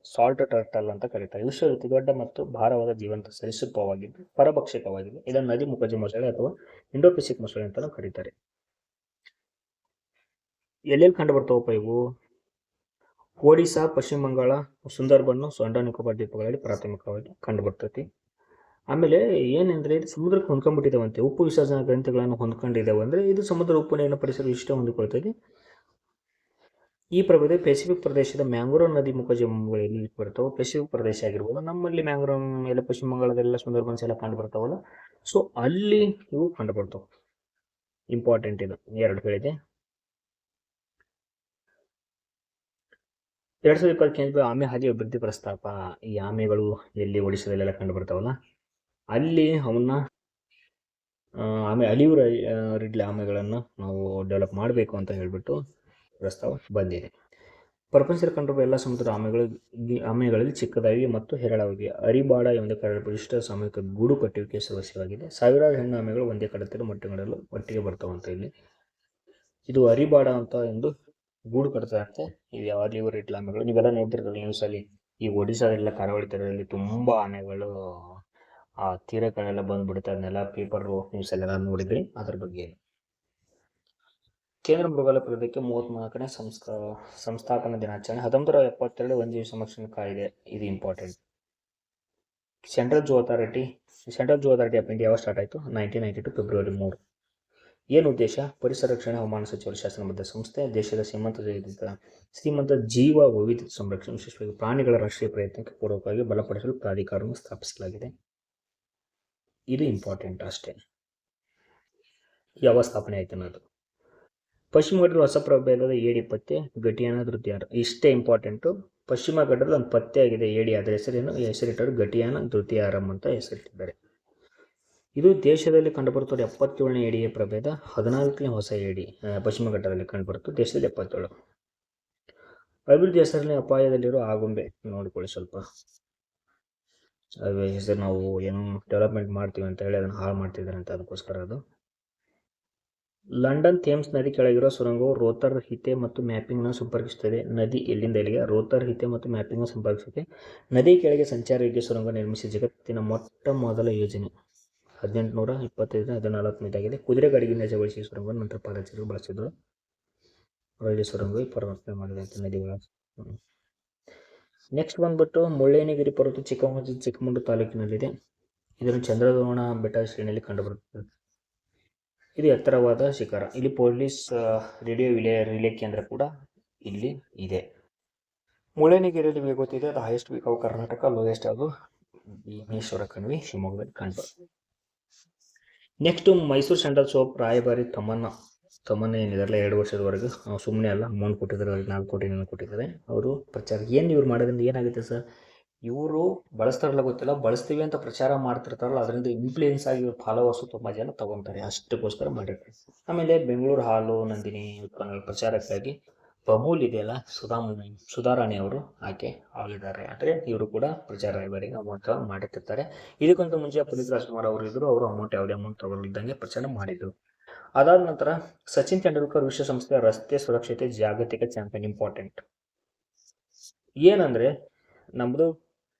ಸಾಲ್ಟ್ ಟರ್ಟಲ್ ಅಂತ ಕರೀತಾರೆ. ವಿಶ್ವದ ಅತಿ ದೊಡ್ಡ ಮತ್ತು ಭಾರವಾದ ಜೀವಂತ ಸರೀಸೃಪವಾಗಿದ್ದು ಪರಭಕ್ಷಕವಾಗಿದೆ. ಇದನ್ನು ನದಿ ಮುಖಜ ಮೊಸಳೆ ಅಥವಾ ಇಂಡೋಪೆಸಿಫಿಕ್ ಮೊಸಳೆ ಅಂತ ಕರೀತಾರೆ. ಎಲ್ಲೆಲ್ಲಿ ಕಂಡು ಬರ್ತಾವಪ್ಪ ಇವು? ಒಡಿಶಾ, ಪಶ್ಚಿಮ ಬಂಗಾಳ, ಸುಂದರ್ಬನ್, ಅಂಡಮಾನ್ ನಿಕೋಬಾರ್ ದ್ವೀಪಗಳಲ್ಲಿ ಪ್ರಾಥಮಿಕವಾಗಿ ಕಂಡು ಬರ್ತೈತಿ. ಆಮೇಲೆ ಏನಂದ್ರೆ ಇದು ಸಮುದ್ರಕ್ಕೆ ಹೊಂದ್ಕೊಂಡ್ಬಿಟ್ಟಿದ್ದಾವಂತೆ. ಉಪ್ಪು ವಿಸರ್ಜನಾ ಗ್ರಂಥಿಗಳನ್ನು ಹೊಂದ್ಕೊಂಡಿದ್ದಾವೆ ಅಂದ್ರೆ ಇದು ಸಮುದ್ರ ಉಪ್ಪು ನೀರಿನ ಪರಿಸರ ಇಷ್ಟ ಹೊಂದಿಕೊಳ್ತದೆ. ಈ ಪ್ರಭೇದ ಪೆಸಿಫಿಕ್ ಪ್ರದೇಶದ ಮ್ಯಾಂಗ್ರೋವ್ ನದಿ ಮುಖಜಗಳಲ್ಲಿ ಬರ್ತಾವೆ. ಪೆಸಿಫಿಕ್ ಪ್ರದೇಶ ಆಗಿರ್ಬೋದು. ನಮ್ಮಲ್ಲಿ ಮ್ಯಾಂಗ್ರೋವ್ ಎಲ್ಲ ಪಶ್ಚಿಮ ಬಂಗಾಳದೆಲ್ಲ ಸುಂದರ್ಬನ್ಸ್ ಎಲ್ಲ ಕಂಡು ಬರ್ತಾವಲ್ಲ, ಸೊ ಅಲ್ಲಿ ಇವು ಕಂಡು ಬರ್ತಾವೆ. ಇಂಪಾರ್ಟೆಂಟ್ ಇದು 2 ಹೇಳಿದೆ. 2020 ಆಮೆ ಹಾದಿ ಅಭಿವೃದ್ಧಿ ಪ್ರಸ್ತಾಪ. ಈ ಆಮೆಗಳು ಎಲ್ಲಿ ಒಡಿಶಾದಲ್ಲೆಲ್ಲ ಕಂಡು ಬರ್ತಾವಲ್ಲ ಅಲ್ಲಿ ಅವನ್ನ ಅಲಿವ್ ರಿಡ್ಲೆ ಆಮೆಗಳನ್ನು ನಾವು ಡೆವಲಪ್ ಮಾಡಬೇಕು ಅಂತ ಹೇಳ್ಬಿಟ್ಟು ಪ್ರಸ್ತಾವ ಬಂದಿದೆ. ಪ್ರಪಂಚದಲ್ಲಿ ಕಂಡುಬರುವ ಎಲ್ಲ ಸಮುದ್ರ ಆಮೆಗಳಲ್ಲಿ ಚಿಕ್ಕದಾಗಿ ಮತ್ತು ಹೇರಳವಾಗಿ ಅರಿಬಾಡ ಎಂದು ಕರೆಯಲ್ಪಡುವ ವಿಶಿಷ್ಟ ಸಾಮೂಹಿಕ ಗೂಡು ಕಟ್ಟುವಿಕೆ ಸದಸ್ಯವಾಗಿದೆ. ಸಾವಿರಾರು ಹೆಣ್ಣು ಆಮೆಗಳು ಒಂದೇ ಕಡತಲ್ಲಿ ಮೊಟ್ಟೆಗಳಲ್ಲೂ ಒಟ್ಟಿಗೆ ಬರ್ತಾವಂತ. ಇಲ್ಲಿ ಇದು ಅರಿಬಾಡ ಅಂತ ಎಂದು ಗೂಡು ಕಟ್ತಾರಂತೆ. ಇವು ಯಾವ ಅಲಿವ್ ರಿಡ್ಲೆ ಆಮೆಗಳು ನೀವೆಲ್ಲ ನೋಡ್ತಿರ್ತಾರೆ ನ್ಯೂಸಲ್ಲಿ. ಈ ಒಡಿಶಾದೆಲ್ಲ ಕರಾವಳಿ ತೀರದಲ್ಲಿ ತುಂಬಾ ಆನೆಗಳು ಆ ತೀರಗಳೆಲ್ಲ ಬಂದ್ಬಿಡುತ್ತೆ. ಅದನ್ನೆಲ್ಲ ಪೇಪರ್ ನ್ಯೂಸಲ್ಲೆಲ್ಲ ನೋಡಿದ್ರಿ. ಅದ್ರ ಬಗ್ಗೆ ಕೇಂದ್ರ ಮೃಗಾಲಯ ಪ್ರದೇಶಕ್ಕೆ 34ನೇ ಸಂಸ್ಥಾಪನಾ ದಿನಾಚರಣೆ. 1972 ವನ್ಯಜೀವಿ ಸಂರಕ್ಷಣೆ ಕಾಯ್ದೆ, ಇದು important. Central zoo authority of India ಯಾವಾಗ ಸ್ಟಾರ್ಟ್ ಆಯಿತು? 1992 ಫೆಬ್ರವರಿ 3. ಏನು ಉದ್ದೇಶ? ಪರಿಸರ ರಕ್ಷಣೆ, ಹವಾಮಾನ ಸಚಿವರ ಶಾಸನಬದ್ಧ ಸಂಸ್ಥೆ. ದೇಶದ ಶ್ರೀಮಂತ ಜೀವ ವೈವಿಧ್ಯತೆ ಸಂರಕ್ಷಣೆ, ವಿಶೇಷವಾಗಿ ಪ್ರಾಣಿಗಳ ರಾಷ್ಟ್ರೀಯ ಪ್ರಯತ್ನಕ್ಕೆ ಪೂರ್ವಕವಾಗಿ ಬಲಪಡಿಸಲು ಪ್ರಾಧಿಕಾರವನ್ನು ಸ್ಥಾಪಿಸಲಾಗಿದೆ. ಇದು ಇಂಪಾರ್ಟೆಂಟ್ ಅಷ್ಟೇ. ಯಾವ ಸ್ಥಾಪನೆ ಆಯ್ತು ಅನ್ನೋದು. ಪಶ್ಚಿಮ ಘಟ್ಟದ ಹೊಸ ಪ್ರಭೇದದ ಏಡಿ ಪತ್ತೆ ಗಟಿಯಾನ ತೃತೀಯಾರ. ಇಷ್ಟೇ ಇಂಪಾರ್ಟೆಂಟು. ಪಶ್ಚಿಮ ಘಟ್ಟದಲ್ಲಿ ಒಂದು ಪತ್ತೆ ಆಗಿದೆ ಏಡಿ, ಅದರ ಹೆಸರೇನು? ಹೆಸರಿಟ್ಟರು ಗಟಿಯಾನ ತೃತೀಯಾರಂ ಅಂತ ಹೆಸರಿಟ್ಟಿದ್ದಾರೆ. ಇದು ದೇಶದಲ್ಲಿ ಕಂಡುಬರುತ್ತದೆ 77ನೇ ಏಡಿಯ ಪ್ರಭೇದ, 14ನೇ ಹೊಸ ಏಡಿ ಪಶ್ಚಿಮ ಘಟ್ಟದಲ್ಲಿ ಕಂಡುಬರುತ್ತದೆ. ದೇಶದಲ್ಲಿ 77. ಅಭಿವೃದ್ಧಿ ಹೆಸರಲ್ಲಿ ಅಪಾಯದಲ್ಲಿರೋ ಆಗುಂಬೆ ನೋಡಿಕೊಳ್ಳಿ ಸ್ವಲ್ಪ. ಅದು ಹೆಸರು ನಾವು ಏನು ಡೆವಲಪ್ಮೆಂಟ್ ಮಾಡ್ತೀವಿ ಅಂತ ಹೇಳಿ ಅದನ್ನು ಹಾಳು ಮಾಡ್ತಿದ್ದಾರೆ ಅಂತ, ಅದಕ್ಕೋಸ್ಕರ ಅದು. ಲಂಡನ್ ಥೇಮ್ಸ್ ನದಿ ಕೆಳಗಿರೋ ಸುರಂಗವು ರೋತರ್ ಹಿತೆ ಮತ್ತು ಮ್ಯಾಪಿಂಗ್ನ ಸಂಪರ್ಕಿಸುತ್ತದೆ. ನದಿ ಎಲ್ಲಿಂದ ಎಲ್ಲಿಗೆ? ರೋತರ್ ಹಿತೆ ಮತ್ತು ಮ್ಯಾಪಿಂಗ್ನ ಸಂಪರ್ಕಿಸುತ್ತದೆ. ನದಿ ಕೆಳಗೆ ಸಂಚಾರ ಯೋಗ್ಯ ಸುರಂಗ ನಿರ್ಮಿಸಿದ ಜಗತ್ತಿನ ಮೊಟ್ಟ ಮೊದಲ ಯೋಜನೆ 1825 ಅದು 45 ಕುದುರೆ ಗಾಡಿಗೆ ನಿಜಗೊಳಿಸಿ ಸುರಂಗವನ್ನು ನಂತರ ಪಾದಚಾರಿಗಳು ಬಳಸಿದ್ರು. ರೈಲು ಸುರಂಗ ಪರಿವರ್ತನೆ ಮಾಡಿದೆ ಅಂತ ನದಿಗಳ. ನೆಕ್ಸ್ಟ್ ಬಂದ್ಬಿಟ್ಟು ಮುಳ್ಳಯ್ಯನಗಿರಿ ಪರ್ವತ ಚಿಕ್ಕಮಗಳೂರು ತಾಲೂಕಿನಲ್ಲಿದೆ. ಇದನ್ನು ಚಂದ್ರದ್ರೋಣ ಬೆಟ್ಟ ಶ್ರೇಣಿಯಲ್ಲಿ ಕಂಡುಬರುತ್ತದೆ. ಇದು ಎತ್ತರವಾದ ಶಿಖರ. ಇಲ್ಲಿ ಪೊಲೀಸ್ ರೇಡಿಯೋ ರಿಲೇ ಕೇಂದ್ರ ಕೂಡ ಇಲ್ಲಿ ಇದೆ. ಮುಳ್ಳಯ್ಯನಗಿರಿಯಲ್ಲಿ ವೇಗೋತಿದೆ. ಅದು highest peak of Karnataka, lowest ಅದು ಭೀಮೇಶ್ವರ ಕಣಿವೆ ಶಿವಮೊಗ್ಗದಲ್ಲಿ ಕಂಡುಬರುತ್ತೆ. ನೆಕ್ಸ್ಟ್ ಮೈಸೂರು ಸೆಂಟ್ರಲ್ ಸೋಪ್ ರಾಯಭಾರಿ ತಮ್ಮನ್ನ ಏನಿದಾರಲ್ಲ 2 ವರ್ಷದವರೆಗೂ ಸುಮ್ಮನೆ ಅಲ್ಲ, ಅಮೌಂಟ್ ಕೊಟ್ಟಿದ್ದಾರೆ, ಅವ್ರಿಗೆ 4 ಕೋಟಿ ಕೊಟ್ಟಿದ್ದಾರೆ. ಅವರು ಪ್ರಚಾರ ಏನು ಇವ್ರು ಮಾಡೋದ್ರಿಂದ ಏನಾಗುತ್ತೆ ಸರ್? ಇವರು ಬಳಸ್ತಾರಲ್ಲ ಗೊತ್ತಿಲ್ಲ, ಬಳಸ್ತೀವಿ ಅಂತ ಪ್ರಚಾರ ಮಾಡ್ತಿರ್ತಾರಲ್ಲ, ಅದರಿಂದ ಇನ್ಫ್ಲೂಯೆನ್ಸ್ ಆಗಿ ಇವ್ರ ಫಾಲೋವರ್ಸು ತುಂಬ ಜನ ತಗೊತಾರೆ, ಅಷ್ಟಕ್ಕೋಸ್ಕರ ಮಾಡಿರ್ತಾರೆ. ಆಮೇಲೆ ಬೆಂಗಳೂರು ಹಾಲು ನಂದಿನಿ ಉತ್ಪನ್ನಗಳ ಪ್ರಚಾರಕ್ಕಾಗಿ ಬಮೂಲ್ ಇದೆಯಲ್ಲ ಸುಧಾರಾಣಿ ಅವರು ಆಕೆ ಆಗಿದ್ದಾರೆ. ಅಂದರೆ ಇವರು ಕೂಡ ಪ್ರಚಾರ ರಾಯಭಾರಿಗೆ ಅಮೌಂಟ್ ಮಾಡಿರ್ತಾರೆ. ಇದಕ್ಕಿಂತ ಮುಂಚೆ ಪುನೀತ್ ರಾಜ್ಕುಮಾರ್ ಅವರು ಇದ್ರು, ಅವರು ಯಾವುದೇ ಅಮೌಂಟ್ ತಗೊಳ್ಳಿದ್ದಂಗೆ ಪ್ರಚಾರ ಮಾಡಿದ್ರು. ಅದಾದ ನಂತರ ಸಚಿನ್ ತೆಂಡೂಲ್ಕರ್ ವಿಶ್ವಸಂಸ್ಥೆಯ ರಸ್ತೆ ಸುರಕ್ಷತೆ ಜಾಗತಿಕ ಚಾಂಪಿಯನ್. ಇಂಪಾರ್ಟೆಂಟ್ ಏನಂದ್ರೆ ನಮ್ಮದು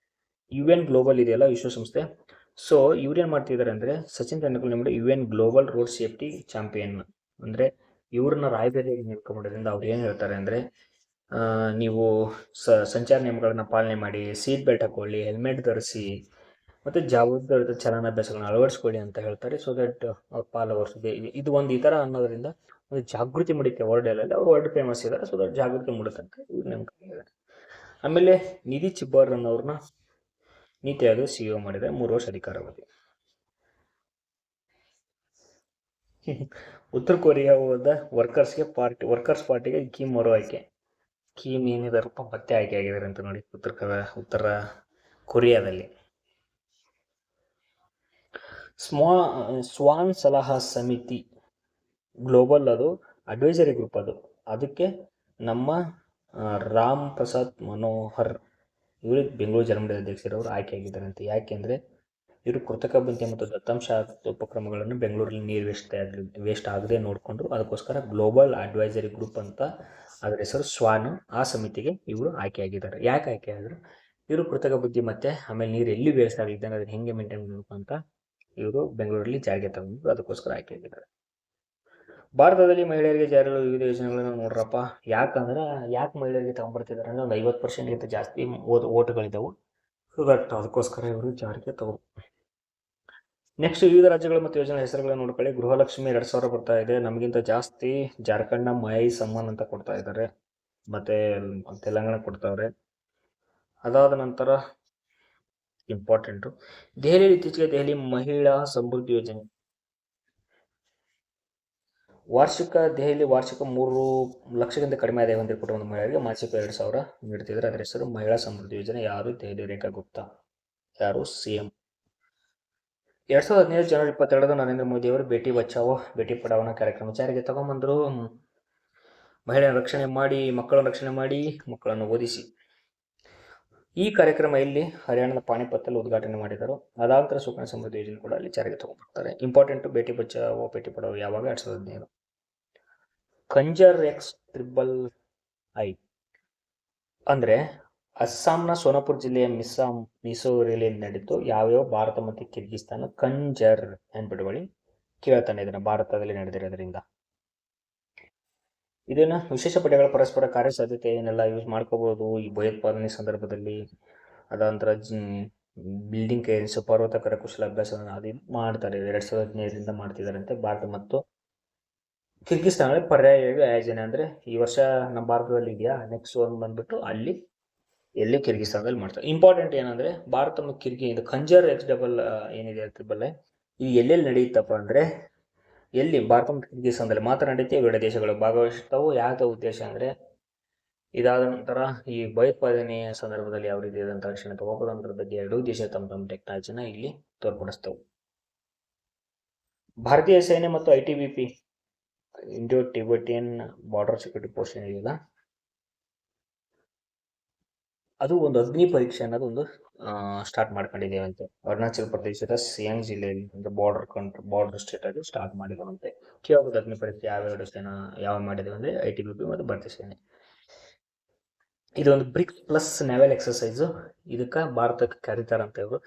UN ಗ್ಲೋಬಲ್ ಇದೆಯಲ್ಲ ವಿಶ್ವಸಂಸ್ಥೆ. ಸೊ ಇವ್ರೇನು ಮಾಡ್ತಿದ್ದಾರೆ ಅಂದರೆ ಸಚಿನ್ ತೆಂಡೂಲ್ಕರ್ ನಿಮ್ಮದು UN global road safety champion. ಅಂದರೆ ಇವ್ರನ್ನ ರಾಯಭಾರಿಯಾಗಿ ನೇಮಕ ಅವ್ರು ಏನು ಹೇಳ್ತಾರೆ ಅಂದರೆ, ನೀವು ಸಂಚಾರ ನಿಯಮಗಳನ್ನ ಪಾಲನೆ ಮಾಡಿ, ಸೀಟ್ ಬೆಲ್ಟ್ ಹಾಕೊಳ್ಳಿ, ಹೆಲ್ಮೆಟ್ ಧರಿಸಿ, ಮತ್ತು ಜವಾಬ್ದಾರಿಯುತ ಚಲನಾಭ್ಯಾಸಗಳನ್ನ ಅಳವಡಿಸ್ಕೊಳ್ಳಿ ಅಂತ ಹೇಳ್ತಾರೆ. ಸೊ ದಟ್ ಫಾಲೋವರ್ಸ್ ಇದು ಒಂದು ಈ ಥರ ಅನ್ನೋದ್ರಿಂದ ಒಂದು ಜಾಗೃತಿ ಮೂಡಿಕೆ ವರ್ಲ್ಡಲ್ಲಿ ಅವರು ವರ್ಲ್ಡ್ ಫೇಮಸ್ ಇದ್ದಾರೆ. ಸೊ ದಟ್ ಜಾಗೃತಿ ಮೂಡುತ್ತಂತ ಇವ್ರು ನೇಮಕ ಮಾಡಿದ್ದಾರೆ. ಆಮೇಲೆ ನಿಧಿ ಚಿಬ್ಬಾರನ್ ಅವ್ರನ್ನ ನೀತಿ ಆಯೋಗ CEO ಮಾಡಿದರೆ 3 ವರ್ಷ ಅಧಿಕಾರಾವಧಿ. ಉತ್ತರ ಕೊರಿಯಾ ಹೋದ ವರ್ಕರ್ಸ್ ಪಾರ್ಟಿಗೆ ಕಿಮ್ ಮರು ಆಯ್ಕೆ. ಕಿಮ್ ಏನಿದಾರಪ್ಪ ಮತ್ತೆ ಆಯ್ಕೆ ಆಗಿದ್ದಾರೆ ಅಂತ ನೋಡಿ ಉತ್ತರ ಕೊರಿಯಾದಲ್ಲಿ. ಸ್ವಾನ್ ಸಲಹಾ ಸಮಿತಿ ಗ್ಲೋಬಲ್, ಅದು ಅಡ್ವೈಸರಿ ಗ್ರೂಪ್, ಅದಕ್ಕೆ ನಮ್ಮ ರಾಮ್ ಪ್ರಸಾದ್ ಮನೋಹರ್ ಇವರು ಬೆಂಗಳೂರು ಜಲಮಂಡಲದ ಅಧ್ಯಕ್ಷರವರು ಆಯ್ಕೆ ಆಗಿದ್ದಾರೆ ಅಂತ. ಯಾಕೆಂದರೆ ಇವರು ಕೃತಕ ಬುದ್ಧಿ ಮತ್ತು ದತ್ತಾಂಶ ಉಪಕ್ರಮಗಳನ್ನು ಬೆಂಗಳೂರಲ್ಲಿ ನೀರು ವೇಸ್ಟ್ ಆಗದೆ ನೋಡಿಕೊಂಡ್ರು. ಅದಕ್ಕೋಸ್ಕರ ಗ್ಲೋಬಲ್ ಅಡ್ವೈಸರಿ ಗ್ರೂಪ್ ಅಂತ ಅದರ ಹೆಸರು ಸ್ವಾನ್. ಆ ಸಮಿತಿಗೆ ಇವರು ಆಯ್ಕೆ ಆಗಿದ್ದಾರೆ. ಯಾಕೆ ಆಯ್ಕೆ ಆಗಿದ್ರು? ಇವರು ಕೃತಕ ಬುದ್ಧಿ ಮತ್ತು ಆಮೇಲೆ ನೀರು ಎಲ್ಲಿ ವೇಸ್ಟ್ ಆಗಿದ್ದಂಗೆ ಅದನ್ನು ಹೆಂಗೆ ಮೇಂಟೈನ್ ಮಾಡಬೇಕು ಅಂತ ಇವರು ಬೆಂಗಳೂರಲ್ಲಿ ಜಾರಿಗೆ ತಗೊಂಡು ಅದಕ್ಕೋಸ್ಕರ ಆಯ್ಕೆ ಆಗಿದ್ದಾರೆ. ಭಾರತದಲ್ಲಿ ಮಹಿಳೆಯರಿಗೆ ಜಾರಿಗಳು ವಿವಿಧ ಯೋಜನೆಗಳನ್ನು ನೋಡ್ರಪ್ಪ. ಯಾಕೆ ಮಹಿಳೆಯರಿಗೆ ತಗೊಂಡ್ಬರ್ತಿದ್ದಾರೆ ಅಂದರೆ ಒಂದು 50%ಗಿಂತ ಜಾಸ್ತಿ ಓಟುಗಳಿದ್ದವು. ಸೊ ದಟ್ ಅದಕ್ಕೋಸ್ಕರ ಇವರು ಜಾರಿಗೆ ತಗೊಂಡು. ನೆಕ್ಸ್ಟ್ ವಿವಿಧ ರಾಜ್ಯಗಳು ಮತ್ತು ಯೋಜನೆ ಹೆಸರುಗಳನ್ನು ನೋಡ್ಕೊಳ್ಳಿ. ಗೃಹಲಕ್ಷ್ಮಿ 2000 ಬರ್ತಾ ಇದೆ. ನಮಗಿಂತ ಜಾಸ್ತಿ ಜಾರ್ಖಂಡ್ನ ಮೈ ಸಮ್ಮಾನ್ ಅಂತ ಕೊಡ್ತಾ ಇದ್ದಾರೆ, ಮತ್ತು ತೆಲಂಗಾಣ ಕೊಡ್ತಾವ್ರೆ. ಅದಾದ ನಂತರ ಇಂಪಾರ್ಟೆಂಟು ದೆಹಲಿಯಲ್ಲಿ ಇತ್ತೀಚೆಗೆ ದೆಹಲಿ ಮಹಿಳಾ ಸಮೃದ್ಧಿ ಯೋಜನೆ ದೆಹಲಿ ವಾರ್ಷಿಕ 3 ಲಕ್ಷಕ್ಕಿಂತ ಕಡಿಮೆ ಆದಾಯ ಹೊಂದಿರುವ ಕುಟುಂಬದ ಮಹಿಳೆಯರಿಗೆ ಮಾಸಿಕ 2000 ನೀಡ್ತಿದ್ದಾರೆ. ಅದರ ಹೆಸರು ಮಹಿಳಾ ಸಮೃದ್ಧಿ ಯೋಜನೆ. ಯಾರು? ದೆಹಲಿ ರೇಖಾ ಗುಪ್ತಾ. ಯಾರು? CM. 2015 ಜನವರಿ 22 ನರೇಂದ್ರ ಮೋದಿ ಅವರು ಬೇಟಿ ಬಚಾವೋ ಬೇಟಿ ಪಢಾವೋನ ಕಾರ್ಯಕ್ರಮ ಜಾರಿಗೆ ತಗೊಂಡ್ಬಂದರು. ಮಹಿಳೆಯರ ರಕ್ಷಣೆ ಮಾಡಿ, ಮಕ್ಕಳನ್ನು ರಕ್ಷಣೆ ಮಾಡಿ, ಮಕ್ಕಳನ್ನು ಓದಿಸಿ. ಈ ಕಾರ್ಯಕ್ರಮ ಇಲ್ಲಿ ಹರಿಯಾಣದ ಪಾಣಿಪತ್ತಲ್ಲಿ ಉದ್ಘಾಟನೆ ಮಾಡಿದರು. ಅದಾಂತರ ಸುಕನ್ಯಾ ಸಮೃದ್ಧಿ ಯೋಜನೆ ಕೂಡ ಅಲ್ಲಿ ಜಾರಿಗೆ ತಗೊಂಡ್ಬರ್ತಾರೆ. ಇಂಪಾರ್ಟೆಂಟು ಬೇಟಿ ಬಚಾವೋ ಬೇಟಿ ಪಢಾವೋ ಯಾವಾಗ? 2015. ಕಂಜರ್ XIII ಅಂದರೆ ಅಸ್ಸಾಂನ ಸೋನಾಪುರ್ ಜಿಲ್ಲೆಯ ಮಿಸೋರಿಯಲ್ಲಿ ನಡೆಯಿತು. ಯಾವ್ಯಾವ? ಭಾರತ ಮತ್ತು ಕಿರ್ಗಿಸ್ತಾನ. ಕಂಜರ್ ಅನ್ಬಿಟ್ಕೊಳ್ಳಿ, ಕೇಳ್ತಾನೆ ಇದನ್ನು, ಭಾರತದಲ್ಲಿ ನಡೆದಿರೋದ್ರಿಂದ. ಇದನ್ನು ವಿಶೇಷ ಪಡೆಗಳ ಪರಸ್ಪರ ಕಾರ್ಯಸಾಧ್ಯತೆಯನ್ನೆಲ್ಲ ಯೂಸ್ ಮಾಡ್ಕೋಬಹುದು ಈ ಭಯೋತ್ಪಾದನೆ ಸಂದರ್ಭದಲ್ಲಿ. ಅದಾಂತರ ಬಿಲ್ಡಿಂಗ್ ಕೈನ್ಸ್, ಪರ್ವತ ಕರಕುಶಲ ಅಭ್ಯಾಸ ಅದು ಮಾಡ್ತಾರೆ. 2015 ಮಾಡ್ತಿದ್ದಾರಂತೆ. ಭಾರತ ಮತ್ತು ಕಿರ್ಗಿಸ್ತಾನಲ್ಲಿ ಪರ್ಯಾಯ ಯೋಜನೆ ಅಂದರೆ ಈ ವರ್ಷ ನಮ್ಮ ಭಾರತದಲ್ಲಿ ಇದೆಯಾ, ನೆಕ್ಸ್ಟ್ ಒಂದು ಬಂದ್ಬಿಟ್ಟು ಅಲ್ಲಿ ಎಲ್ಲಿ ಕಿರ್ಗಿಸ್ತಾನದಲ್ಲಿ ಮಾಡ್ತಾರೆ. ಇಂಪಾರ್ಟೆಂಟ್ ಏನಂದರೆ ಭಾರತ ಮತ್ತು ಇದು ಕಂಜರ್ XIII ಏನಿದೆ XIII ಇದು ಎಲ್ಲೆಲ್ಲಿ ನಡೆಯುತ್ತಪ್ಪ ಅಂದರೆ ಎಲ್ಲಿ ಭಾರತ ಮತ್ತು ಕಿರ್ಗಿಸ್ತಾನದಲ್ಲಿ ಮಾತ್ರ ನಡೀತೆ. ಇವೆರಡು ದೇಶಗಳು ಭಾಗವಹಿಸುತ್ತವು. ಯಾವ್ದು ಉದ್ದೇಶ ಅಂದರೆ ಇದಾದ ನಂತರ ಈ ಭಯೋತ್ಪಾದನೆಯ ಸಂದರ್ಭದಲ್ಲಿ ಯಾವ ರೀತಿ ರಕ್ಷಣೆ ತಗೋಬೋದು ಅನ್ನೋದ್ರ ಬಗ್ಗೆ ಎರಡೂ ದೇಶ ತಮ್ಮ ತಮ್ಮ ಟೆಕ್ನಾಲಜಿನ ಇಲ್ಲಿ ತೋರ್ಪಡಿಸ್ತವು. ಭಾರತೀಯ ಸೇನೆ ಮತ್ತು ITBP Indo Tibetan border security force ಏನಿದೆಯಲ್ಲ, ಅದು ಒಂದು ಅಗ್ನಿ ಪರೀಕ್ಷೆ ಅನ್ನೋದು ಒಂದು ಸ್ಟಾರ್ಟ್ ಮಾಡ್ಕೊಂಡಿದ್ದೇವಂತೆ. ಅರುಣಾಚಲ ಪ್ರದೇಶದ ಸಿಯಾಂಗ್ ಜಿಲ್ಲೆಯಲ್ಲಿ ಒಂದು ಬಾರ್ಡರ್ ಸ್ಟೇಟ್ ಅಲ್ಲಿ ಸ್ಟಾರ್ಟ್ ಮಾಡಿರುವಂತೆ. ಕೇಳಬಹುದು ಅಗ್ನಿ ಪರೀಕ್ಷೆ ಯಾವೆರಡು ಸೇನಾ ಯಾವ ಮಾಡಿದೆ ಅಂದ್ರೆ ITBP ಮತ್ತು ಭಾರತೀಯ ಸೇನೆ. ಇದೊಂದು ಬ್ರಿಕ್ಸ್ ಪ್ಲಸ್ ನೇವಲ್ ಎಕ್ಸರ್ಸೈಸ್. ಇದಕ್ಕೆ ಭಾರತಕ್ಕೆ ಕರೀತಾರಂತ ಇವರು.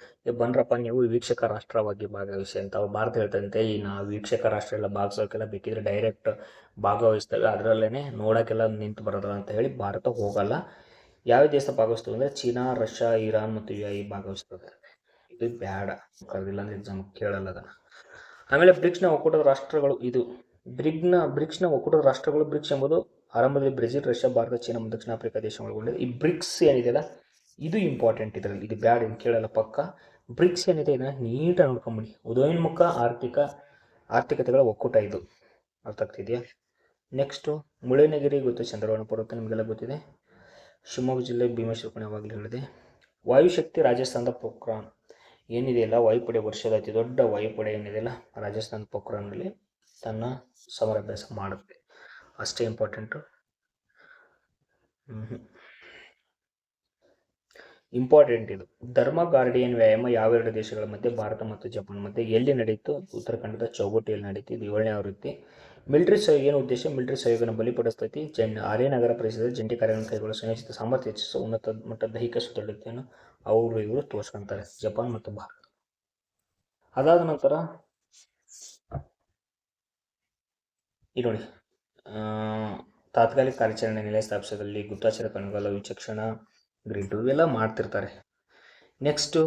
ಬಂದ್ರಪ್ಪ ನೀವು ವೀಕ್ಷಕ ರಾಷ್ಟ್ರವಾಗಿ ಭಾಗವಹಿಸಿ ಅಂತ. ಅವ್ರು ಭಾರತ ಹೇಳ್ತಂತೆ ಈ ನಾವು ವೀಕ್ಷಕ ರಾಷ್ಟ್ರ ಎಲ್ಲ ಭಾಗವಹಿಸೋಕೆಲ್ಲ ಬೇಕಿದ್ರೆ ಡೈರೆಕ್ಟ್ ಭಾಗವಹಿಸ್ತೇವೆ, ಅದರಲ್ಲೇನೆ ನೋಡೋಕ್ಕೆಲ್ಲ ನಿಂತು ಬರೋದಲ್ಲ ಅಂತ ಹೇಳಿ ಭಾರತ ಹೋಗಲ್ಲ. ಯಾವ ದೇಶ ಭಾಗವಹಿಸ್ತವೆ ಅಂದರೆ ಚೀನಾ, ರಷ್ಯಾ, ಇರಾನ್ ಮತ್ತು UAE ಭಾಗವಹಿಸ್ತದೆ. ಇದು ಬೇಡ, ಕರೆದಿಲ್ಲ ಅಂದ್ರೆ ಎಕ್ಸಾಮ್ ಕೇಳಲ್ಲ ಅದನ್ನ. ಆಮೇಲೆ ಬ್ರಿಕ್ಸ್ನ ಒಕ್ಕೂಟದ ರಾಷ್ಟ್ರಗಳು. ಇದು ಬ್ರಿಕ್ಸ್ನ ಒಕ್ಕೂಟದ ರಾಷ್ಟ್ರಗಳು. ಬ್ರಿಕ್ಸ್ ಎಂಬುದು ಆರಂಭದಲ್ಲಿ ಬ್ರೆಜಿಲ್, ರಷ್ಯಾ, ಭಾರತ, ಚೀನಾ ಮತ್ತು ದಕ್ಷಿಣ ಆಫ್ರಿಕಾ ದೇಶ ಒಳಗೊಂಡಿದೆ. ಈ ಬ್ರಿಕ್ಸ್ ಏನಿದೆಯಲ್ಲ ಇದು ಇಂಪಾರ್ಟೆಂಟ್. ಇದರಲ್ಲಿ ಇದು ಬ್ಯಾಡ್, ಏನು ಕೇಳಲ್ಲ ಪಕ್ಕ. ಬ್ರಿಕ್ಸ್ ಏನಿದೆ ಇದನ್ನ ನೀಟಾಗಿ ನೋಡ್ಕೊಂಬಿಡಿ. ಉದಯೋನ್ಮುಖ ಆರ್ಥಿಕತೆಗಳ ಒಕ್ಕೂಟ ಇದು. ಅರ್ಥ ಆಗ್ತಿದೆಯಾ? ನೆಕ್ಸ್ಟು ಮುಳ್ಳಯ್ಯನಗಿರಿ ಗೊತ್ತು, ಚಂದ್ರವನ ಪರ್ವತ ನಿಮಗೆಲ್ಲ ಗೊತ್ತಿದೆ. ಶಿವಮೊಗ್ಗ ಜಿಲ್ಲೆ ಭೀಮೇಶ್ವರ ಯಾವಾಗಲೂ ಹೇಳಿದೆ. ವಾಯುಶಕ್ತಿ ರಾಜಸ್ಥಾನದ ಪೋಖ್ರಾನ್ ಏನಿದೆಯಲ್ಲ, ವಾಯುಪಡೆ ವರ್ಷದ ಅತಿ ದೊಡ್ಡ ವಾಯುಪಡೆ ಏನಿದೆಯಲ್ಲ ರಾಜಸ್ಥಾನ ಪೋಖ್ರಾನ್ನಲ್ಲಿ ತನ್ನ ಸಮರಾಭ್ಯಾಸ ಮಾಡುತ್ತೆ. ಅಷ್ಟೇ ಇಂಪಾರ್ಟೆಂಟು. ಇಂಪಾರ್ಟೆಂಟ್ ಇದು. ಧರ್ಮ ಗಾರ್ಡಿಯನ್ ವ್ಯಾಯಾಮ ಯಾವೆರಡು ದೇಶಗಳ ಮಧ್ಯೆ, ಭಾರತ ಮತ್ತು ಜಪಾನ್ ಮಧ್ಯೆ ಎಲ್ಲಿ ನಡೆಯಿತು? ಉತ್ತರಾಖಂಡದ ಚೌಗಟ್ಟಿಯಲ್ಲಿ ನಡೀತು. ಇದು 7ನೇ ಆವೃತ್ತಿ. ಮಿಲಿಟರಿ ಸಹಯೋಗ ಏನು ಉದ್ದೇಶ? ಮಿಲಿಟರಿ ಸಹಯೋಗನ ಬಲಿಪಡಿಸ್ತೈತಿ. ಆರ್ಯ ನಗರ ಪ್ರದೇಶದಲ್ಲಿ ಜಂಟಿ ಕಾರ್ಯಗಳನ್ನು ಕೈಗೊಳ್ಳಲು ಸಂಯೋಜಿತ ಸಾಮರ್ಥ್ಯ ಹೆಚ್ಚಿಸುವ ಉನ್ನತ ಮಟ್ಟದ ದೈಹಿಕ ಸುದೃಢತೆಯನ್ನು ಇವರು ತೋರಿಸ್ಕೊಂತಾರೆ, ಜಪಾನ್ ಮತ್ತು ಭಾರತ. ಅದಾದ ನಂತರ ಇದು ನೋಡಿ, ತಾತ್ಕಾಲಿಕ ಕಾರ್ಯಾಚರಣೆ ನೆಲೆ ಸ್ಥಾಪಿಸೋದ್ರಲ್ಲಿ ಗುಪ್ತಚರ ಕಣ್ಗಾಲ, ವಿಚಕ್ಷಣಾ ಗ್ರಿಡ್ ಇವೆಲ್ಲ ಮಾಡ್ತಿರ್ತಾರೆ. ನೆಕ್ಸ್ಟು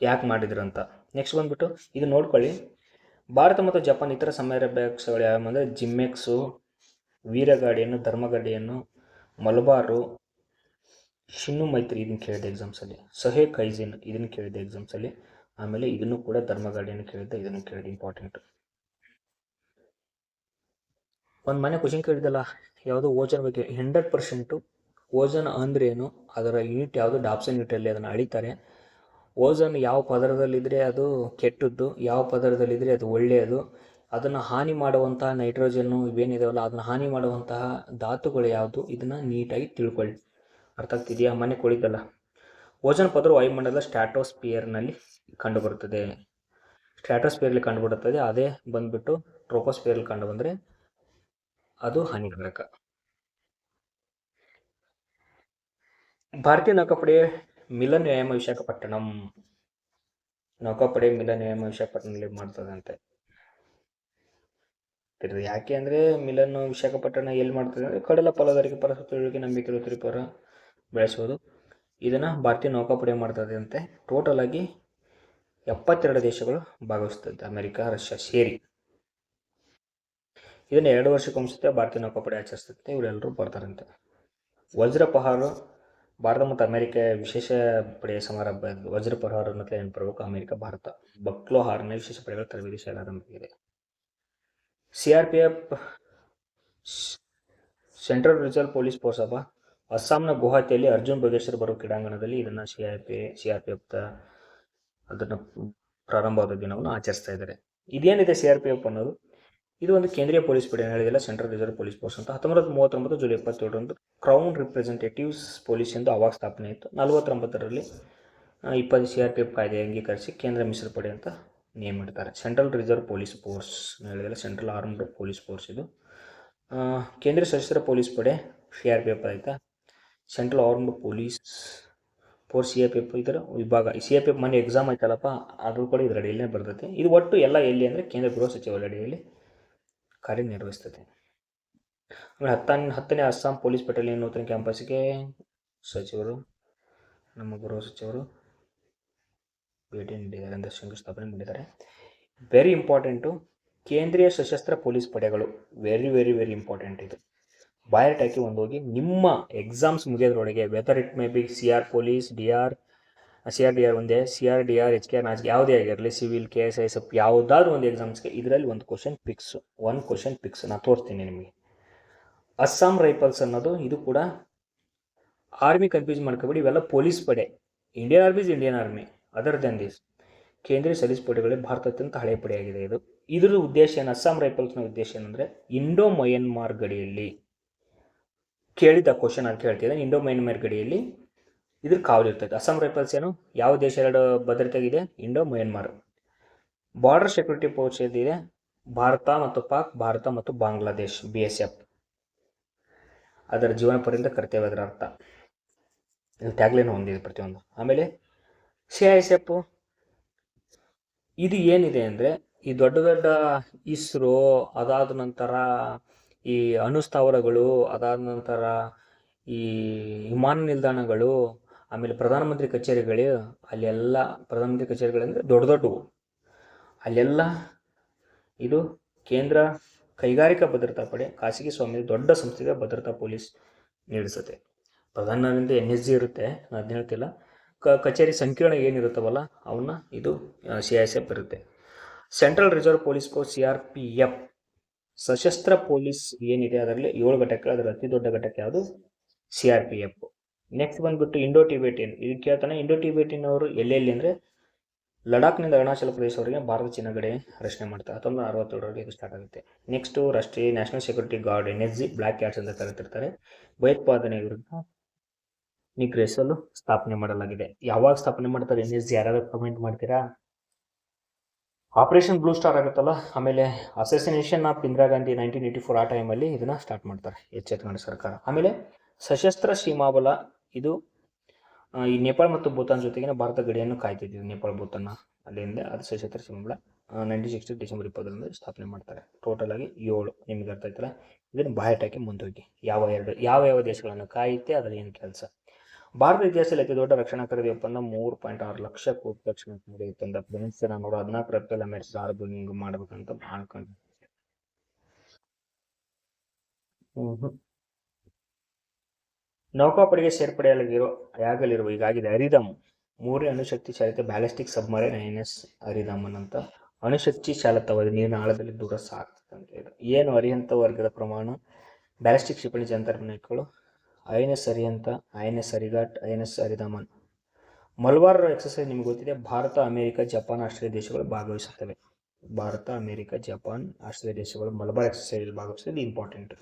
ಯಾಕೆ ಮಾಡಿದ್ರು ಅಂತ ನೆಕ್ಸ್ಟ್ ಬಂದ್ಬಿಟ್ಟು ಇದು ನೋಡ್ಕೊಳ್ಳಿ. ಭಾರತ ಮತ್ತು ಜಪಾನ್ ಇತರ ಸಮರಾಭ್ಯಾಸಗಳು ಯಾವ ಅಂದರೆ ಜಿಮ್ಮೆಕ್ಸು, ವೀರಗಾಡಿಯನ್ನು, ಧರ್ಮಗಾಡಿಯನ್ನು, ಮಲಬಾರು, ಶಿನ್ನು ಮೈತ್ರಿ ಇದನ್ನು ಕೇಳಿದೆ ಎಕ್ಸಾಮ್ಸಲ್ಲಿ. ಸಹೇ ಕೈಜಿನ್ ಇದನ್ನು ಕೇಳಿದೆ ಎಕ್ಸಾಮ್ಸಲ್ಲಿ. ಆಮೇಲೆ ಇದನ್ನು ಕೂಡ ಧರ್ಮಗಾಡಿಯನ್ನು ಕೇಳಿದ್ದೆ, ಇದನ್ನು ಕೇಳಿದೆ. ಇಂಪಾರ್ಟೆಂಟ್. ಒಂದು ಮನೆ ಕ್ವಶನ್ ಕೇಳಿದಲ್ಲ ಯಾವುದು ಓಜನ್ ಬಗ್ಗೆ. 100% ಓಜನ್ ಅಂದ್ರೆ ಏನು, ಅದರ ಯೂನಿಟ್ ಯಾವುದು? ಡಾಪ್ಸನ್ ಯೂನಿಟಲ್ಲಿ ಅದನ್ನು ಅಳಿತಾರೆ. ಓಜನ್ ಯಾವ ಪದರದಲ್ಲಿದ್ದರೆ ಅದು ಕೆಟ್ಟದ್ದು, ಯಾವ ಪದರದಲ್ಲಿದ್ದರೆ ಅದು ಒಳ್ಳೆಯದು, ಅದನ್ನು ಹಾನಿ ಮಾಡುವಂತಹ ನೈಟ್ರೋಜನ್ನು ಇವೇನಿದಾವಲ್ಲ ಅದನ್ನು ಹಾನಿ ಮಾಡುವಂತಹ ಧಾತುಗಳು ಯಾವುದು, ಇದನ್ನು ನೀಟಾಗಿ ತಿಳ್ಕೊಳ್ಳಿ. ಅರ್ಥ ಆಗ್ತಿದೆಯಾ? ಮನೆ ಕೊಳಿದಲ್ಲ. ಓಜನ್ ಪದರ ವಾಯುಮಂಡಲದ ಸ್ಟ್ರಾಟೋಸ್ಫಿಯರ್ನಲ್ಲಿ ಕಂಡುಬರುತ್ತದೆ. ಸ್ಟ್ರಾಟೋಸ್ಫಿಯರ್ಲಿ ಕಂಡುಬರುತ್ತದೆ. ಅದೇ ಬಂದ್ಬಿಟ್ಟು ಟ್ರೋಪೋಸ್ಫಿಯರ್ಲಿ ಕಂಡು ಬಂದರೆ ಅದು ಹಾನಿಕಾರಕ. ಭಾರತೀಯ ನೌಕಾಪಡೆ ಮಿಲನ್ ವ್ಯಾಯಾಮ ವಿಶಾಖಪಟ್ಟಣಂ. ನೌಕಾಪಡೆ ಮಿಲನ್ ವ್ಯಾಯಾಮ ವಿಶಾಖಪಟ್ಟಣದಲ್ಲಿ ಮಾಡ್ತದಂತೆ. ಯಾಕೆ ಅಂದರೆ ಮಿಲನ್ ವಿಶಾಖಪಟ್ಟಣ ಎಲ್ಲಿ ಮಾಡ್ತದೆ ಅಂದರೆ ಕಡಲ ಪಾಲುದಾರಿಕೆ, ಪರಸ್ಪರ ತಿಳುವಳಿಕೆ, ನಂಬಿಕೆ ಪರ ಬೆಳೆಸುವುದು. ಇದನ್ನು ಭಾರತೀಯ ನೌಕಾಪಡೆ ಮಾಡ್ತದೆ ಅಂತೆ. ಟೋಟಲ್ ಆಗಿ 72 ದೇಶಗಳು ಭಾಗವಹಿಸ್ತದೆ, ಅಮೆರಿಕ, ರಷ್ಯಾ ಸೇರಿ. ಇದನ್ನು 2 ವರ್ಷಕ್ಕೊಮ್ಸತೆ ಭಾರತೀಯ ನೌಕಾಪಡೆ ಆಚರಿಸ್ತದೆ. ಇವರೆಲ್ಲರೂ ಬರ್ತಾರಂತೆ. ವಜ್ರಪಹಾರ ಭಾರತ ಮತ್ತು ಅಮೆರಿಕ ವಿಶೇಷ ಪಡೆಯ ಸಮಾರಂಭ. ವಜ್ರಪಹಾರ ಅನ್ನೋದು ನೆನಪಿರಬೇಕು. ಅಮೆರಿಕ, ಭಾರತ. ಬಕ್ಲೋ ಹಾರ್ನ ವಿಶೇಷ ಪಡೆಗಳ ತರಬೇತಿ ಶಾಲೆ ಆರಂಭವಾಗಿದೆ. CRPF central reserve police force ಅಪ್ಪ ಅಸ್ಸಾಂನ ಗುವಾಹತಿಯಲ್ಲಿ ಅರ್ಜುನ್ ಭೋಗೇಶ್ವರ್ ಬರೋ ಕ್ರೀಡಾಂಗಣದಲ್ಲಿ ಇದನ್ನು CRPF ಅದನ್ನು ಪ್ರಾರಂಭವಾದ ದಿನವನ್ನು ಆಚರಿಸ್ತಾ ಇದ್ದಾರೆ. ಇದೇನಿದೆ CRPF ಅನ್ನೋದು, ಇದು ಒಂದು ಕೇಂದ್ರೀಯ ಪೊಲೀಸ್ ಪಡೆ ಹೇಳಿದೆಲ್ಲ, ಸೆಂಟ್ರಲ್ ರಿಸರ್ವ್ ಪೊಲೀಸ್ ಫೋರ್ಸ್ ಅಂತ. 1939 ಜುಲೈ 27ರಂದು ಕ್ರೌನ್ ರಿಪ್ರೆಸೆಂಟೇಟಿವ್ಸ್ ಪೊಲೀಸ್ ಎಂದು ಅವಾಗ ಸ್ಥಾಪನೆ ಆಯಿತು. 49ರಲ್ಲಿ 20 CRPF ಕಾಯ್ದೆ ಅಂಗೀಕರಿಸಿ ಕೇಂದ್ರ ಮೀಸಲು ಪಡೆ ಅಂತ ನೇಮ್ ಇಡ್ತಾರೆ. ಸೆಂಟ್ರಲ್ ರಿಸರ್ವ್ ಪೊಲೀಸ್ ಫೋರ್ಸ್ ಹೇಳಿದೆಲ್ಲ, ಸೆಂಟ್ರಲ್ ಆರ್ಮ್ಡ್ ಪೊಲೀಸ್ ಫೋರ್ಸ್ ಇದು. ಕೇಂದ್ರೀಯ ಸಶಸ್ತ್ರ ಪೊಲೀಸ್ ಪಡೆ CRPF ಆಯಿತಾ. Central armed police force CRPF ಇದರ ವಿಭಾಗ. ಈ CRPF ಮನೆ ಎಕ್ಸಾಮ್ ಆಯ್ತಲ್ಲಪ್ಪ, ಅದು ಕೂಡ ಇದರ ಅಡಿಯಲ್ಲೇ ಬರ್ತೈತೆ. ಇದು ಒಟ್ಟು ಎಲ್ಲ ಎಲ್ಲಿ ಅಂದರೆ ಕೇಂದ್ರ ಗೃಹ ಸಚಿವಾಲಯ ಅಡಿಯಲ್ಲಿ ಕಾರ್ಯನಿರ್ವಹಿಸ್ತದೆ. ಆಮೇಲೆ 10ನೇ ಅಸ್ಸಾಂ ಪೊಲೀಸ್ ಬೆಟಾಲಿಯನ್ ನೂತನ ಕ್ಯಾಂಪಸ್ಗೆ ಸಚಿವರು, ನಮ್ಮ ಗೃಹ ಸಚಿವರು ಭೇಟಿ ನೀಡಿದ್ದಾರೆ ಅಂದರೆ ಶಂಕುಸ್ಥಾಪನೆ ಮಾಡಿದ್ದಾರೆ. Very important. ಕೇಂದ್ರೀಯ ಸಶಸ್ತ್ರ ಪೊಲೀಸ್ ಪಡೆಗಳು ವೆರಿ ವೆರಿ ವೆರಿ ಇಂಪಾರ್ಟೆಂಟ್. ಇದು ಬಯೋಟ್ ಹಾಕಿ ಒಂದು ಹೋಗಿ ನಿಮ್ಮ ಎಕ್ಸಾಮ್ಸ್ ಮುಗಿಯೋದ್ರೊಳಗೆ, whether it may be CR police, DR, CRDR ಒಂದೇ, CRDR HKR ನಾಚಿಕೆ ಯಾವುದೇ ಆಗಿರಲಿ, ಸಿವಿಲ್ KS ISF ಯಾವುದಾದ್ರೂ ಒಂದು ಎಕ್ಸಾಮ್ಸ್ಗೆ ಇದರಲ್ಲಿ ಒಂದು ಕ್ವಶನ್ ಫಿಕ್ಸ್ ನಾನು ತೋರಿಸ್ತೀನಿ ನಿಮಗೆ. ಅಸ್ಸಾಂ ರೈಫಲ್ಸ್ ಅನ್ನೋದು ಇದು ಕೂಡ ಆರ್ಮಿ ಕನ್ಫ್ಯೂಸ್ ಮಾಡ್ಕೊಬೇಡಿ, ಇವೆಲ್ಲ ಪೊಲೀಸ್ ಪಡೆ. Indian army is Indian army, other than this. ಕೇಂದ್ರೀಯ ಸಲೀಸ್ ಪಡೆಗಳೇ ಭಾರತ ಅತ್ಯಂತ ಹಳೆಯ ಪಡೆಯಾಗಿದೆ. ಇದರ ಉದ್ದೇಶ ಏನು? ಅಸ್ಸಾಂ ರೈಫಲ್ಸ್ನ ಉದ್ದೇಶ ಏನಂದರೆ ಇಂಡೋ ಮಯನ್ಮಾರ್ ಗಡಿಯಲ್ಲಿ ಕೇಳಿದ ಕ್ವಶನ್ ಅಂತ ಕೇಳ್ತಿದ್ದೆ. ಇಂಡೋ ಮಯನ್ಮಾರ್ ಗಡಿಯಲ್ಲಿ ಇದ್ರ ಕಾವಲು ಇರ್ತದೆ. ಅಸ್ಸಾಂ ರೈಫಲ್ಸ್ ಏನು ಯಾವ ದೇಶ ಎರಡು ಭದ್ರತೆಗಿದೆ? Indo Myanmar. Border security force ಇದೆ ಭಾರತ ಮತ್ತು ಪಾಕ್, ಭಾರತ ಮತ್ತು ಬಾಂಗ್ಲಾದೇಶ್, BSF. ಅದರ ಜೀವನ ಪರ್ಯಂತ ಕರ್ತವ್ಯ, ಅದರ ಅರ್ಥ ಟ್ಯಾಗ್ಲೈನ್ ಹೊಂದಿದೆ ಪ್ರತಿಯೊಂದು. ಆಮೇಲೆ CISF ಇದು ಏನಿದೆ ಅಂದರೆ ಈ ದೊಡ್ಡ ದೊಡ್ಡ ಇಸ್ರೋ, ಅದಾದ ನಂತರ ಈ ಅಣುಸ್ಥಾವರಗಳು, ಅದಾದ ನಂತರ ಈ ವಿಮಾನ ನಿಲ್ದಾಣಗಳು, ಆಮೇಲೆ ಪ್ರಧಾನಮಂತ್ರಿ ಕಚೇರಿಗಳು, ಅಲ್ಲೆಲ್ಲ ಪ್ರಧಾನಮಂತ್ರಿ ಕಚೇರಿಗಳಂದರೆ ದೊಡ್ಡ ದೊಡ್ಡವು, ಅಲ್ಲೆಲ್ಲ ಇದು ಕೇಂದ್ರ ಕೈಗಾರಿಕಾ ಭದ್ರತಾ ಪಡೆ, ಖಾಸಗಿ ಸ್ವಾಮ್ಯದ ದೊಡ್ಡ ಸಂಸ್ಥೆಗೆ ಭದ್ರತಾ ಪೊಲೀಸ್ ನೀಡಿಸುತ್ತೆ. ಪ್ರಧಾನದಿಂದ NSG ಇರುತ್ತೆ, ನಾನು ಅದನ್ನ ಹೇಳ್ತಿಲ್ಲ. ಕಚೇರಿ ಸಂಕೀರ್ಣ ಏನಿರುತ್ತವಲ್ಲ ಅವನ್ನ ಇದು CISF ಇರುತ್ತೆ. Central reserve police force CRPF, ಸಶಸ್ತ್ರ ಪೊಲೀಸ್ ಏನಿದೆ ಅದರಲ್ಲಿ 7 ಘಟಕ, ಅದರ ಅತಿ ದೊಡ್ಡ ಘಟಕ ಯಾವುದು? CRPF. ನೆಕ್ಸ್ಟ್ ಬಂದ್ಬಿಟ್ಟು ಇಂಡೋ ಟಿಬೇಟಿಯನ್. ಇದು ಕೇಳ್ತಾನೆ, ಇಂಡೋ ಟಿಬೇಟಿಯನ್ ಅವರು ಎಲ್ಲೆಲ್ಲಿ ಅಂದರೆ ಲಡಾಖ್ನಿಂದ ಅರುಣಾಚಲ ಪ್ರದೇಶವರೆಗೆ ಭಾರತ ಚೀನಾ ಗಡಿ ರಚನೆ ಮಾಡ್ತಾರೆ. 1967ರಲ್ಲಿ ಇದು ಸ್ಟಾರ್ಟ್ ಆಗುತ್ತೆ. ನೆಕ್ಸ್ಟು ರಾಷ್ಟ್ರೀಯ national security guard NSG, black cats ಅಂತ ಕರೆತಿರ್ತಾರೆ. ಭಯೋತ್ಪಾದನೆ ವಿರುದ್ಧ ನಿಗ್ರಹಿಸಲು ಸ್ಥಾಪನೆ ಮಾಡಲಾಗಿದೆ. ಯಾವಾಗ ಸ್ಥಾಪನೆ ಮಾಡ್ತಾರೆ NSG? ಯಾರಾದ್ರೂ ಕಮೆಂಟ್ ಮಾಡ್ತೀರಾ? ಆಪರೇಷನ್ ಬ್ಲೂ ಸ್ಟಾರ್ ಆಗುತ್ತಲ್ಲ, ಆಮೇಲೆ ಅಸೆಸಿನೇಷನ್ ಆಫ್ ಇಂದಿರಾ ಗಾಂಧಿ 1984 ಆ ಟೈಮಲ್ಲಿ ಇದನ್ನ ಸ್ಟಾರ್ಟ್ ಮಾಡ್ತಾರೆ ಎಚ್ಚೆತ್ಕೊಂಡ ಸರ್ಕಾರ. ಆಮೇಲೆ ಸಶಸ್ತ್ರ ಸೀಮಾಬಲ, ಇದು ಈ ನೇಪಾಳ ಮತ್ತು ಭೂತಾನ್ ಜೊತೆಗಿನ ಭಾರತ ಗಡಿಯನ್ನು ಕಾಯ್ತಿದ್ದೀವಿ. ನೇಪಾಳ ಭೂತಾನ ಅಲ್ಲಿಂದ ಅದು ಸಶಸ್ತ್ರ ಸೀಮಾಬಲ 1960 ಡಿಸೆಂಬರ್ 20ರಂದು ಸ್ಥಾಪನೆ ಮಾಡ್ತಾರೆ. ಟೋಟಲ್ ಆಗಿ 7. ನಿಮ್ಗೆ ಅರ್ಥ ಆಯ್ತಲ್ಲ? ಇದನ್ನು ಬಾಯಟಾಕಿ ಮುಂದೋಗಿ ಯಾವ ದೇಶಗಳನ್ನು ಕಾಯುತ್ತೆ, ಅದರಲ್ಲಿ ಏನು ಕೆಲಸ. ಭಾರತ ಇತಿಹಾಸದಲ್ಲಿ ಅತಿ ದೊಡ್ಡ ರಕ್ಷಣಾ ಖರೀದಿ ಒಪ್ಪಂದ 3.6 ಲಕ್ಷ ಕೋಟಿ ರಕ್ಷಣಾ ಖರೀದಿ ಒಪ್ಪಂದ. ಫ್ರೆಂಡ್ಸ್, ನಾನು 14 ಅಮೆರಿಕ ಆರ್ಬಿಂಗ್ ಮಾಡ್ಬೇಕಂತ ಅನ್ಕೊಂಡು ನೌಕಾಪಡೆಗೆ ಸೇರ್ಪಡೆಯಾಗಲಿರುವ ಈಗಾಗಿದೆ ಅರಿದಮ್ 3ನೇ ಅಣುಶಕ್ತಿ ಚಾಲಿತ ಬ್ಯಾಲಿಸ್ಟಿಕ್ ಸಬ್ಮರೈನ್ INS ಅರಿದಮನ್ ಅಂತ. ಅಣುಶಕ್ತಿ ಚಾಲಿತವಾದ ನೀರಿನ ಆಳದಲ್ಲಿ ದೂರ ಸಾಗ್ತದೆ ಅಂತ. ಏನು ಅರಿಹಂತ ವರ್ಗದ ಪ್ರಮಾಣ? ಬ್ಯಾಲಿಸ್ಟಿಕ್ ಕ್ಷಿಪಣಿ ಜಂತರ್ನಾಯಕಗಳು INS Arihant, INS Arighat, INS Aridaman. Malabar exercise ನಿಮ್ಗೆ ಗೊತ್ತಿದೆ. ಭಾರತ, ಅಮೆರಿಕ, ಜಪಾನ್, ಆಸ್ಟ್ರೇಲಿಯಾ ದೇಶಗಳು ಭಾಗವಹಿಸುತ್ತವೆ. ಭಾರತ, ಅಮೆರಿಕ, ಜಪಾನ್, ಆಸ್ಟ್ರೇಲಿಯಾ ದೇಶಗಳು ಮಲಬಾರ್ ಎಕ್ಸರ್ಸೈಸ್ ಭಾಗವಹಿಸೋದು ಇಂಪಾರ್ಟೆಂಟ್.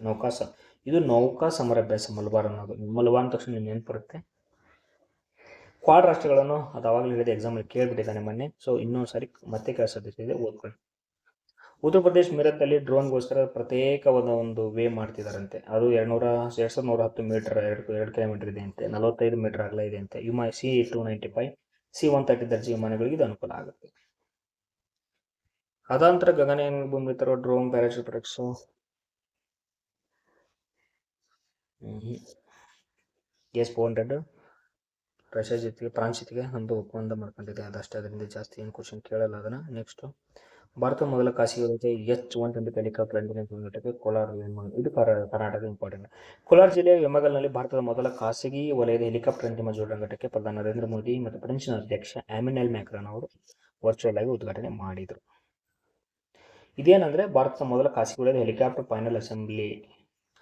ಇದು ನೌಕಾ ಸಮರಾಭ್ಯಾಸ ಮಲಬಾರ್ ಅನ್ನೋದು. ಮಲಬಾರ್ ಅಂದ ತಕ್ಷಣ ನೆನಪು ಬರುತ್ತೆ. ಕ್ವಾಡ್ ರಾಷ್ಟ್ರಗಳನ್ನು ಅದು ಅವಾಗಲೇ ಹೇಳಿದೆ, ಎಕ್ಸಾಮಲ್ಲಿ ಕೇಳ್ಬಿಟ್ಟಿದ್ದಾನೆ ಮೊನ್ನೆ. ಸೊ ಇನ್ನೊಂದು ಸಾರಿ ಮತ್ತೆ ಕೇಳಿಸೋದಿದೆ, ಓದ್ಕೊಳ್ಳಿ. ಉತ್ತರ ಪ್ರದೇಶ್ ಮೀರತ್ನಲ್ಲಿ ಡ್ರೋನ್ಗೋಸ್ಕರ ಪ್ರತ್ಯೇಕವಾದ ಒಂದು ವೇ ಮಾಡ್ತಿದ್ದಾರಂತೆ. ಅದು 2110 ಮೀಟರ್, 2 ಕಿಲೋಮೀಟರ್ ಇದೆ ಅಂತೆ. 45 ಮೀಟರ್ ಅಗಲ ಇದೆ ಅಂತೆ. C-295, C-130 ದರ್ಜೆ ವಿಮಾನಗಳಿಗೆ ಇದು ಅನುಕೂಲ ಆಗುತ್ತೆ. ಅದಾಂತರ ಗಗನಯಾನ ಭೂಮಿ ತರುವ drone, parachute protection. S-400 Russia ಜೊತೆಗೆ, ಫ್ರಾನ್ಸ್ ಜೊತೆಗೆ ಒಂದು ಒಪ್ಪಂದ ಮಾಡ್ಕೊಂಡಿದೆ, ಅದಷ್ಟೇ. ಅದರಿಂದ ಜಾಸ್ತಿ ಏನು ಕ್ವಶನ್ ಕೇಳಲ್ಲ ಅದನ್ನು. ನೆಕ್ಸ್ಟು, ಭಾರತದ ಮೊದಲ ಖಾಸಗಿ ವಲಯದ H-120 ಹೆಲಿಕಾಪ್ಟರ್ ಎಂಜಿನ್ ಘಟಕ ಕೋಲಾರ ವಿಮಾನ. ಇದು ಕರ್ನಾಟಕ ಇಂಪಾರ್ಟೆಂಟ್. ಕೋಲಾರ ಜಿಲ್ಲೆಯ ವೆಮಗಲ್ನಲ್ಲಿ ಭಾರತದ ಮೊದಲ ಖಾಸಗಿ ವಲಯದ ಹೆಲಿಕಾಪ್ಟರ್ ಅಂತಿಮ ಜೋಡಣಾ ಘಟಕ್ಕೆ ಪ್ರಧಾನಿ ನರೇಂದ್ರ ಮೋದಿ ಮತ್ತು ಫ್ರೆಂಚ್ನ ಅಧ್ಯಕ್ಷ ಎಮ್ಯಾನ್ಯುಯಲ್ ಮ್ಯಾಕ್ರಾನ್ ಅವರು ವರ್ಚುವಲ್ ಆಗಿ ಉದ್ಘಾಟನೆ ಮಾಡಿದರು. ಇದೇನಂದರೆ ಭಾರತದ ಮೊದಲ ಖಾಸಗಿ ವಲಯದ ಹೆಲಿಕಾಪ್ಟರ್ ಫೈನಲ್ ಅಸೆಂಬ್ಲಿ.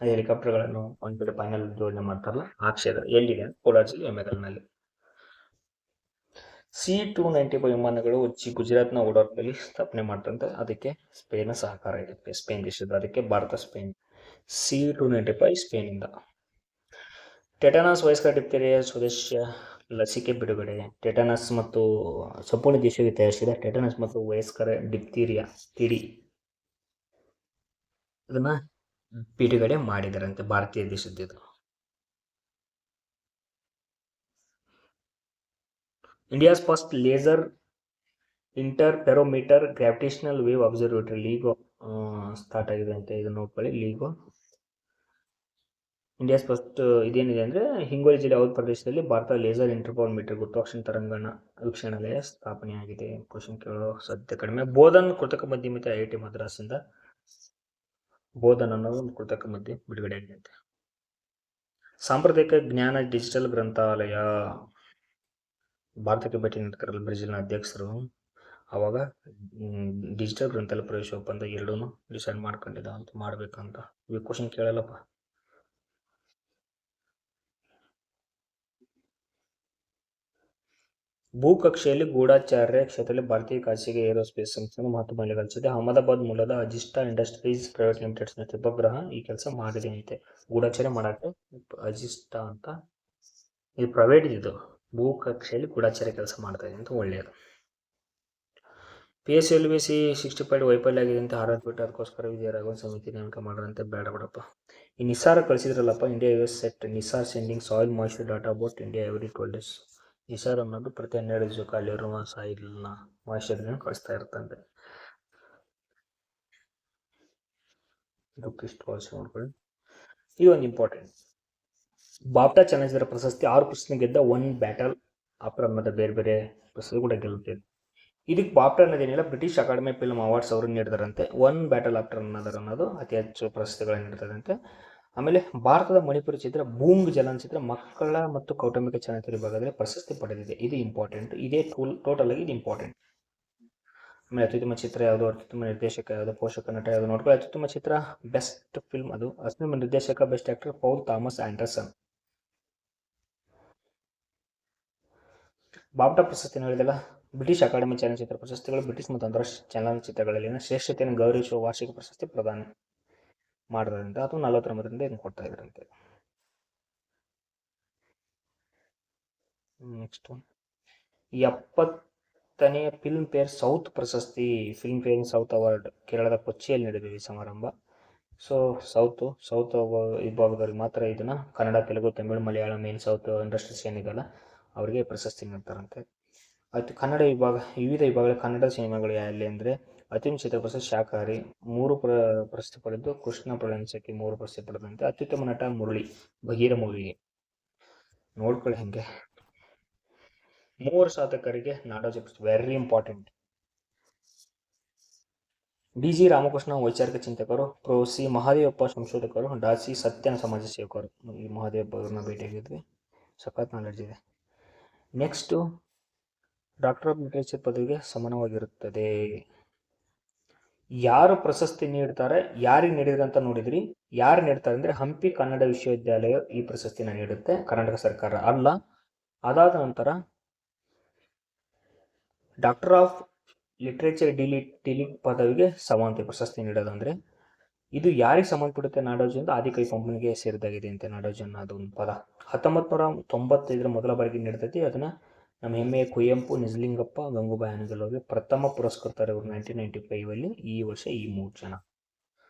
ಹೆಲಿಕಾಪ್ಟರ್ಗಳನ್ನು ಒಂದು ಕಡೆ ಫೈನಲ್ ಜೋಡಣೆ ಮಾಡ್ತಾರಲ್ಲ ಆ ಕ್ಷೇತ್ರ ಎಲ್ಲಿದೆ? ಕೋಲಾರ ಜಿಲ್ಲೆ ವೆಮಗಲ್ನಲ್ಲಿ. C-295 ವಿಮಾನಗಳು ಗುಜರಾತ್ನ ವಡೋದರಲ್ಲಿ ಸ್ಥಾಪನೆ ಮಾಡ್ತಂತೆ. ಅದಕ್ಕೆ ಸ್ಪೇನ್ನ ಸಹಕಾರ ಇರುತ್ತೆ, ಸ್ಪೇನ್ ದೇಶದ. ಅದಕ್ಕೆ ಭಾರತ ಸ್ಪೇನ್. C-295 ಸ್ಪೇನಿಂದ. ಟೆಟನಸ್ ವಯಸ್ಕರ ಡಿಪ್ತೆರಿಯಾ ಸ್ವದೇಶಿ ಲಸಿಕೆ ಬಿಡುಗಡೆ. ಟೆಟನಸ್ ಮತ್ತು ಸಂಪೂರ್ಣ ದೇಶಕ್ಕೆ ತಯಾರಿಸಿದ ಟೆಟನಸ್ ಮತ್ತು ವಯಸ್ಕರ ಡಿಪ್ತೀರಿಯಾ TD ಇದನ್ನ ಬಿಡುಗಡೆ ಮಾಡಿದಾರಂತೆ ಭಾರತೀಯ ದೇಶದ್ದು. India's first laser interferometer gravitational wave observatory LIGO start ಆಗಿದೆ ಅಂತ. ಇದನ್ನು ನೋಡ್ಕೊಳ್ಳಿ. Lego India's first. ಇದೇನಿದೆ ಅಂದರೆ ಹಿಂಗೋಲಿ ಜಿಲ್ಲೆ ಹೌದ್ ಪ್ರದೇಶದಲ್ಲಿ ಭಾರತ ಲೇಸರ್ ಇಂಟರ್ಫೆರೋಮೀಟರ್ ಗುರುತ್ವಾಕರ್ಷಣ ತರಂಗಣ ವೀಕ್ಷಣಾಲಯ ಸ್ಥಾಪನೆಯಾಗಿದೆ. ಕ್ವಶನ್ ಕೇಳೋ ಸಾಧ್ಯತೆ ಕಡಿಮೆ. ಬೋಧನ್ ಕೃತಕ ಬುದ್ಧಿಮತ್ತೆ IIT ಮದ್ರಾಸಿಂದ ಬೋಧನ್ ಅನ್ನೋದು ಒಂದು ಕೃತಕ ಬುದ್ಧಿ ಬಿಡುಗಡೆ ಆಗಿದೆ ಅಂತೆ. ಸಾಂಪ್ರದಾಯಿಕ ಜ್ಞಾನ ಡಿಜಿಟಲ್ ಗ್ರಂಥಾಲಯ ಭಾರತಕ್ಕೆ ಭೇಟಿ ನೀಡ್ತಾರಲ್ಲ ಬ್ರೆಜಿಲ್ನ ಅಧ್ಯಕ್ಷರು, ಅವಾಗ ಡಿಜಿಟಲ್ ಗ್ರಂಥಾಲಯ ಪ್ರವೇಶ ಒಪ್ಪಂದ ಎರಡೂ ಡಿಸೈಡ್ ಮಾಡ್ಕೊಂಡಿದ್ದ ಅಂತ ಮಾಡ್ಬೇಕಂತ. ಈ ಕ್ವಶನ್ ಕೇಳಲ್ಲಪ್ಪ. ಭೂಕಕ್ಷೆಯಲ್ಲಿ ಗೂಢಚಾರ್ಯ ಕ್ಷೇತ್ರದಲ್ಲಿ ಭಾರತೀಯ ಖಾಸಗಿ ಏರೋಸ್ಪೇಸ್ ಸಂಸ್ಥೆಯನ್ನು ಮಹತ್ವ ಮೈಲಿಗಲ್ಲಿಸಿದೆ. ಅಹಮದಾಬಾದ್ ಮೂಲದ ಅಜಿಸ್ಟಾ ಇಂಡಸ್ಟ್ರೀಸ್ ಪ್ರೈವೇಟ್ ಲಿಮಿಟೆಡ್ ಸಂಸ್ಥೆ ಉಪಗ್ರಹ ಈ ಕೆಲಸ ಮಾಡಿದೆ ಅಂತೆ. ಗೂಢಚಾರ್ಯ ಮಾಡಕ್ಕೆ ಅಜಿಸ್ಟಾ ಅಂತ ಇದು ಪ್ರೈವೇಟ್ ಇದು ಭೂಕಕ್ಷೆಯಲ್ಲಿ ಗೂಢಚಾರ್ಯ ಕೆಲಸ ಮಾಡ್ತಾ ಇದೆ ಅಂತ. ಒಳ್ಳೆಯದು. PSLV C-65 ವೈಫಲ್ಯ ಆಗಿದೆ ಅಂತ ಹಾರಾಡ್ಬಿಟ್ಟು ಅದಕ್ಕೋಸ್ಕರ ವಿಜಯರಾಘವನ್ ಸಮಿತಿ ನೇಮಕ ಮಾಡ್ರಂತೆ. ಬೇಡ ಬಿಡಪ್ಪ. ಈ ನಿಸಾರ ಕಳಿಸಿದ್ರಲ್ಲಪ್ಪ, India US set NISAR sending soil moisture data about India every 12 days. NISAR ಅನ್ನೋದು ಪ್ರತಿ 12 ದಿವಸಕ್ಕೆ ಅಲ್ಲಿರುವ ಸಾಯಿಲ್ನ ಮಾಯಿಶ್ಚರ್ನ ಕಳಿಸ್ತಾ ಇರ್ತಂತೆ. ಇದಕ್ಕಿಷ್ಟು ವರ್ಷ ನೋಡ್ಕೊಳ್ಳಿ. ಇದೊಂದು ಇಂಪಾರ್ಟೆಂಟ್. ಬಾಫ್ಟಾ ಚಲನಚಿತ್ರ ಪ್ರಶಸ್ತಿ 6 ಪ್ರಶ್ನೆ ಗೆದ್ದ ಒನ್ ಬ್ಯಾಟಲ್ ಆಫ್ಟರ್ ಅನ್ನೋದು ಬೇರೆ ಬೇರೆ ಪ್ರಶಸ್ತಿ ಕೂಡ ಗೆಲ್ಲುತ್ತೆ. ಇದಕ್ಕೆ ಬಾಫ್ಟಾ ಅನ್ನೋದೇನಿಲ್ಲ, ಬ್ರಿಟಿಷ್ ಅಕಾಡೆಮಿ ಫಿಲ್ಮ್ ಅವಾರ್ಡ್ಸ್ ಅವರು ನೀಡ್ತಾರಂತೆ. ಒನ್ ಬ್ಯಾಟಲ್ ಆಫ್ಟರ್ ಅನ್ನೋದು ಅತಿ ಹೆಚ್ಚು ಪ್ರಶಸ್ತಿಗಳನ್ನು ನೀಡ್ತದಂತೆ. ಆಮೇಲೆ ಭಾರತದ ಮಣಿಪುರಿ ಚಿತ್ರ ಬೂಂಗ್ ಚಲನಚಿತ್ರ ಮಕ್ಕಳ ಮತ್ತು ಕೌಟುಂಬಿಕ ಚಲನಚಿತ್ರ ವಿಭಾಗದಲ್ಲಿ ಪ್ರಶಸ್ತಿ ಪಡೆದಿದೆ. ಇದು ಇಂಪಾರ್ಟೆಂಟ್. ಇದೇ ಟೋಟಲ್ ಆಗಿ ಇದು ಇಂಪಾರ್ಟೆಂಟ್. ಆಮೇಲೆ ಅತ್ಯುತ್ತಮ ಚಿತ್ರ ಯಾವುದು, ಅತ್ಯುತ್ತಮ ನಿರ್ದೇಶಕ ಯಾವುದು, ಪೋಷಕ ನಟ ಯಾವುದು ನೋಡ್ಕೊಳ್ಳಿ. ಅತ್ಯುತ್ತಮ ಚಿತ್ರ ಬೆಸ್ಟ್ ಫಿಲ್ಮ್ ಅದು. ಅತ್ಯುತ್ತಮ ನಿರ್ದೇಶಕ best actor Paul Thomas Anderson. BAFTA ಪ್ರಶಸ್ತಿ ಹೇಳಿದಲ್ಲ, ಬ್ರಿಟಿಷ್ ಅಕಾಡೆಮಿ ಚಲನಚಿತ್ರ ಪ್ರಶಸ್ತಿಗಳು ಬ್ರಿಟಿಷ್ ಮತ್ತು ಅಂತಾರಾಷ್ಟ್ರೀಯ ಚಲನಚಿತ್ರಗಳಲ್ಲಿನ ಶ್ರೇಷ್ಠತೆಯನ್ನು ಗೌರವಿಸುವ ವಾರ್ಷಿಕ ಪ್ರಶಸ್ತಿ ಪ್ರದಾನ ಮಾಡೋದ್ರಿಂದ ಅದು 49ರಿಂದ ಇದನ್ನು ಕೊಡ್ತಾ ಇದ್ರಂತೆ. ನೆಕ್ಸ್ಟ್ 70ನೇ ಫಿಲ್ಮ್ ಫೇರ್ ಸೌತ್ ಪ್ರಶಸ್ತಿ, ಫಿಲ್ಮ್ ಫೇರ್ ಸೌತ್ ಅವಾರ್ಡ್ ಕೇರಳದ ಕೊಚ್ಚಿಯಲ್ಲಿ ನಡೆದಿದೆ ಈ ಸಮಾರಂಭ. ಸೊ ಸೌತ್ ವಿಭಾಗದವ್ರಿಗೆ ಮಾತ್ರ ಇದನ್ನ, Kannada, Telugu, Tamil, Malayalam main south industries ಏನಿದೆಯಲ್ಲ ಅವರಿಗೆ ಪ್ರಶಸ್ತಿ ನೀಡ್ತಾರಂತೆ. ಕನ್ನಡ ವಿಭಾಗ, ವಿವಿಧ ವಿಭಾಗಗಳ ಕನ್ನಡ ಸಿನಿಮಾಗಳು ಎಲ್ಲಿ ಅಂದರೆ ಅತ್ಯುತ್ತಮ ಚಿತ್ರ ಪ್ರಶಸ್ತಿ ಶಾಕಾಹಾರಿ 3 ಪ್ರಶಸ್ತಿ ಪಡೆದು, ಕೃಷ್ಣ ಪ್ರಳಂಚಕ್ಕೆ 3 ಪ್ರಶಸ್ತಿ ಪಡೆದಂತೆ. ಅತ್ಯುತ್ತಮ ನಟ ಮುರಳಿ ಬಗೀರ ಮೂವಿಗೆ ನೋಡ್ಕೊಳ್ಳಿ. ಹೆಂಗೆ 3 ಸಾಧಕರಿಗೆ ನಾಡೋಜ ಪ್ರಶಸ್ತಿ, ವೆರಿ ಇಂಪಾರ್ಟೆಂಟ್. DG ರಾಮಕೃಷ್ಣ ವೈಚಾರಿಕ ಚಿಂತಕರು, ಪ್ರೊ ಸಿ ಮಹಾದೇವಪ್ಪ ಸಂಶೋಧಕರು, ಡಾ.ಸಿ ಸತ್ಯನ ಸಮಾಜ ಸೇವಕರು. ಈ ಮಹಾದೇವಪ್ಪ ಅವ್ರನ್ನ ಭೇಟಿಯಾಗಿದ್ವಿ, ಸಖತ್ ನಾಲೆಡ್ಜ್ ಇದೆ. ನೆಕ್ಸ್ಟು ಡಾಕ್ಟರ್ ಆಫ್ ಲಿಟರೇಚರ್ ಪದವಿಗೆ ಸಮಾನವಾಗಿರುತ್ತದೆ. ಯಾರು ಪ್ರಶಸ್ತಿ ನೀಡ್ತಾರೆ, ಯಾರಿಗೆ ನೀಡಿದ್ರೆ ಅಂತ ನೋಡಿದ್ರಿ. ಯಾರು ನೀಡ್ತಾರೆ ಅಂದರೆ ಹಂಪಿ ಕನ್ನಡ ವಿಶ್ವವಿದ್ಯಾಲಯ ಈ ಪ್ರಶಸ್ತಿನ ನೀಡುತ್ತೆ, ಕರ್ನಾಟಕ ಸರ್ಕಾರ ಅಲ್ಲ. ಅದಾದ ನಂತರ ಡಾಕ್ಟರ್ ಆಫ್ ಲಿಟರೇಚರ್ ಡಿಲಿಟ್ ಪದವಿಗೆ ಸಮಾನತೆ ಪ್ರಶಸ್ತಿ ನೀಡೋದಂದ್ರೆ ಇದು ಯಾರಿಗೆ ಸಂಬಂಧಪಡುತ್ತೆ ನಾಡೋಜು ಅಂತ ಆದಿಕವಿ ಪಂಪನಿಗೆ ಸೇರಿದಾಗಿದೆ ಅಂತೆ ನಾಡೋಜು ಅನ್ನೋದು ಒಂದು ಪದ. 1995 ಮೊದಲ ಬಾರಿಗೆ ನೀಡ್ತೈತಿ. ಅದನ್ನ ನಮ್ಮ ಹೆಮ್ಮೆಯ ಕುವೆಂಪು, ನಿಜಲಿಂಗಪ್ಪ, ಗಂಗೂಬಾಯಿ ಹಾನಗಲ್ ಪ್ರಥಮ ಪುರಸ್ಕೃತರು ಇವರು 1995 ಈ ವರ್ಷ ಈ 3 ಜನ.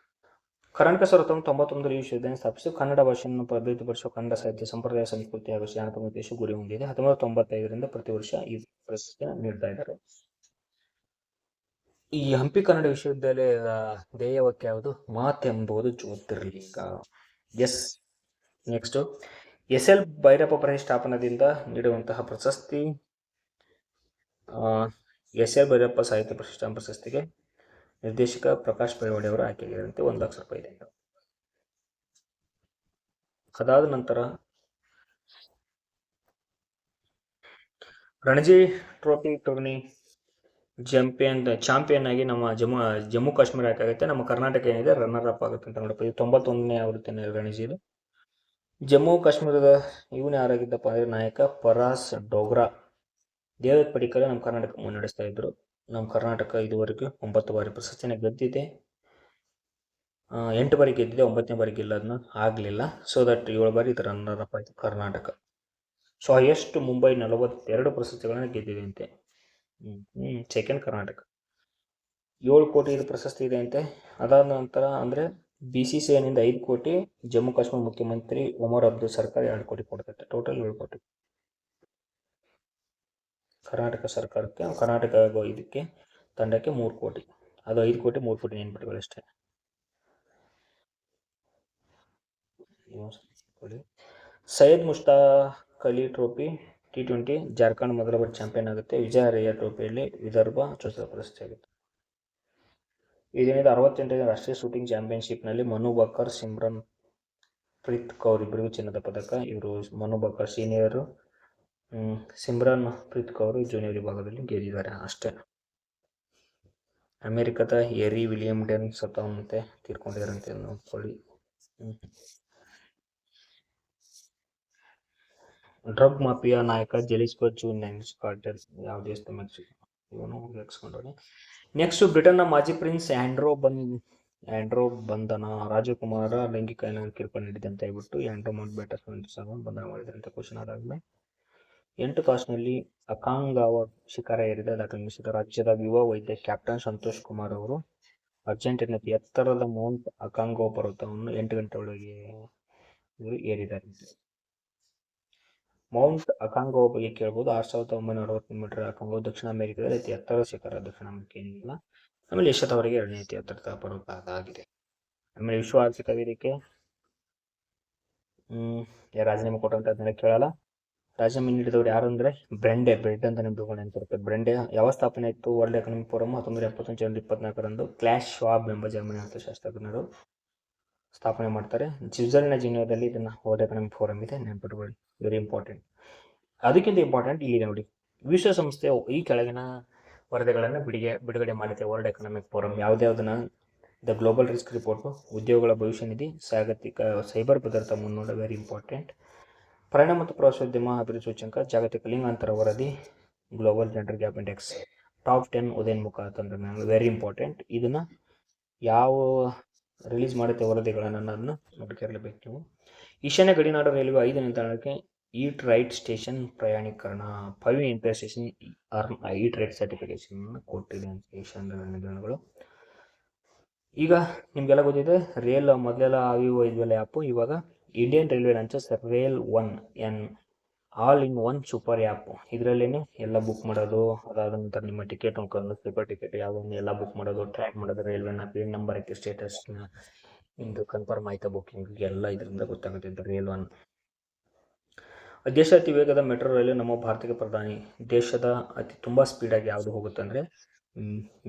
ಕರ್ನಾಟಕ ಸರ್ಕಾರ 1991 ವಿಶ್ವವಿದ್ಯಾಲಯ ಸ್ಥಾಪಿಸಿ ಕನ್ನಡ ಭಾಷೆಯನ್ನು ಅಭಿವೃದ್ಧಿಪಡಿಸುವ ಕನ್ನಡ ಸಾಹಿತ್ಯ, ಸಂಪ್ರದಾಯ, ಸಂಸ್ಕೃತಿ ಹಾಗೂ ಜಾನಪದ ಉದ್ದೇಶ ಗುರಿ ಹೊಂದಿದೆ. 1995ರಿಂದ ಪ್ರತಿ ವರ್ಷ ಈ ಪ್ರಶಸ್ತಿಯನ್ನು ನೀಡ್ತಾ ಇದ್ದಾರೆ. ಈ ಹಂಪಿ ಕನ್ನಡ ವಿಶ್ವವಿದ್ಯಾಲಯದ ಧ್ಯೇಯ ವಾಕ್ಯ ಯಾವುದು? ಮಾತೆಂಬುದು ಜ್ಯೋತಿರ್ಲಿಂಗ. ಎಸ್. ನೆಕ್ಸ್ಟ್ SL ಭೈರಪ್ಪ ಪ್ರತಿಷ್ಠಾಪನದಿಂದ ನೀಡುವಂತಹ ಪ್ರಶಸ್ತಿ, SL ಭೈರಪ್ಪ ಸಾಹಿತ್ಯ ಪ್ರತಿಷ್ಠಾನ ಪ್ರಶಸ್ತಿಗೆ ನಿರ್ದೇಶಕ ಪ್ರಕಾಶ್ ಬೆಳವಡಿ ಅವರು ಆಯ್ಕೆಯಾಗಿರುವಂತೆ 1 ಲಕ್ಷ ರೂಪಾಯಿ ಇದೆ. ಅದಾದ ನಂತರ ರಣಜಿ ಟ್ರೋಫಿ ಟೂರ್ನಿ ಚಾಂಪಿಯನ್ ಆಗಿ ನಮ್ಮ ಜಮ್ಮು ಕಾಶ್ಮೀರ ಆಗುತ್ತೆ. ನಮ್ಮ ಕರ್ನಾಟಕ ಏನಿದೆ ರನ್ನರ್ ಅಪ್ ಆಗುತ್ತೆ ಅಂತ ನೋಡಪ್ಪ. ಇದು 91ನೇ ಆವೃತ್ತಿನ ರಣಜಿದು. ಜಮ್ಮು ಕಾಶ್ಮೀರದ ಇವನು ಯಾರಾಗಿದ್ದಪ್ಪ ಅಂದರೆ ನಾಯಕ ಫರಾಸ್ ಡೋಗ್ರಾ. ದೇವದತ್ ಪಡಿಕ್ಕಲ್ ನಮ್ಮ ಕರ್ನಾಟಕ ಮುನ್ನಡೆಸ್ತಾ ಇದ್ರು. ನಮ್ಮ ಕರ್ನಾಟಕ ಇದುವರೆಗೂ 9 ಬಾರಿ ಪ್ರಶಸ್ತಿನ ಗೆದ್ದಿದೆ. 8 ಬಾರಿ ಗೆದ್ದಿದೆ, 9ನೇ ಬಾರಿ ಗೆಲ್ಲೋದನ್ನ ಆಗಲಿಲ್ಲ. ಸೊ ದಟ್ 7 ಬಾರಿ ಇದು ರನ್ನರ್ ಅಪ್ ಆಯಿತು ಕರ್ನಾಟಕ. ಸೊ ಹೈಯೆಸ್ಟ್ ಮುಂಬೈ 42 ಪ್ರಶಸ್ತಿಗಳನ್ನು ಗೆದ್ದಿದೆ ಅಂತೆ. ಸೆಕೆಂಡ್ ಕರ್ನಾಟಕ. 7 ಕೋಟಿ ಇದು ಪ್ರಶಸ್ತಿ ಇದೆ ಅಂತೆ. ಅದಾದ ನಂತರ ಅಂದರೆ BCCIನಿಂದ 5 ಕೋಟಿ, ಜಮ್ಮು ಕಾಶ್ಮೀರ ಮುಖ್ಯಮಂತ್ರಿ ಒಮರ್ ಅಬ್ದುಲ್ ಸರ್ಕಾರ 2 ಕೋಟಿ ಕೊಡ್ತೈತೆ. ಟೋಟಲ್ 7 ಕೋಟಿ ಕರ್ನಾಟಕ ಸರ್ಕಾರಕ್ಕೆ. ಕರ್ನಾಟಕ ಇದಕ್ಕೆ ತಂಡಕ್ಕೆ 3 ಕೋಟಿ. ಅದು 5 ಕೋಟಿ 3 ಕೋಟಿ ನೆನ್ಪಿಟ್ಕೊಳ್ಳಿ. ಸೈಯದ್ ಮುಷ್ತಾಕ್ ಅಲಿ ಟ್ರೋಫಿ T20 ಜಾರ್ಖಂಡ್ ಮೊದಲ ಬಾರಿ ಚಾಂಪಿಯನ್ ಆಗುತ್ತೆ. ವಿಜಯ ಹರಯ್ಯ ಟ್ರೋಫಿಯಲ್ಲಿ ವಿದರ್ಭ ಚತುರ್ಥ ಪ್ರಶಸ್ತಿ ಆಗುತ್ತೆ. ಇದರಿಂದ 68ನೇ ರಾಷ್ಟ್ರೀಯ ಶೂಟಿಂಗ್ ಚಾಂಪಿಯನ್ಶಿಪ್ನಲ್ಲಿ ಮನು ಬಕರ್, ಸಿಮ್ರನ್ ಪ್ರೀತ್ ಕೌರ್ ಇಬ್ಬರಿಗೂ ಚಿನ್ನದ ಪದಕ. ಇವರು Manu Bakr senior, Simran Preeth Kaur junior ವಿಭಾಗದಲ್ಲಿ ಗೆದ್ದಿದ್ದಾರೆ ಅಷ್ಟೇ. ಅಮೆರಿಕದ ಎರಿ ವಿಲಿಯಮ್ ಡೆನ್ ಸತ್ತಂತೆ ತೀರ್ಕೊಂಡಿದ್ದಾರಂತೆ ನೋಡ್ಕೊಳ್ಳಿ. ಡ್ರಗ್ ಮಾಫಿಯಾ ನಾಯಕ ಜೆಲಿಸ್ಕೋ ಜೂನಿಯರ್ ಕಾರ್ಟೆಲ್ ಯಾವ ದೇಶದ ಮೆಕ್ಸಿಕೋ ಇವನು ಹಾಕ್ಸ್ಕೊಂಡವನೆ. ನೆಕ್ಸ್ಟ್ ಬ್ರಿಟನ್ನ ಮಾಜಿ ಪ್ರಿನ್ಸ್ ಆಂಡ್ರೋ ಬಂಧನ. ರಾಜಕುಮಾರ ಲೈಂಗಿಕ ಕಿರುಕುಳ ನೀಡಿದೆ ಅಂತ ಹೇಳ್ಬಿಟ್ಟು ಆಂಡ್ರೋ ಮೌಂಟ್ ಬೇಟನ್ ಬಂಧನ ಮಾಡಿದಂತೆ ಕ್ವಶನ್ ಆದಾದ್ಮೇಲೆ 8 ತಾಸಿನಲ್ಲಿ ಅಕಾಂಗಾವ ಶಿಖರ ಏರಿದ ದಾಖಲೆ ನಿಲ್ಲಿಸಿದ ರಾಜ್ಯದ ಯುವ ವೈದ್ಯ ಕ್ಯಾಪ್ಟನ್ ಸಂತೋಷ್ ಕುಮಾರ್ ಅವರು ಅರ್ಜೆಂಟೀನಾದ ಎತ್ತರದ ಮೌಂಟ್ ಅಕಾಂಗೋ ಪರ್ವತವನ್ನು 8 ಗಂಟೆ ಒಳಗೆ ಏರಿದ್ದಾರೆ. ಮೌಂಟ್ ಅಕಾಂಗೋ ಬಗ್ಗೆ ಕೇಳ್ಬೋದು. 6960 ಮೀಟರ್ ಅಕಾಂಗೋ ದಕ್ಷಿಣ ಅಮೆರಿಕದಲ್ಲಿ ಅತಿ ಎತ್ತರದ ಶಿಖರ. ದಕ್ಷಿಣ ಅಮೆರಿಕ ಏನಿಲ್ಲ. ಆಮೇಲೆ ಏಷ್ಯಾದವರೆಗೆ 2ನೇ ಅತಿ ಎತ್ತರದ ಪರ್ವತ ಅದಾಗಿದೆ. ಆಮೇಲೆ ವಿಶ್ವ ಆರ್ಥಿಕ ವೇದಿಕೆ ರಾಜೀನಾಮೆ ಕೊಟ್ಟಂತ ಅದನ್ನೆಲ್ಲ ಕೇಳಲ್ಲ. ರಾಜೀನಾಮೆ ನೀಡಿದವರು ಯಾರು ಅಂದ್ರೆ ಬ್ರೆಂಡ್ ಅಂತ ನೆನಪಿಕೊಂಡು ನೆನಪಿರುತ್ತೆ. ಬ್ರೆಂಡೆ ಯಾವ ಸ್ಥಾಪನೆ ಆಯಿತು? ವರ್ಲ್ಡ್ ಎಕನಾಮಿಕ್ ಫೋರಮ್ 1971 ಜನವರಿ 24ರಂದು ಕ್ಲಾಸ್ ಶ್ವಾಬ್ ಎಂಬ ಜರ್ಮನಿ ಅರ್ಥಶಾಸ್ತ್ರಜ್ಞರು ಸ್ಥಾಪನೆ ಮಾಡ್ತಾರೆ. ಸ್ವಿಟ್ಜರ್ಲೆಂಡ್ನ ಜಿನಿವಾದಲ್ಲಿ ಇದನ್ನ ವರ್ಲ್ಡ್ ಎಕನಾಮಿಕ್ ಫೋರಮ್ ಇದೆ, ನೆನಪಿಟ್ಕೊಳ್ಳಿ, ವೆರಿ ಇಂಪಾರ್ಟೆಂಟ್. ಅದಕ್ಕಿಂತ ಇಂಪಾರ್ಟೆಂಟ್ ಇಲ್ಲಿ ನೋಡಿ, ವಿಶ್ವಸಂಸ್ಥೆ ಈ ಕೆಳಗಿನ ವರದಿಗಳನ್ನು ಬಿಡುಗಡೆ ಮಾಡಿದೆ. ವರ್ಲ್ಡ್ ಎಕನಾಮಿಕ್ ಫೋರಮ್ ಯಾವುದ್ಯಾವುದನ್ನ? ದ ಗ್ಲೋಬಲ್ ರಿಸ್ಕ್ ರಿಪೋರ್ಟ್, ಉದ್ಯೋಗಗಳ ಭವಿಷ್ಯ ನಿಧಿ, ಜಾಗತಿಕ ಸೈಬರ್ ಭದ್ರತಾ ಮುನ್ನೋಟ, ವೆರಿ ಇಂಪಾರ್ಟೆಂಟ್. ಪರಿಣಾಮ ಮತ್ತು ಪ್ರವಾಸೋದ್ಯಮ ಅಭಿವೃದ್ಧಿ ಸೂಚ್ಯಂಕ, ಜಾಗತಿಕ ಲಿಂಗಾಂತರ ವರದಿ, global gender gap index, top 10 ಉದಯೋನ್ಮುಖ ತಂತ್ರಜ್ಞಾನ, ವೆರಿ ಇಂಪಾರ್ಟೆಂಟ್. ಇದನ್ನ ಯಾವ ರಿಲೀಸ್ ಮಾಡುತ್ತೆ ವರದಿಗಳನ್ನು ಅನ್ನೋದನ್ನ ನೋಡ್ಕಿರಲೇಬೇಕು ನೀವು. ಈಶಾನ್ಯ ಗಡಿನಾಡು ರೈಲ್ವೆ 5 ನಿಲ್ದಾಣಕ್ಕೆ ಈಟ್ ರೈಟ್ ಸ್ಟೇಷನ್ ಪ್ರಯಾಣೀಕರಣ, 5 inter station eat right certification ಕೊಟ್ಟಿದೆ ಅಂತ ಈಶಾನ್ಯ ನಿಲ್ದಾಣಗಳು. ಈಗ ನಿಮ್ಗೆಲ್ಲ ಗೊತ್ತಿದೆ, ರೇಲ್ ಮೊದಲೆಲ್ಲ ಇವು ಇದ್ವೆಲ್ಲ ಆ್ಯಪು, ಇವಾಗ Indian railway launches Rail 1 an all in one super app. ಇದರಲ್ಲೇನೆ ಎಲ್ಲ ಬುಕ್ ಮಾಡೋದು, ಅದಾದ ನಂತರ ನಿಮ್ಮ ಟಿಕೆಟ್ ನೋಡ್ಕೊಂಡು ಸ್ಲೀಪರ್ ಟಿಕೆಟ್ ಯಾವುದನ್ನು ಎಲ್ಲ ಬುಕ್ ಮಾಡೋದು, ಟ್ರ್ಯಾಕ್ ಮಾಡೋದು, ರೈಲ್ವೆನ ಪಿನ್ ನಂಬರ್ ಹಾಕಿ ಸ್ಟೇಟಸ್ನ ನಿಮ್ಮದು ಕನ್ಫರ್ಮ್ ಆಯ್ತಾ ಬುಕ್ಕಿಂಗ್ ಎಲ್ಲ ಇದರಿಂದ ಗೊತ್ತಾಗುತ್ತೆ. ರೇಲ್ 1 ದೇಶ ಅತಿ ವೇಗದ ಮೆಟ್ರೋ ರೈಲು ನಮ್ಮ ಭಾರತಕ್ಕೆ ಪ್ರಧಾನಿ. ದೇಶದ ತುಂಬ ಸ್ಪೀಡಾಗಿ ಯಾವುದು ಹೋಗುತ್ತೆ ಅಂದರೆ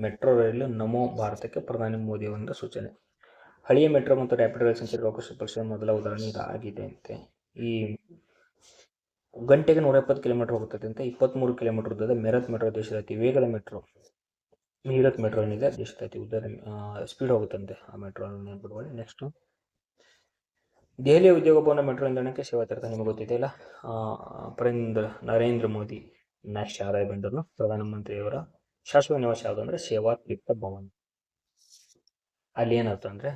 ಮೆಟ್ರೋ ರೈಲು ನಮೋ ಭಾರತಕ್ಕೆ ಪ್ರಧಾನಿ ಮೋದಿ ಅವರ ಸೂಚನೆ. ಹಳೆಯ ಮೆಟ್ರೋ ಮತ್ತು ರ್ಯಾಪಿಡ್ ರೈಲು ಸಂಚಾರ ಅವಕಾಶ ಪರೀಕ್ಷೆ ಮೊದಲ ಉದಾಹರಣೆ ಇದಾಗಿದೆ ಅಂತೆ. ಈ ಗಂಟೆಗೆ 170 ಕಿಲೋಮೀಟರ್ ಹೋಗುತ್ತದೆ ಅಂತ. 23 ಕಿಲೋಮೀಟರ್ ಉದ್ದದ ಮೆರತ್ ಮೆಟ್ರೋ ದೇಶದ ಅತಿ ವೇಗದ ಮೆಟ್ರೋ. ಮೀರತ್ ಮೆಟ್ರೋ ಏನಿದೆ ದೇಶದ ಅತಿ ಉದ್ದ ಸ್ಪೀಡ್ ಹೋಗುತ್ತಂತೆ ಆ ಮೆಟ್ರೋ ನೆನ್ಪಿಟ್ಕೊಳ್ಳಿ. ನೆಕ್ಸ್ಟ್, ದೆಹಲಿಯ ಉದ್ಯೋಗ ಭವನ ಮೆಟ್ರೋ ನಿಲ್ದಾಣಕ್ಕೆ ಸೇವಾ ತೀರ್ಥ. ನಿಮಗೆ ಗೊತ್ತಿದೆಯಲ್ಲ, ನರೇಂದ್ರ ಮೋದಿ ನ್ಯಾಷನಲ್ ಆದಾಯ ಬಂದರು ಪ್ರಧಾನಮಂತ್ರಿಯವರ ಶಾಶ್ವತ ನಿವಾಸ ಯಾವುದು ಅಂದರೆ ಸೇವಾ ತೀರ್ಥ ಭವನ್. ಅಲ್ಲಿ ಏನರ್ಥ ಅಂದರೆ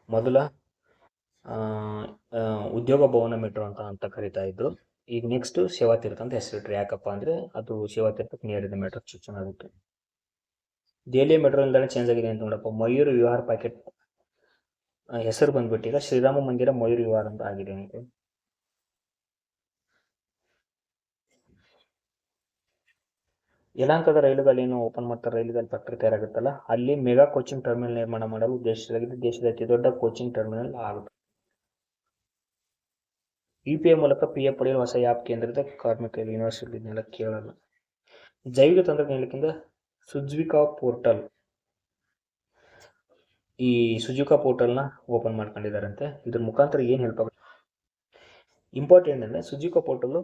ಮೊದಲ ಉದ್ಯೋಗ ಭವನ ಮೆಟ್ರೋ ಅಂತ ಕರಿತಾ ಇದ್ರು. ಈಗ ನೆಕ್ಸ್ಟ್ ಸೇವಾ ತೀರ್ಥ ಅಂತ ಹೆಸರಿಟ್ರು. ಯಾಕಪ್ಪ ಅಂದರೆ ಅದು ಸೇವಾ ತೀರ್ಥಕ್ಕೆ ನಿಯರ್ ಇದೆ ಮೆಟ್ರೋ ಸ್ಟೇಷನ್. ಅದಕ್ಕೆ ದೆಹಲಿ ಮೆಟ್ರೋ ನಿಲ್ದಾಣ ಚೇಂಜ್ ಆಗಿದೆ ಅಂತ ನೋಡಪ್ಪ. ಮಯೂರ್ ವಿಹಾರ್ ಪ್ಯಾಕೆಟ್ ಹೆಸರು ಬಂದ್ಬಿಟ್ಟು ಈಗ ಶ್ರೀರಾಮ ಮಂದಿರ ಮಯೂರ್ ವಿಹಾರ್ ಅಂತ ಆಗಿದೆ ಅಂತೆ. ಯಲಹಂಕದ ರೈಲುಗಳನ್ನು ಓಪನ್ ಮಾಡ್ತಾರೆ. ರೈಲುಗಳ ಫ್ಯಾಕ್ಟರಿ ತಯಾರಾಗುತ್ತಲ್ಲ, ಅಲ್ಲಿ ಮೆಗಾ ಕೋಚಿಂಗ್ ಟರ್ಮಿನಲ್ ನಿರ್ಮಾಣ ಮಾಡಲು ಉದ್ದೇಶಿಸಲಾಗಿದೆ. ದೇಶದ ಅತಿ ದೊಡ್ಡ ಕೋಚಿಂಗ್ ಟರ್ಮಿನಲ್ ಆಗುತ್ತೆ. UPI ಮೂಲಕ PF ಪಡೆಯಲು ಹೊಸ ಆ್ಯಪ್ ಕೇಂದ್ರದ ಕಾರ್ಮಿಕರು ಯೂನಿವರ್ಸಿಟಿನೆಲ್ಲ ಕೇಳಲ್ಲ. ಜೈವಿಕ ತಂತ್ರಜ್ಞಾನಕ್ಕಿಂತ ಸುಜುಕಾ ಪೋರ್ಟಲ್, ಈ ಸುಜುಕಾ ಪೋರ್ಟಲ್ನ ಓಪನ್ ಮಾಡ್ಕೊಂಡಿದ್ದಾರಂತೆ. ಇದ್ರ ಮುಖಾಂತರ ಏನು ಹೆಲ್ಪ್ ಆಗುತ್ತೆ ಇಂಪಾರ್ಟೆಂಟ್ ಅಂದರೆ, ಸುಜುಕಾ ಪೋರ್ಟಲ್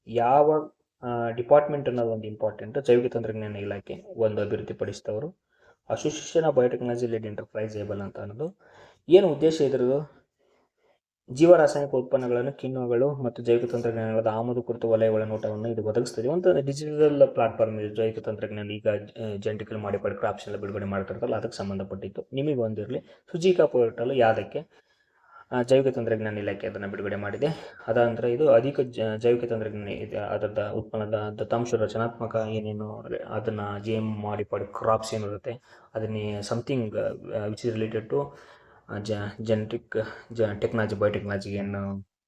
ಯಾವ ಡಿಪಾರ್ಟ್ಮೆಂಟ್ ಅನ್ನೋದು ಒಂದು ಇಂಪಾರ್ಟೆಂಟ್. ಜೈವಿಕ ತಂತ್ರಜ್ಞಾನ ಇಲಾಖೆ ಒಂದು ಅಭಿವೃದ್ಧಿಪಡಿಸಿದವರು. Association of biotechnology led enterprise able ಅಂತ ಅನ್ನೋದು. ಏನು ಉದ್ದೇಶ ಇದ್ರದ್ದು? ಜೀವ ರಾಸಾಯನಿಕ ಉತ್ಪನ್ನಗಳನ್ನು, ಕಿಣ್ವಗಳು ಮತ್ತು ಜೈವಿಕ ತಂತ್ರಜ್ಞಾನಗಳ ಆಮದು ಕುರಿತು ವಲಯಗಳ ನೋಟವನ್ನು ಇದು ಒದಗಿಸ್ತದೆ. ಒಂದು ಡಿಜಿಟಲ್ ಪ್ಲಾಟ್ಫಾರ್ಮ್ ಇದೆ ಜೈವಿಕ ತಂತ್ರಜ್ಞಾನ. ಈಗ ಜೆನೆಟಿಕಲ್ ಮಾಡಿಫೈಡ್ ಕ್ರಾಪ್ಸ್ ಎಲ್ಲ ಬಿಡುಗಡೆ ಮಾಡ್ತಿರ್ತಾರಲ್ಲ, ಅದಕ್ಕೆ ಸಂಬಂಧಪಟ್ಟಿತ್ತು. ನಿಮಗೆ ಒಂದಿರಲಿ, ಸುಜುಕಾ ಪೋರ್ಟಲ್ ಯಾವುದಕ್ಕೆ? ಜೈವಿಕ ತಂತ್ರಜ್ಞಾನ ಇಲಾಖೆ ಅದನ್ನು ಬಿಡುಗಡೆ ಮಾಡಿದೆ. ಅದಾನಂತರ ಇದು ಅಧಿಕ ಜೈವಿಕ ತಂತ್ರಜ್ಞಾನ ಇದೆ. ಅದರ ಉತ್ಪನ್ನದ ದತ್ತಾಂಶ ರಚನಾತ್ಮಕ ಏನೇನು ಅದನ್ನು GM ಮಾಡಿಫೈಡ್ ಕ್ರಾಪ್ಸ್ ಏನಿರುತ್ತೆ ಅದನ್ನೇ something which is related to genetic technology, biotechnology ಏನು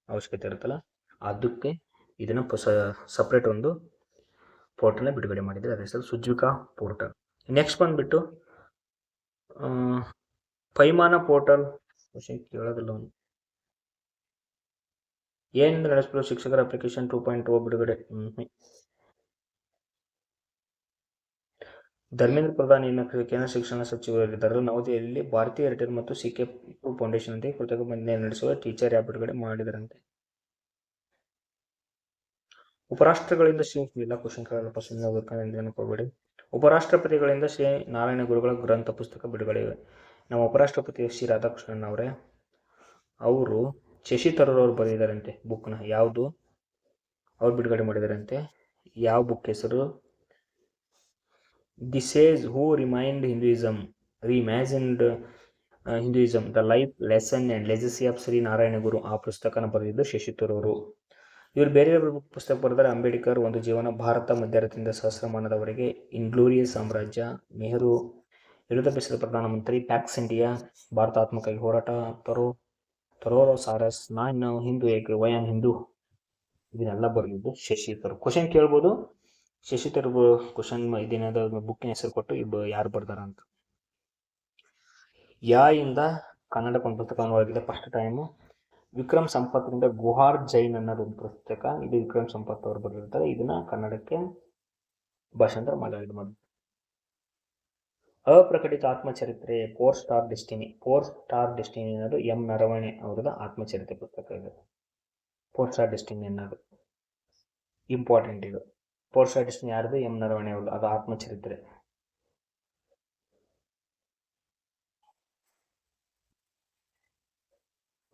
ಅವಶ್ಯಕತೆ ಇರುತ್ತಲ್ಲ ಅದಕ್ಕೆ ಇದನ್ನು ಸಪ್ರೇಟ್ ಒಂದು ಪೋರ್ಟಲ್ನ ಬಿಡುಗಡೆ ಮಾಡಿದರೆ. ಅದ್ರ ಹೆಸರು ಸುಜುಕಾ ಪೋರ್ಟಲ್. ನೆಕ್ಸ್ಟ್ ಬಂದುಬಿಟ್ಟು ಪೈಮಾನ ಪೋರ್ಟಲ್. ಕೇಳೋದಿಲ್ಲ ಅವನು. ಏನಿಂದ ನಡೆಸಲು ಶಿಕ್ಷಕರ ಅಪ್ಲಿಕೇಶನ್ 2.0 ಬಿಡುಗಡೆ. ಧರ್ಮೇಂದ್ರ ಪ್ರಧಾನ್ ಕೇಂದ್ರ ಶಿಕ್ಷಣ ಸಚಿವರಿದ್ದರು. ನವದೆಹಲಿಯಲ್ಲಿ ಭಾರತೀಯ ಏರ್ಟೆಲ್ ಮತ್ತು CK ಫೌಂಡೇಶನ್ ಅಂತ ಕೃತಕ ಬಂಧನ ನಡೆಸುವ ಟೀಚರ್ ಆ್ಯಪ್ ಬಿಡುಗಡೆ ಮಾಡಿದರಂತೆ. ಉಪರಾಷ್ಟ್ರಗಳಿಂದ ಶ್ರೀ ಇಲ್ಲ ಕ್ವಶನ್ ಕೇಳಲ್ಲಪ್ಪ, ಸುಮ್ಮನೆ ಹೋಗ್ಬೇಕಂದ್ರೆ ಅನ್ಕೋಬೇಡಿ. ಉಪರಾಷ್ಟ್ರಪತಿಗಳಿಂದ ಶ್ರೀ ನಾರಾಯಣ ಗುರುಗಳ ಗ್ರಂಥ ಪುಸ್ತಕ ಬಿಡುಗಡೆ. ನಮ್ಮ ಉಪರಾಷ್ಟ್ರಪತಿ ಶ್ರೀ ರಾಧಾಕೃಷ್ಣನ್ ಅವರೇ, ಅವರು ಶಶಿ ತರೂರ್ ಅವರು ಬರೆದಿದ್ದಾರಂತೆ ಬುಕ್ನ. ಯಾವುದು ಅವ್ರು ಬಿಡುಗಡೆ ಮಾಡಿದಾರಂತೆ? ಯಾವ ಬುಕ್ ಹೆಸರು? The sage who reimagined Hinduism, the life lesson and legacy of Shri Narayana Guru. ಆ ಪುಸ್ತಕನ ಬರೆದಿದ್ದು ಶಶಿ ತರೂರ್. ಇವರು ಬೇರೆ ಪುಸ್ತಕ ಬರೆದರೆ ಅಂಬೇಡ್ಕರ್, ಒಂದು ಜೀವನ, ಭಾರತ ಮಧ್ಯರಾತ್ರಿಯಿಂದ ಸಹಸ್ರಮಾನದವರೆಗೆ, ಇನ್ಗ್ಲೋರಿಯಸ್ ಸಾಮ್ರಾಜ್ಯ, ನೆಹರು ವಿರುದ್ಧ ಬಯಸಿದ ಪ್ರಧಾನಮಂತ್ರಿ, ಪ್ಯಾಕ್ಸ್ ಇಂಡಿಯಾ, ಭಾರತಾತ್ಮಕ ಹೋರಾಟ, ತರೋರೋ ಸಾರಸ್, ನಾನು ಹಿಂದೂ ಏಕೆ, ವಯಂ ಹಿಂದೂ, ಇದನ್ನೆಲ್ಲ ಬರೆದಿದ್ದು ಶಶಿ ತರೂರ್. ಕ್ವಶನ್ ಕೇಳ್ಬೋದು, ಶಶಿ ತರೂರ್ ಕ್ವಶನ್ ಇದೇನಾದ ಬುಕ್ಕಿನ ಹೆಸರು ಕೊಟ್ಟು ಯಾರು ಬರ್ದಾರ ಅಂತ. ಇಂದ ಕನ್ನಡಕ್ಕೆ ಒಂದು ಪುಸ್ತಕ ಅನುವಾಗಿದೆ ಫಸ್ಟ್ ಟೈಮ್. ವಿಕ್ರಮ್ ಸಂಪತ್ರಿಂದ ಗುಹಾರ್ ಜೈನ್ ಅನ್ನೋದು ಒಂದು ಪುಸ್ತಕ. ಇದು ವಿಕ್ರಮ್ ಸಂಪತ್ ಅವರು ಬರೆದಿರ್ತಾರೆ. ಇದನ್ನ ಕನ್ನಡಕ್ಕೆ ಭಾಷಾಂತರ ಮಾಡಿ. ಅಪ್ರಕಟಿತ ಆತ್ಮಚರಿತ್ರೆ, 4 ಸ್ಟಾರ್ ಡೆಸ್ಟಿನಿ. 4 ಸ್ಟಾರ್ ಡೆಸ್ಟಿನಿ ಅನ್ನೋದು ಎಂ ನರವಣೆ ಅವರದ ಆತ್ಮಚರಿತ್ರೆ ಪುಸ್ತಕ. ಇದು 4 ಸ್ಟಾರ್ ಡೆಸ್ಟಿನಿ ಅನ್ನೋದು ಇಂಪಾರ್ಟೆಂಟ್. ಇದು 4 ಸ್ಟಾರ್ ಡೆಸ್ಟಿನಿ ಯಾರ್ದು? ಎಂ ನರವಣೆ ಅವರು, ಅದು ಆತ್ಮಚರಿತ್ರೆ.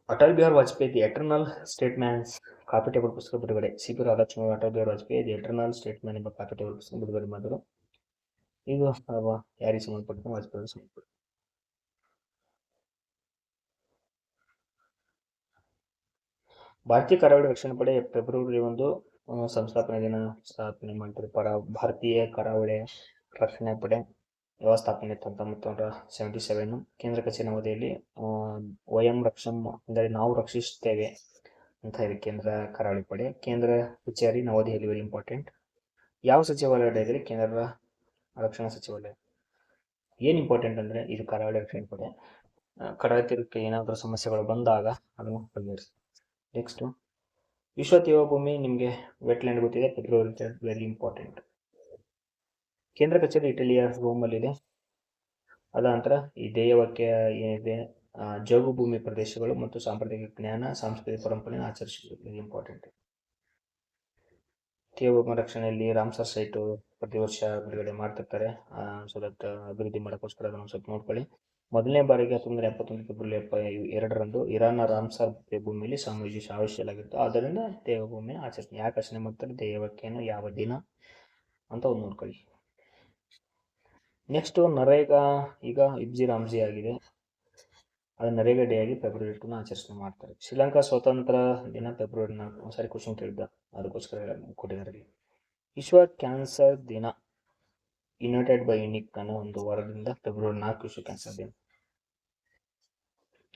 Atal Bihari Vajpayee, the eternal statements coffee table ಪುಸ್ತಕ ಬಿಡುಗಡೆ. C P. Radhakrishna Atal Bihari Vajpayee the eternal statement ಎಂಬ ಕಾಪಿ ಟೇಬಲ್ ಪುಸ್ತಕ ಬಿಡುಗಡೆ ಮಾಡಿದರು. ಇದು ಯಾರಿಗೆ ಸಂಬಂಧಪಟ್ಟ? ವಾಜಪೇಯಿ ಸಂಬಂಧಪಟ್ಟ. ಭಾರತೀಯ ಕರಾವಳಿ ರಕ್ಷಣಾ ಪಡೆ ಫೆಬ್ರವರಿ 1 ಸಂಸ್ಥಾಪನೆ ದಿನ ಸ್ಥಾಪನೆ ಮಾಡ್ತಾರೆ. ಭಾರತೀಯ ಕರಾವಳಿ ರಕ್ಷಣಾ ಪಡೆ ವ್ಯವಸ್ಥಾಪನೆ 1977. ಕೇಂದ್ರ ಕಚೇರಿ ನವದೆಹಲಿ. ವಯಂ ರಕ್ಷಂ ಅಂದರೆ ನಾವು ರಕ್ಷಿಸುತ್ತೇವೆ ಅಂತ ಇದೆ ಕೇಂದ್ರ ಕರಾವಳಿ ಪಡೆ. ಕೇಂದ್ರ ಕಚೇರಿ ನವದೆಹಲಿ, ವೆರಿ ಇಂಪಾರ್ಟೆಂಟ್. ಯಾವ ಸಚಿವಾಲಯದಲ್ಲಿ? ಕೇಂದ್ರ ರಕ್ಷಣಾ ಸಚಿವಾಲಯ. ಏನು ಇಂಪಾರ್ಟೆಂಟ್ ಅಂದರೆ ಇದು ಕರಾವಳಿ ರಕ್ಷಣಾ ಪಡೆ. ಕಡಲ ತೀರಕ್ಕೆ ಏನಾದರೂ ಸಮಸ್ಯೆಗಳು ಬಂದಾಗ ಅದನ್ನು ಬಗೆಹರಿಸಿ. ನೆಕ್ಸ್ಟ್, ವಿಶ್ವ ತೇವಭೂಮಿ, ನಿಮಗೆ ವೆಟ್ಲ್ಯಾಂಡ್ ಗೊತ್ತಿದೆ, ಫೆಬ್ರವರಿ 3, ವೆರಿ ಇಂಪಾರ್ಟೆಂಟ್. ಕೇಂದ್ರ ಕಚೇರಿ ಇಟಲಿಯ ರೋಮಲ್ಲಿದೆ. ಅದ ನಂತರ ಈ ದೇಯವಾಕ್ಯ ಏನಿದೆ, ಜೌಗುಭೂಮಿ ಪ್ರದೇಶಗಳು ಮತ್ತು ಸಾಂಪ್ರದಾಯಿಕ ಜ್ಞಾನ, ಸಾಂಸ್ಕೃತಿಕ ಪರಂಪರೆಯನ್ನು ಆಚರಿಸುವುದು, ವೆರಿ ಇಂಪಾರ್ಟೆಂಟ್. ತೇವಭೂಮಿ ರಕ್ಷಣೆಯಲ್ಲಿ ರಾಮ್ಸರ್ ಸೈಟ್ ಪ್ರತಿ ವರ್ಷ ಬಿಡುಗಡೆ ಮಾಡ್ತಿರ್ತಾರೆ. ಸೊ ದಟ್ ಅಭಿವೃದ್ಧಿ ಮಾಡೋಕ್ಕೋಸ್ಕರ ಅದನ್ನು ಸ್ವಲ್ಪ ನೋಡ್ಕೊಳ್ಳಿ. ಮೊದಲನೇ ಬಾರಿಗೆ 1971 ಫೆಬ್ರವರಿ 2ರಂದು ಇರಾನ್ನ ರಾಮ್ಸರ್ ಭೂಮಿಯಲ್ಲಿ ಸ್ವಾಮೀಜಿ ಆವಿಷ್ಕರಿಸಲಾಗಿತ್ತು. ಆದ್ದರಿಂದ ದೇವಭೂಮಿಯ ಆಚರಣೆ ಯಾಕೆ ಆಚರಣೆ ಮಾಡ್ತಾರೆ, ದೇವಕ್ಕೆಯನ್ನು ಯಾವ ದಿನ ಅಂತ ಒಂದು ನೋಡ್ಕೊಳ್ಳಿ. ನೆಕ್ಸ್ಟ್, ನರೇಗಾ ಈಗ ಇಬ್ಜಿ ರಾಮ್ಜಿ ಆಗಿದೆ. ಅದು ನರೇಗಾ ಡೇ ಆಗಿ ಫೆಬ್ರವರಿ 2 ಆಚರಣೆ ಮಾಡ್ತಾರೆ. ಶ್ರೀಲಂಕಾ ಸ್ವಾತಂತ್ರ್ಯ ದಿನ ಫೆಬ್ರವರಿ 4. ಒಂದ್ಸಾರಿ ಕ್ವಶನ್ ಕೇಳಿದ್ದ, ಅದಕ್ಕೋಸ್ಕರ ಕೊಟ್ಟಿದ್ದಾರೆ. ವಿಶ್ವ ಕ್ಯಾನ್ಸರ್ ದಿನ ಯುನೈಟೆಡ್ ಬೈ ಯುನಿಕ್ ಅನ್ನೋ ಒಂದು ವಾರದಿಂದ ಫೆಬ್ರವರಿ 4 ವಿಶ್ವ ಕ್ಯಾನ್ಸರ್ ದಿನ.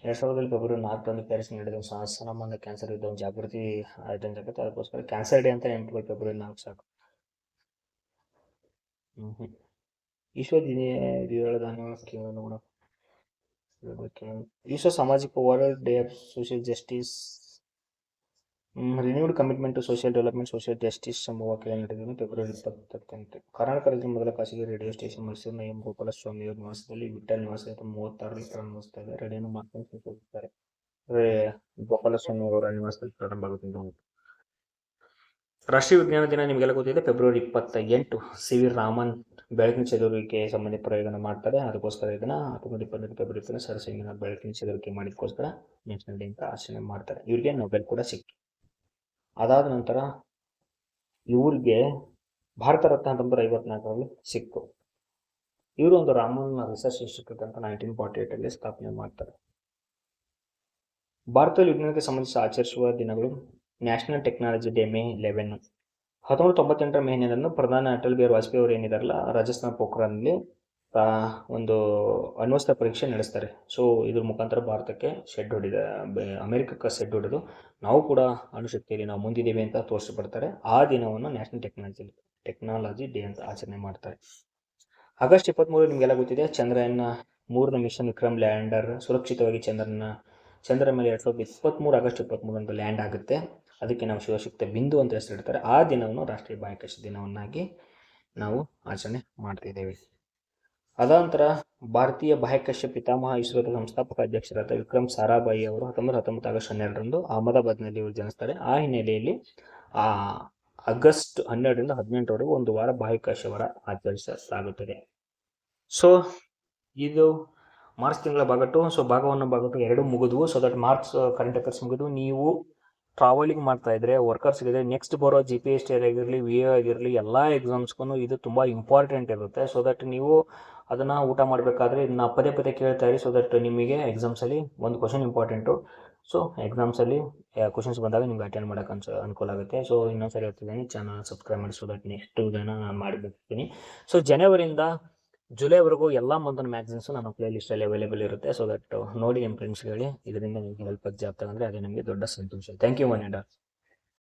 2000 ಫೆಬ್ರವರಿ 4ರಂದು ಪ್ಯಾರಿಸ್ ನಡೆದ ಸಾಮಾನ್ಯ ಕ್ಯಾನ್ಸರ್ ಇದ್ದ ಒಂದು ಜಾಗೃತಿ ಆಯೋಜನೆ ಆಗುತ್ತೆ. ಅದಕ್ಕೋಸ್ಕರ ಕ್ಯಾನ್ಸರ್ ಡೇ ಅಂತ ನೆನಪುಗಳು ಫೆಬ್ರವರಿ 4 ಸಾಕು. ವಿಶ್ವ ವಿಶ್ವ ಸಾಮಾಜಿಕ world day of social justice, renewed commitment to social development, social justice ಎಂಬ ವಾಕ್ಯ ನಡೆದಿದೆ ಫೆಬ್ರವರಿ 28. ಕರ್ನಾಟಕ ರಾಜ್ಯದ ಮೊದಲ ಖಾಸಗಿ ರೇಡಿಯೋ ಸ್ಟೇಷನ್ ಮೈಸೂರಿನ ಎಂ ಗೋಪಾಲಸ್ವಾಮಿ ಅವರ ನಿವಾಸದಲ್ಲಿ ವಿಠಲ್ ನಿವಾಸ 36ರಲ್ಲಿ ಪ್ರಾರಂಭಿಸ್ತಾ ಇದೆ. ರೇಡಿಯೋನ ಮಾಡ್ತಾರೆ. ಗೋಪಾಲಸ್ವಾಮಿ ಅವರ ನಿವಾಸದಲ್ಲಿ ಪ್ರಾರಂಭ ಆಗುತ್ತೆ. ರಾಷ್ಟ್ರೀಯ ವಿಜ್ಞಾನ ದಿನ ನಿಮಗೆಲ್ಲ ಗೊತ್ತಿದೆ, ಫೆಬ್ರವರಿ 28. ಸಿ.ವಿ. ರಾಮನ್ ಬೆಳಕಿನ ಚದುರುವಿಕೆ ಸಂಬಂಧಿ ಪ್ರಯೋಗನ ಮಾಡ್ತಾರೆ. ಅದಕ್ಕೋಸ್ಕರ ಇದನ್ನ 1922 ಫೆಬ್ರವರಿ ಸರಸಂಗಿನ ಬೆಳಕಿನ ಚದುರುವಿಕೆ ಮಾಡಿದಕ್ಕೋಸ್ಕರ ನ್ಯಾಷನಲ್ ಡೇ ಅಂತ ಆಚರಣೆ ಮಾಡ್ತಾರೆ. ಇವರಿಗೆ ನೊಬೆಲ್ ಕೂಡ ಸಿಕ್ತು. ಅದಾದ ನಂತರ ಇವ್ರಿಗೆ ಭಾರತ ರತ್ನ 1954ರಲ್ಲಿ ಸಿಕ್ತು. ಇವರು ಒಂದು ರಾಮನ್ ರಿಸರ್ಚ್ ಇನ್ಸ್ಟಿಟ್ಯೂಟ್ ಅಂತ 1948 ಸ್ಥಾಪನೆ ಮಾಡ್ತಾರೆ. ಭಾರತದಲ್ಲಿ ವಿಜ್ಞಾನಕ್ಕೆ ಸಂಬಂಧಿಸಿ ಆಚರಿಸುವ ದಿನಗಳು: national technology day May 11. 1998 May 11 ಪ್ರಧಾನಿ ಅಟಲ್ ಬಿಹಾರಿ ವಾಜಪೇಯಿ ಅವರು ಏನಿದಾರಲ್ಲ, ರಾಜಸ್ಥಾನ ಪೋಖ್ರಾನ್ನಲ್ಲಿ ಒಂದು ಅಣ್ವಸ್ತ್ರ ಪರೀಕ್ಷೆ ನಡೆಸ್ತಾರೆ. ಸೊ ಇದ್ರ ಮುಖಾಂತರ ಭಾರತಕ್ಕೆ ಅಮೆರಿಕಕ್ಕೆ ಸೆಡ್ ಹೊಡೆದು ನಾವು ಕೂಡ ಅಣುಶಕ್ತಿಯಲ್ಲಿ ನಾವು ಮುಂದಿದ್ದೇವೆ ಅಂತ ತೋರಿಸ್ಬಿಡ್ತಾರೆ. ಆ ದಿನವನ್ನು ನ್ಯಾಷನಲ್ ಟೆಕ್ನಾಲಜಿ ಡೇ ಅಂತ ಆಚರಣೆ ಮಾಡ್ತಾರೆ. ಆಗಸ್ಟ್ 23 ನಿಮಗೆಲ್ಲ ಗೊತ್ತಿದೆ, ಚಂದ್ರಯಾನ 3ನ ಮಿಷನ್ ವಿಕ್ರಮ್ ಲ್ಯಾಂಡರ್ ಸುರಕ್ಷಿತವಾಗಿ ಚಂದ್ರ ಮೇಲೆ 2023 ಆಗಸ್ಟ್ 23 ಲ್ಯಾಂಡ್ ಆಗುತ್ತೆ. ಅದಕ್ಕೆ ನಾವು ಶಿವಶಕ್ತಿ ಬಿಂದು ಅಂತ ಹೆಸರಿಡ್ತಾರೆ. ಆ ದಿನವನ್ನು ರಾಷ್ಟ್ರೀಯ ಬಾಹ್ಯಾಕಾಶ ದಿನವನ್ನಾಗಿ ನಾವು ಆಚರಣೆ ಮಾಡ್ತಿದ್ದೇವೆ. ಅದಾನಂತರ ಭಾರತೀಯ ಬಾಹ್ಯಾಕಾಶ ಪಿತಾಮಹ, ಇಸ್ರೋದ ಸಂಸ್ಥಾಪಕ ಅಧ್ಯಕ್ಷರಾದ ವಿಕ್ರಮ್ ಸಾರಾಭಾಯಿ ಅವರು 1919 ಆಗಸ್ಟ್ 12ರಂದು ಅಹಮದಾಬಾದ್ನಲ್ಲಿ ಇವರು ಜನಿಸ್ತಾರೆ. ಆ ಹಿನ್ನೆಲೆಯಲ್ಲಿ ಆಗಸ್ಟ್ 12ರಿಂದ 18ರವರೆಗೂ ಒಂದು ವಾರ ಬಾಹ್ಯಾಕಾಶ ವಾರ ಆಚರಿಸಲಾಗುತ್ತದೆ. ಸೊ ಇದು ಮಾರ್ಚ್ ತಿಂಗಳ ಭಾಗ 2. ಸೊ ಭಾಗ 1 ಭಾಗ 2 ಎರಡೂ ಮುಗಿದ್ವು. So that March current affairs ಮುಗಿದು ನೀವು ಟ್ರಾವೆಲಿಂಗ್ ಮಾಡ್ತಾ ಇದ್ರೆ ವರ್ಕರ್ಸ್ಗಿದೆ ನೆಕ್ಸ್ಟ್ ಬರೋ GPST ಆಗಿರಲಿ VA ಆಗಿರಲಿ ಎಲ್ಲ ಎಕ್ಸಾಮ್ಸ್ಗೂ ಇದು ತುಂಬ ಇಂಪಾರ್ಟೆಂಟ್ ಇರುತ್ತೆ. ಸೊ ದಟ್ ನೀವು ಅದನ್ನು ಊಟ ಮಾಡಬೇಕಾದ್ರೆ ಇದನ್ನ ಪದೇ ಪದೇ ಕೇಳ್ತಾ ಇರಿ. ಸೊ ದಟ್ ನಿಮಗೆ ಎಕ್ಸಾಮ್ಸಲ್ಲಿ ಒಂದು ಕ್ವಶನ್ ಇಂಪಾರ್ಟೆಂಟು. ಸೊ ಎಕ್ಸಾಮ್ಸಲ್ಲಿ ಕ್ವಶನ್ಸ್ ಬಂದಾಗ ನಿಮ್ಗೆ ಅಟೆಂಡ್ ಮಾಡೋಕೆ ಅನುಕೂಲ ಆಗುತ್ತೆ. ಸೊ ಇನ್ನೊಂದ್ಸರಿ ಹೇಳ್ತಿದ್ದೀನಿ, ಚಾನಲ್ ಸಬ್ಸ್ಕ್ರೈಬ್ ಮಾಡಿ. ಸೊ ದಟ್ ನೆಕ್ಸ್ಟ್ ನಾನು ಮಾಡಿಬಿಡ್ತೀನಿ. ಸೊ ಜನವರಿಯಿಂದ ಜುಲೈವರೆಗೂ ಎಲ್ಲ ಮಂತ್ನ ಮ್ಯಾಗ್ಝಿನ್ಸು ನಮ್ಮ ಪ್ಲೇ ಲಿಸ್ಟಲ್ಲಿ ಅವೈಲೇಬಲ್ ಇರುತ್ತೆ. ಸೊ ದಟ್ ನೋಡಿ ನಿಮ್ಮ ಫ್ರೆಂಡ್ಸ್ಗೆ ಹೇಳಿ. ಇದರಿಂದ ನಿಮಗೆ ಹೆಲ್ಪ್ ಜಾಬ್ ತಗೊಂಡ್ರೆ ಅದೇ ನಮಗೆ ದೊಡ್ಡ ಸಂತೋಷ. Thank you ಮನೇಡ.